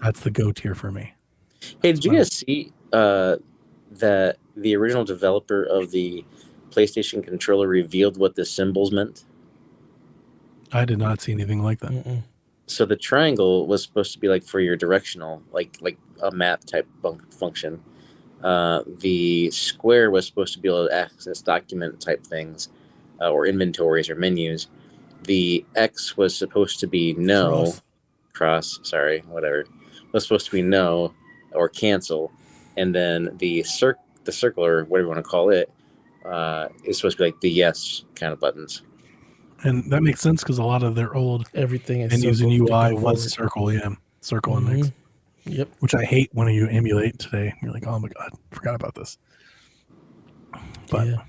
that's the go tier for me. Hey, did you guys see that the original developer of the PlayStation controller revealed what the symbols meant? I did not see anything like that. Mm-mm. So the triangle was supposed to be like for your directional, like a map type function. The square was supposed to be able to access document type things, or inventories or menus. The X was supposed to be no, whatever, was supposed to be no or cancel, and then the circle or whatever you want to call it is supposed to be like the yes kind of buttons. And that makes sense because a lot of their old everything is menus and UI was forward. circle, circle and X. Yep. Which I hate when you emulate today. You're like, oh my god, forgot about this. But yeah.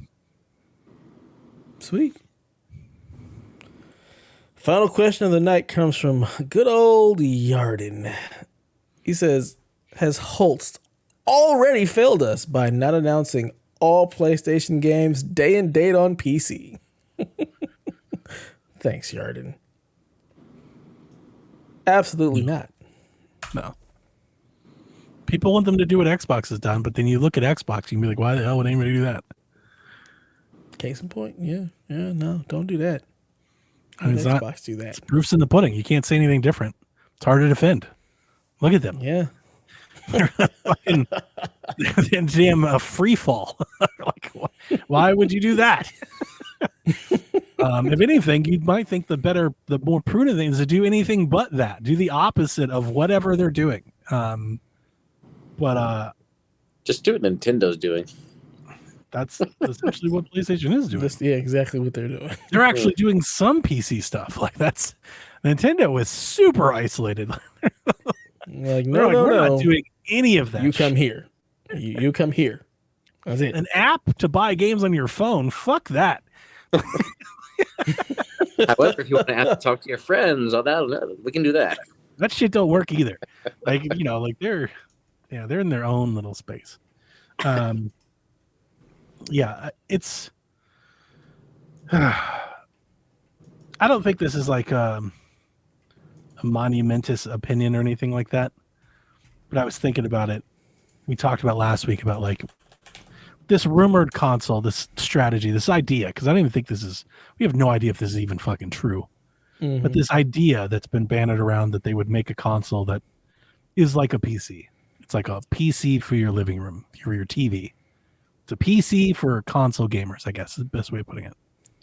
Sweet. Final question of the night comes from good old Yarden. He says, has Holst already failed us by not announcing all PlayStation games day and date on PC? Thanks, Yarden. Absolutely not. No. People want them to do what Xbox has done, but then you look at Xbox, you can be like, why the hell would anybody do that? Case in point, yeah, no, don't do that. I mean, Xbox do that. It's proof's in the pudding. You can't say anything different. It's hard to defend. Look at them. Yeah. Damn, a free fall. Like, why would you do that? If anything, you might think the more prudent thing is to do anything but that. Do the opposite of whatever they're doing. But just do what Nintendo's doing. That's essentially what PlayStation is doing. Yeah, exactly what they're doing. They're actually doing some PC stuff. Like that's Nintendo is super isolated. Like no, we're not doing any of that. You come here. You come here. That's it. An app to buy games on your phone. Fuck that. However, if you want to have to talk to your friends, all that, we can do that. That shit don't work either. Like like they're in their own little space. It's. I don't think this is like a monumentous opinion or anything like that. But I was thinking about it. We talked about last week about like this rumored console, this strategy, this idea, because I don't even think we have no idea if this is even fucking true. Mm-hmm. But this idea that's been bandied around that they would make a console that is like a PC. It's like a PC for your living room, for your TV. It's a PC for console gamers, I guess is the best way of putting it.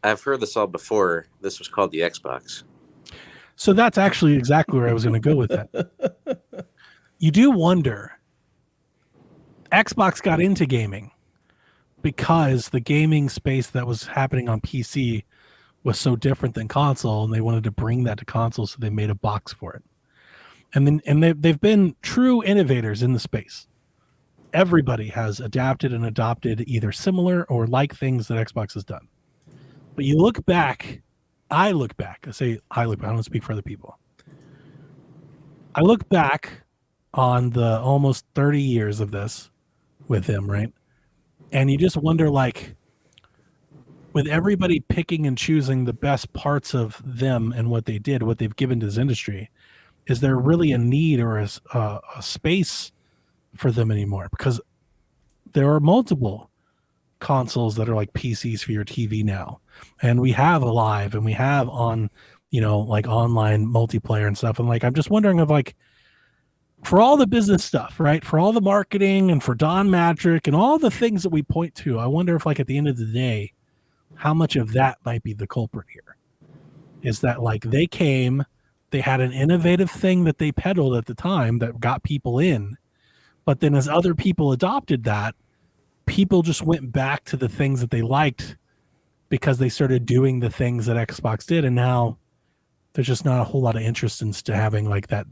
I've heard this all before. This was called the Xbox. So that's actually exactly where I was going to go with that. You do wonder, Xbox got into gaming because the gaming space that was happening on PC was so different than console, and they wanted to bring that to console, so they made a box for it. And they've been true innovators in the space. Everybody has adapted and adopted either similar or like things that Xbox has done. But you look back, I don't speak for other people. I look back on the almost 30 years of this with him, right? And you just wonder, like, with everybody picking and choosing the best parts of them and what they did, what they've given to this industry, is there really a need or a space for them anymore? Because there are multiple consoles that are like PCs for your TV now, and we have a live and we have on, like online multiplayer and stuff. And like, I'm just wondering if like, for all the business stuff, right? For all the marketing and for Don Matrick and all the things that we point to, I wonder if like at the end of the day, how much of that might be the culprit here? Is that like they had an innovative thing that they peddled at the time that got people in, but then as other people adopted that, people just went back to the things that they liked because they started doing the things that Xbox did, and now there's just not a whole lot of interest in having like that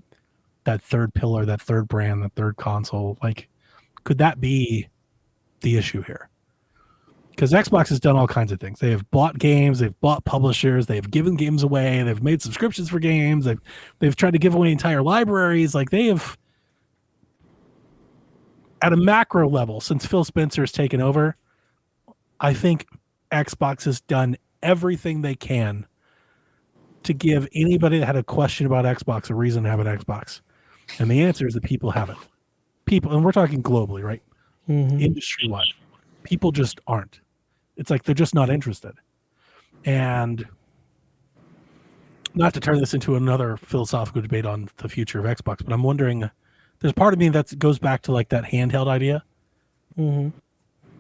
third pillar, that third brand, that third console. Like, could that be the issue here? Because Xbox has done all kinds of things. They have bought games, they've bought publishers, they've given games away, they've made subscriptions for games, they've tried to give away entire libraries. Like, they have, at a macro level, since Phil Spencer has taken over, I think Xbox has done everything they can to give anybody that had a question about Xbox a reason to have an Xbox. And the answer is that people haven't. People, and we're talking globally, right? Mm-hmm. Industry-wide. People just aren't. It's like they're just not interested. And not to turn this into another philosophical debate on the future of Xbox, but I'm wondering, there's part of me that goes back to like that handheld idea. Mm-hmm.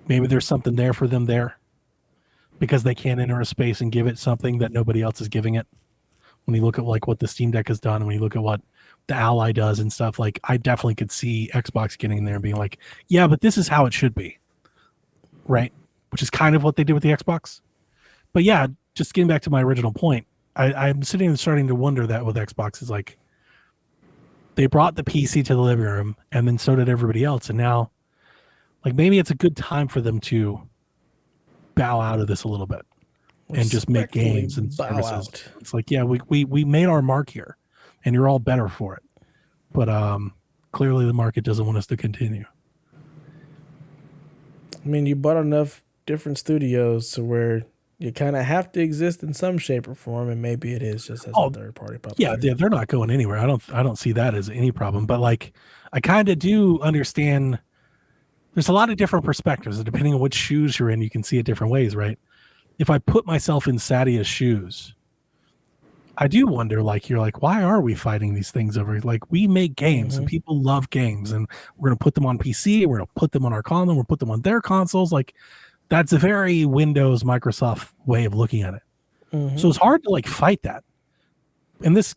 Maybe there's something there for them there because they can't enter a space and give it something that nobody else is giving it. When you look at like what the Steam Deck has done, and when you look at what the Ally does and stuff, like I definitely could see Xbox getting in there and being like, yeah, but this is how it should be, right? Which is kind of what they did with the Xbox. But yeah, just getting back to my original point, I'm sitting and starting to wonder that with Xbox is like they brought the PC to the living room, and then so did everybody else, and now like maybe it's a good time for them to bow out of this a little bit and just make games and services. It's like, yeah, we made our mark here, and you're all better for it. But clearly the market doesn't want us to continue. I mean, you bought enough different studios to where you kind of have to exist in some shape or form, and maybe it is just as a third party publisher. Yeah, they're not going anywhere. I don't see that as any problem. But like, I kind of do understand. There's a lot of different perspectives, and depending on which shoes you're in, you can see it different ways, right? If I put myself in Sadia's shoes, I do wonder, like, you're like, why are we fighting these things over? Like, we make games and people love games, and we're going to put them on PC, we're going to put them on our console, we're going to put them on their consoles. Like, that's a very Windows, Microsoft way of looking at it. So it's hard to like fight that. And this,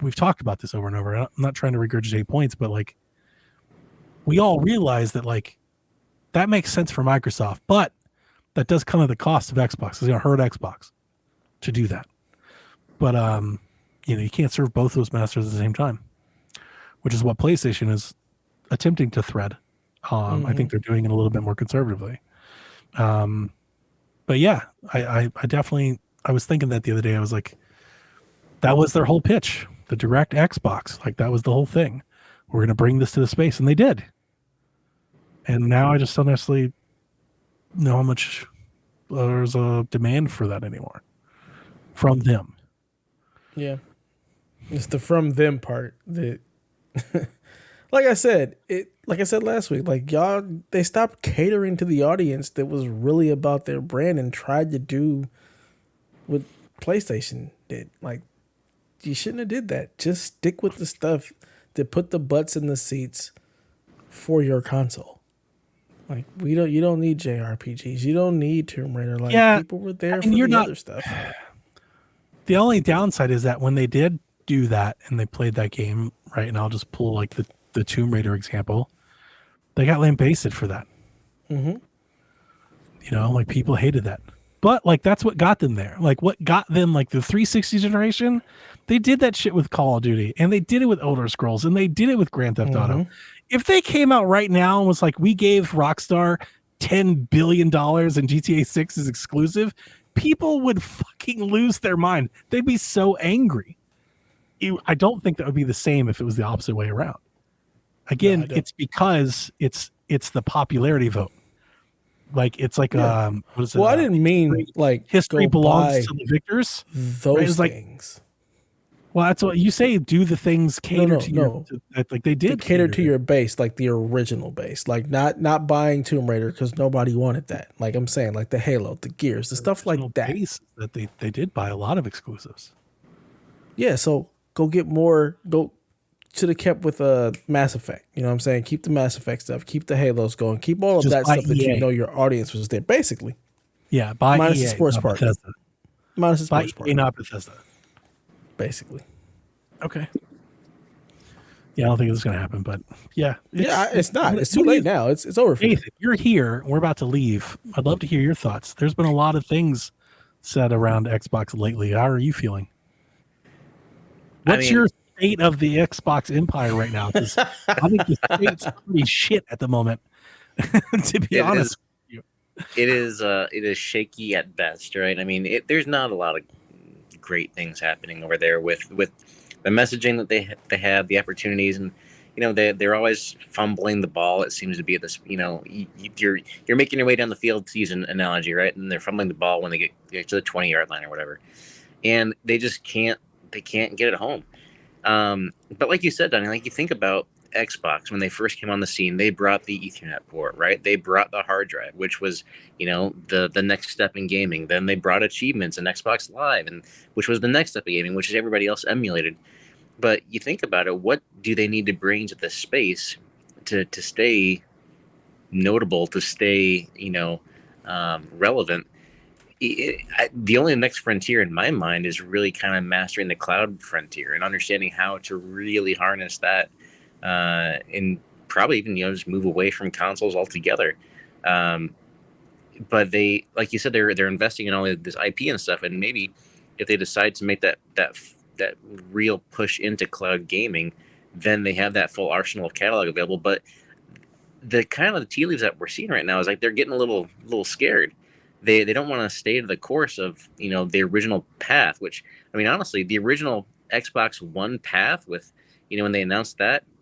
we've talked about this over and over. I'm not trying to regurgitate points, but like, we all realize that like, that makes sense for Microsoft, but that does come at the cost of Xbox. It's going to hurt Xbox to do that. But, you know, you can't serve both those masters at the same time, which is what PlayStation is attempting to thread. I think they're doing it a little bit more conservatively. But yeah, I definitely, I was thinking that the other day. I was like, that was their whole pitch, the direct Xbox. Like, that was the whole thing. We're going to bring this to the space, and they did. And now I just don't necessarily know how much there's a demand for that anymore from them. Yeah. It's the from them part that, like I said last week, like y'all, they stopped catering to the audience that was really about their brand and tried to do what PlayStation did. Like, you shouldn't have did that. Just stick with the stuff that put the butts in the seats for your console. Like, you don't need JRPGs. You don't need Tomb Raider. Like, people were there for the other stuff. The only downside is that when they did do that and they played that game, right, and I'll just pull like the Tomb Raider example, they got lambasted for that. You know, like, people hated that. But like, that's what got them there. Like, what got them, like, the 360 generation, they did that shit with Call of Duty, and they did it with Elder Scrolls, and they did it with Grand Theft Auto. If they came out right now and was like, we gave Rockstar $10 billion and GTA 6 is exclusive, people would fucking lose their mind. They'd be so angry. I don't think that would be the same if it was the opposite way around. Again, no, it's because it's the popularity vote. Like, it's like what is it? Well, I didn't mean like history belongs to the victors. Those things. Like, well, that's what you say. Do the things cater to your like they did cater to your base, like the original base, like not buying Tomb Raider because nobody wanted that. Like, I'm saying, like the Halo, the Gears, the stuff like that. Base that they did buy a lot of exclusives. Yeah, so go get more. Should have kept with Mass Effect. You know what I'm saying? Keep the Mass Effect stuff. Keep the Halos going. Keep all of that stuff that you know your audience was there. Basically. Yeah, buy minus EA, the sports part. Minus the sports part. Not Bethesda. Basically. Okay. Yeah, I don't think it's going to happen, but yeah. It's not. It's too late now. It's over for Nathan, you're here. We're about to leave. I'd love to hear your thoughts. There's been a lot of things said around Xbox lately. How are you feeling? What's your state of the Xbox empire right now? Because I think the state's pretty shit at the moment, to be honest with you. It is shaky at best, right? I mean, there's not a lot of great things happening over there with the messaging that they have, the opportunities, and you know they're always fumbling the ball. It seems to be this, you know, you're making your way down the field, to use an analogy, right? And they're fumbling the ball when they get to the 20-yard line or whatever, and they just can't get it home. But like you said, Donnie, like, you think about Xbox when they first came on the scene, they brought the Ethernet port, right? They brought the hard drive, which was, you know, the next step in gaming. Then they brought achievements and Xbox Live, and which was the next step of gaming, which is everybody else emulated. But you think about it, what do they need to bring to this space to stay notable, to stay, you know, relevant? the only next frontier in my mind is really kind of mastering the cloud frontier and understanding how to really harness that, and probably even just move away from consoles altogether. But they, like you said, they're investing in all of this IP and stuff, and maybe if they decide to make that real push into cloud gaming, then they have that full arsenal of catalog available. But the kind of the tea leaves that we're seeing right now is like they're getting a little scared. They don't want to stay to the course of the original path, which, I mean, honestly, the original Xbox One path with when they announced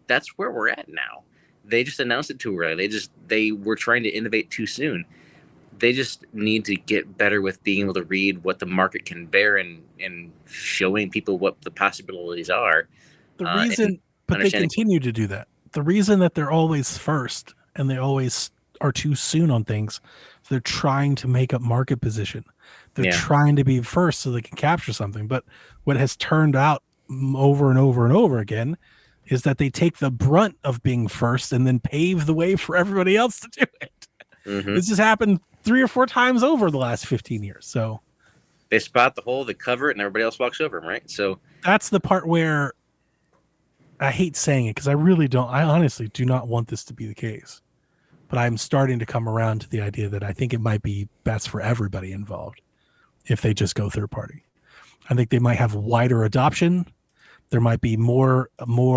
that's where we're at now. They just announced it too early. They were trying to innovate too soon. They just need to get better with being able to read what the market can bear and showing people what the possibilities are. The reason, but they continue to do that. The reason that they're always first and they always are too soon on things, they're trying to make up market position. They're trying to be first so they can capture something. But what has turned out over and over and over again is that they take the brunt of being first and then pave the way for everybody else to do it. Mm-hmm. This has happened 3 or 4 times over the last 15 years. So they spot the hole, they cover it, and everybody else walks over them, right? So that's the part where I hate saying it because I honestly do not want this to be the case. But I'm starting to come around to the idea that I think it might be best for everybody involved if they just go third party. I think they might have wider adoption. There might be more I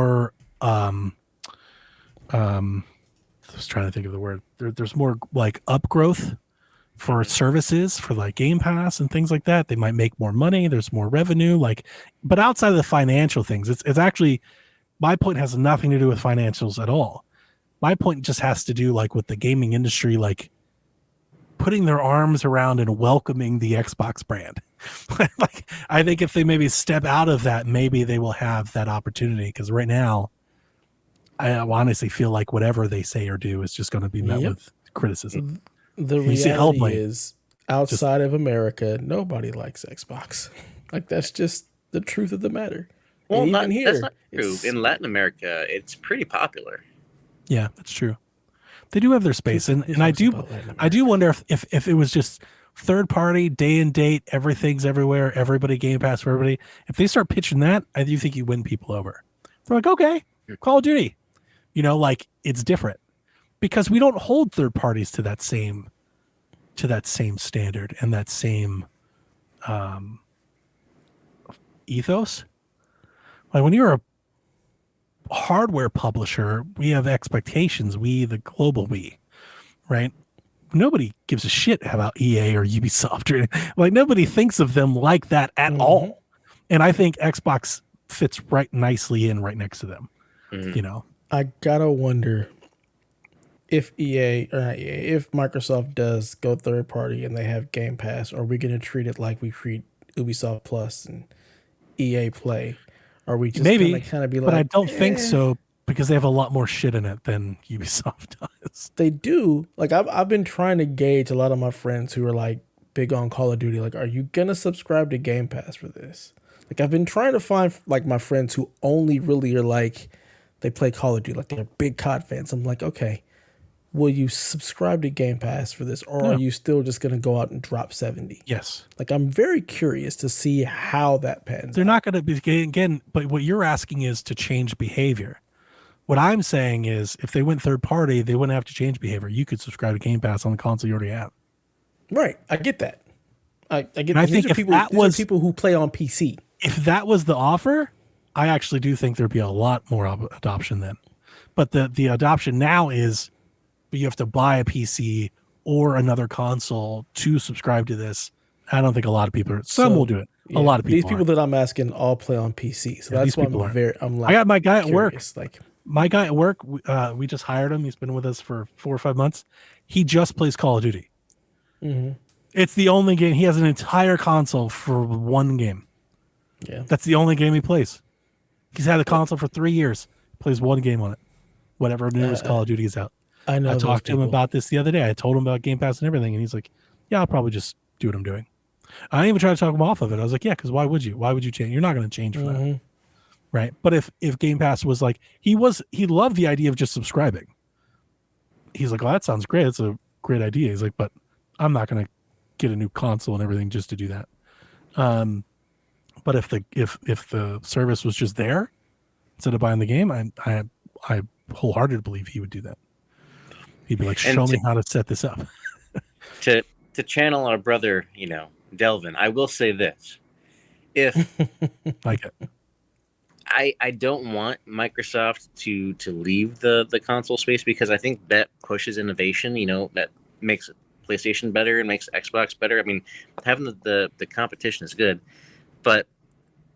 was trying to think of the word. There's more like upgrowth for services for like GamePass and things like that. They might make more money. There's more revenue. But outside of the financial things, it's actually, my point has nothing to do with financials at all. My point just has to do with the gaming industry, putting their arms around and welcoming the Xbox brand. I think if they maybe step out of that, maybe they will have that opportunity. Because right now, I honestly feel like whatever they say or do is just going to be met with criticism. The reality is, outside of America, nobody likes Xbox. That's just the truth of the matter. Well, that's not true. In Latin America, it's pretty popular. Yeah, that's true. They do have their space, and I do wonder if it was just third party, day and date, everything's everywhere, everybody Game Pass for everybody. If they start pitching that, I do think you win people over. They're like, okay, Call of Duty, it's different because we don't hold third parties to that same standard and that same ethos. Like when you're a hardware publisher, we have expectations. The global right? Nobody gives a shit about EA or Ubisoft or nobody thinks of them like that at all. And I think Xbox fits right nicely in right next to them. I gotta wonder if if Microsoft does go third party and they have Game Pass, are we gonna treat it like we treat Ubisoft Plus and EA Play? Are we just maybe kind of be like? But I don't think so because they have a lot more shit in it than Ubisoft does. They do. I've been trying to gauge a lot of my friends who are big on Call of Duty. Are you gonna subscribe to Game Pass for this? I've been trying to find my friends who only really are they play Call of Duty, they're big COD fans. I'm like, okay, will you subscribe to Game Pass for this, or are you still just gonna go out and drop $70? Yes. I'm very curious to see how that pans. They're not gonna be again, but what you're asking is to change behavior. What I'm saying is, if they went third party, they wouldn't have to change behavior. You could subscribe to Game Pass on the console you already have. Right, I get that. I get. And I think if that was people who play on PC. If that was the offer, I actually do think there'd be a lot more adoption then. But the adoption now is, you have to buy a PC or another console to subscribe to this. I don't think a lot of people will do it. A lot of people. These people that I'm asking all play on PC. So that's why I got my guy at work. My guy at work, we just hired him. He's been with us for 4 or 5 months. He just plays Call of Duty. Mm-hmm. It's the only game. He has an entire console for one game. Yeah, that's the only game he plays. He's had the console for 3 years. Plays one game on it. Whatever newest Call of Duty is out. I talked to him about this the other day. I told him about Game Pass and everything, and he's like, "Yeah, I'll probably just do what I'm doing." I didn't even try to talk him off of it. I was like, "Yeah, because why would you? Why would you change? You're not going to change for that, right?" But if Game Pass was he loved the idea of just subscribing. He's like, "Well, that sounds great. It's a great idea." He's like, "But I'm not going to get a new console and everything just to do that. But if the service was just there instead of buying the game, I wholeheartedly believe he would do that. He'd be like, show me how to set this up. to channel our brother, Delvin, I will say this. If like it. I don't want Microsoft to leave the console space, because I think that pushes innovation, that makes PlayStation better and makes Xbox better. I mean, having the competition is good, but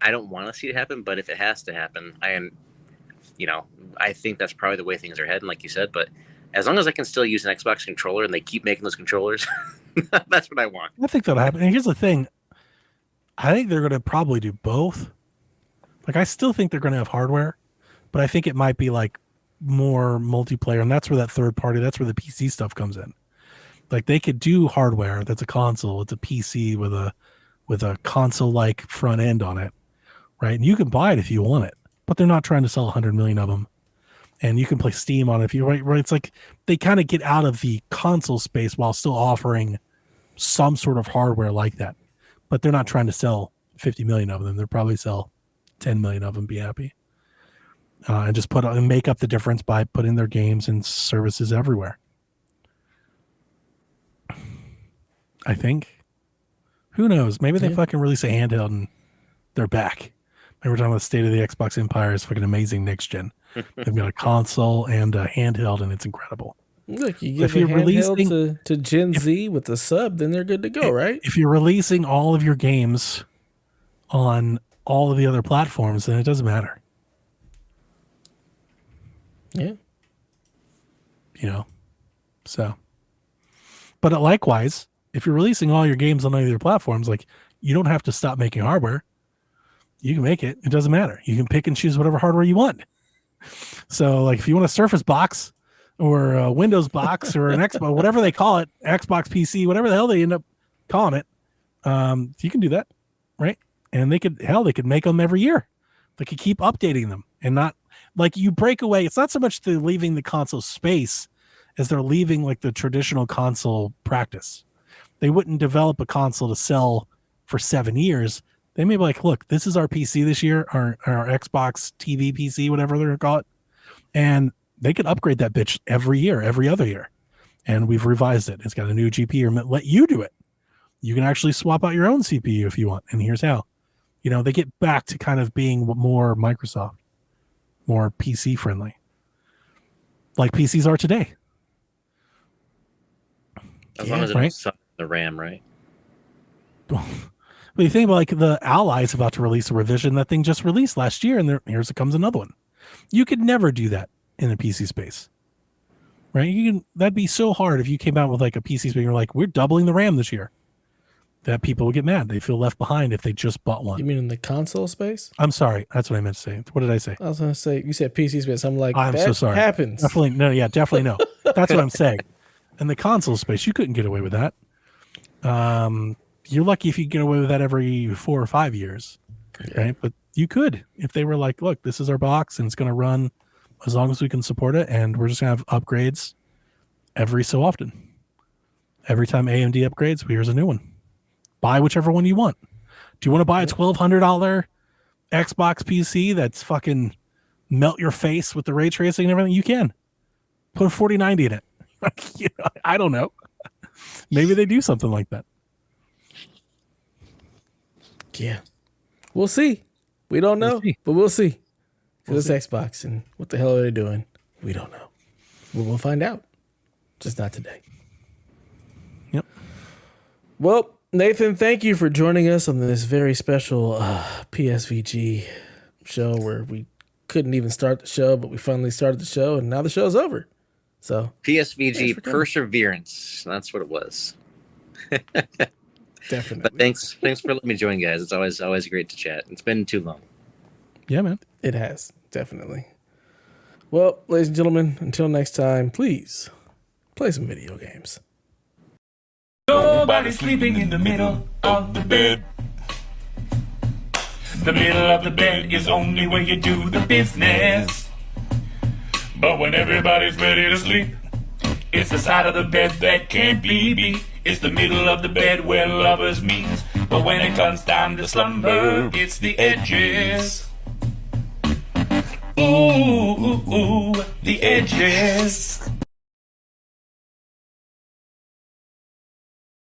I don't want to see it happen. But if it has to happen, I think that's probably the way things are heading, like you said. But as long as I can still use an Xbox controller and they keep making those controllers, that's what I want. I think that'll happen. And here's the thing. I think they're going to probably do both. Like, I still think they're going to have hardware, but I think it might be like more multiplayer. And that's where that third party, that's where the PC stuff comes in. Like, they could do hardware that's a console. It's a PC with a console-like front end on it, right? And you can buy it if you want it, but they're not trying to sell 100 million of them. And you can play Steam on it if you right. It's like they kind of get out of the console space while still offering some sort of hardware like that. But they're not trying to sell 50 million of them. They'll probably sell 10 million of them, be happy. And just make up the difference by putting their games and services everywhere. I think. Who knows? Maybe they fucking release a handheld and they're back. Maybe we're talking about the state of the Xbox Empire is fucking amazing next gen. They've got a console and a handheld, and it's incredible. Look, you give a handheld to Gen Z with the sub, then they're good to go, right? If you're releasing all of your games on all of the other platforms, then it doesn't matter. Yeah. So. But likewise, if you're releasing all your games on other platforms, like, you don't have to stop making hardware. You can make it. It doesn't matter. You can pick and choose whatever hardware you want. So, like, if you want a Surface box or a Windows box or an Xbox, whatever they call it, Xbox PC, whatever the hell they end up calling it, you can do that, right? And they could make them every year. They could keep updating them and not, like, you break away. It's not so much the leaving the console space as they're leaving, like, the traditional console practice. They wouldn't develop a console to sell for 7 years. They may be like, look, this is our PC this year, our Xbox TV PC, whatever they're going to call it. And they could upgrade that bitch every year, every other year. And we've revised it. It's got a new GPU, or let you do it. You can actually swap out your own CPU if you want. And here's how. They get back to kind of being more Microsoft, more PC friendly, like PCs are today. As long as it don't suck the RAM, right? But you think about, like, the Ally's about to release a revision. That thing just released last year, and here's comes another one. You could never do that in the PC space, right? That'd be so hard if you came out with, like, a PC space and you're like, we're doubling the RAM this year. That people would get mad. They feel left behind if they just bought one. You mean in the console space? I'm sorry. That's what I meant to say. What did I say? I was going to say, you said PC space. I'm like, I'm so sorry. Happens. Definitely no. That's what I'm saying. In the console space, you couldn't get away with that. You're lucky if you get away with that every 4 or 5 years, right? But you could, if they were like, look, this is our box and it's going to run as long as we can support it, and we're just going to have upgrades every so often. Every time AMD upgrades, here's a new one. Buy whichever one you want. Do you want to buy a $1,200 Xbox PC that's fucking melt your face with the ray tracing and everything? You can. Put a 4090 in it. I don't know. Maybe they do something like that. Yeah. We'll see. We don't know, but we'll see. Because it's Xbox, and what the hell are they doing? We don't know. We'll find out. Just not today. Yep. Well, Nathan, thank you for joining us on this very special PSVG show where we couldn't even start the show, but we finally started the show, and now the show's over. So PSVG perseverance. That's what it was. Definitely. But thanks for letting me join, guys. It's always great to chat. It's been too long. Yeah, man. It has, definitely. Well, ladies and gentlemen, until next time, please play some video games. Nobody's sleeping in the middle of the bed. The middle of the bed is only where you do the business. But when everybody's ready to sleep, It's the side of the bed that can't be beat. It's the middle of the bed where lovers meet. But when it comes time to slumber, it's the edges. Ooh, ooh, ooh, the edges.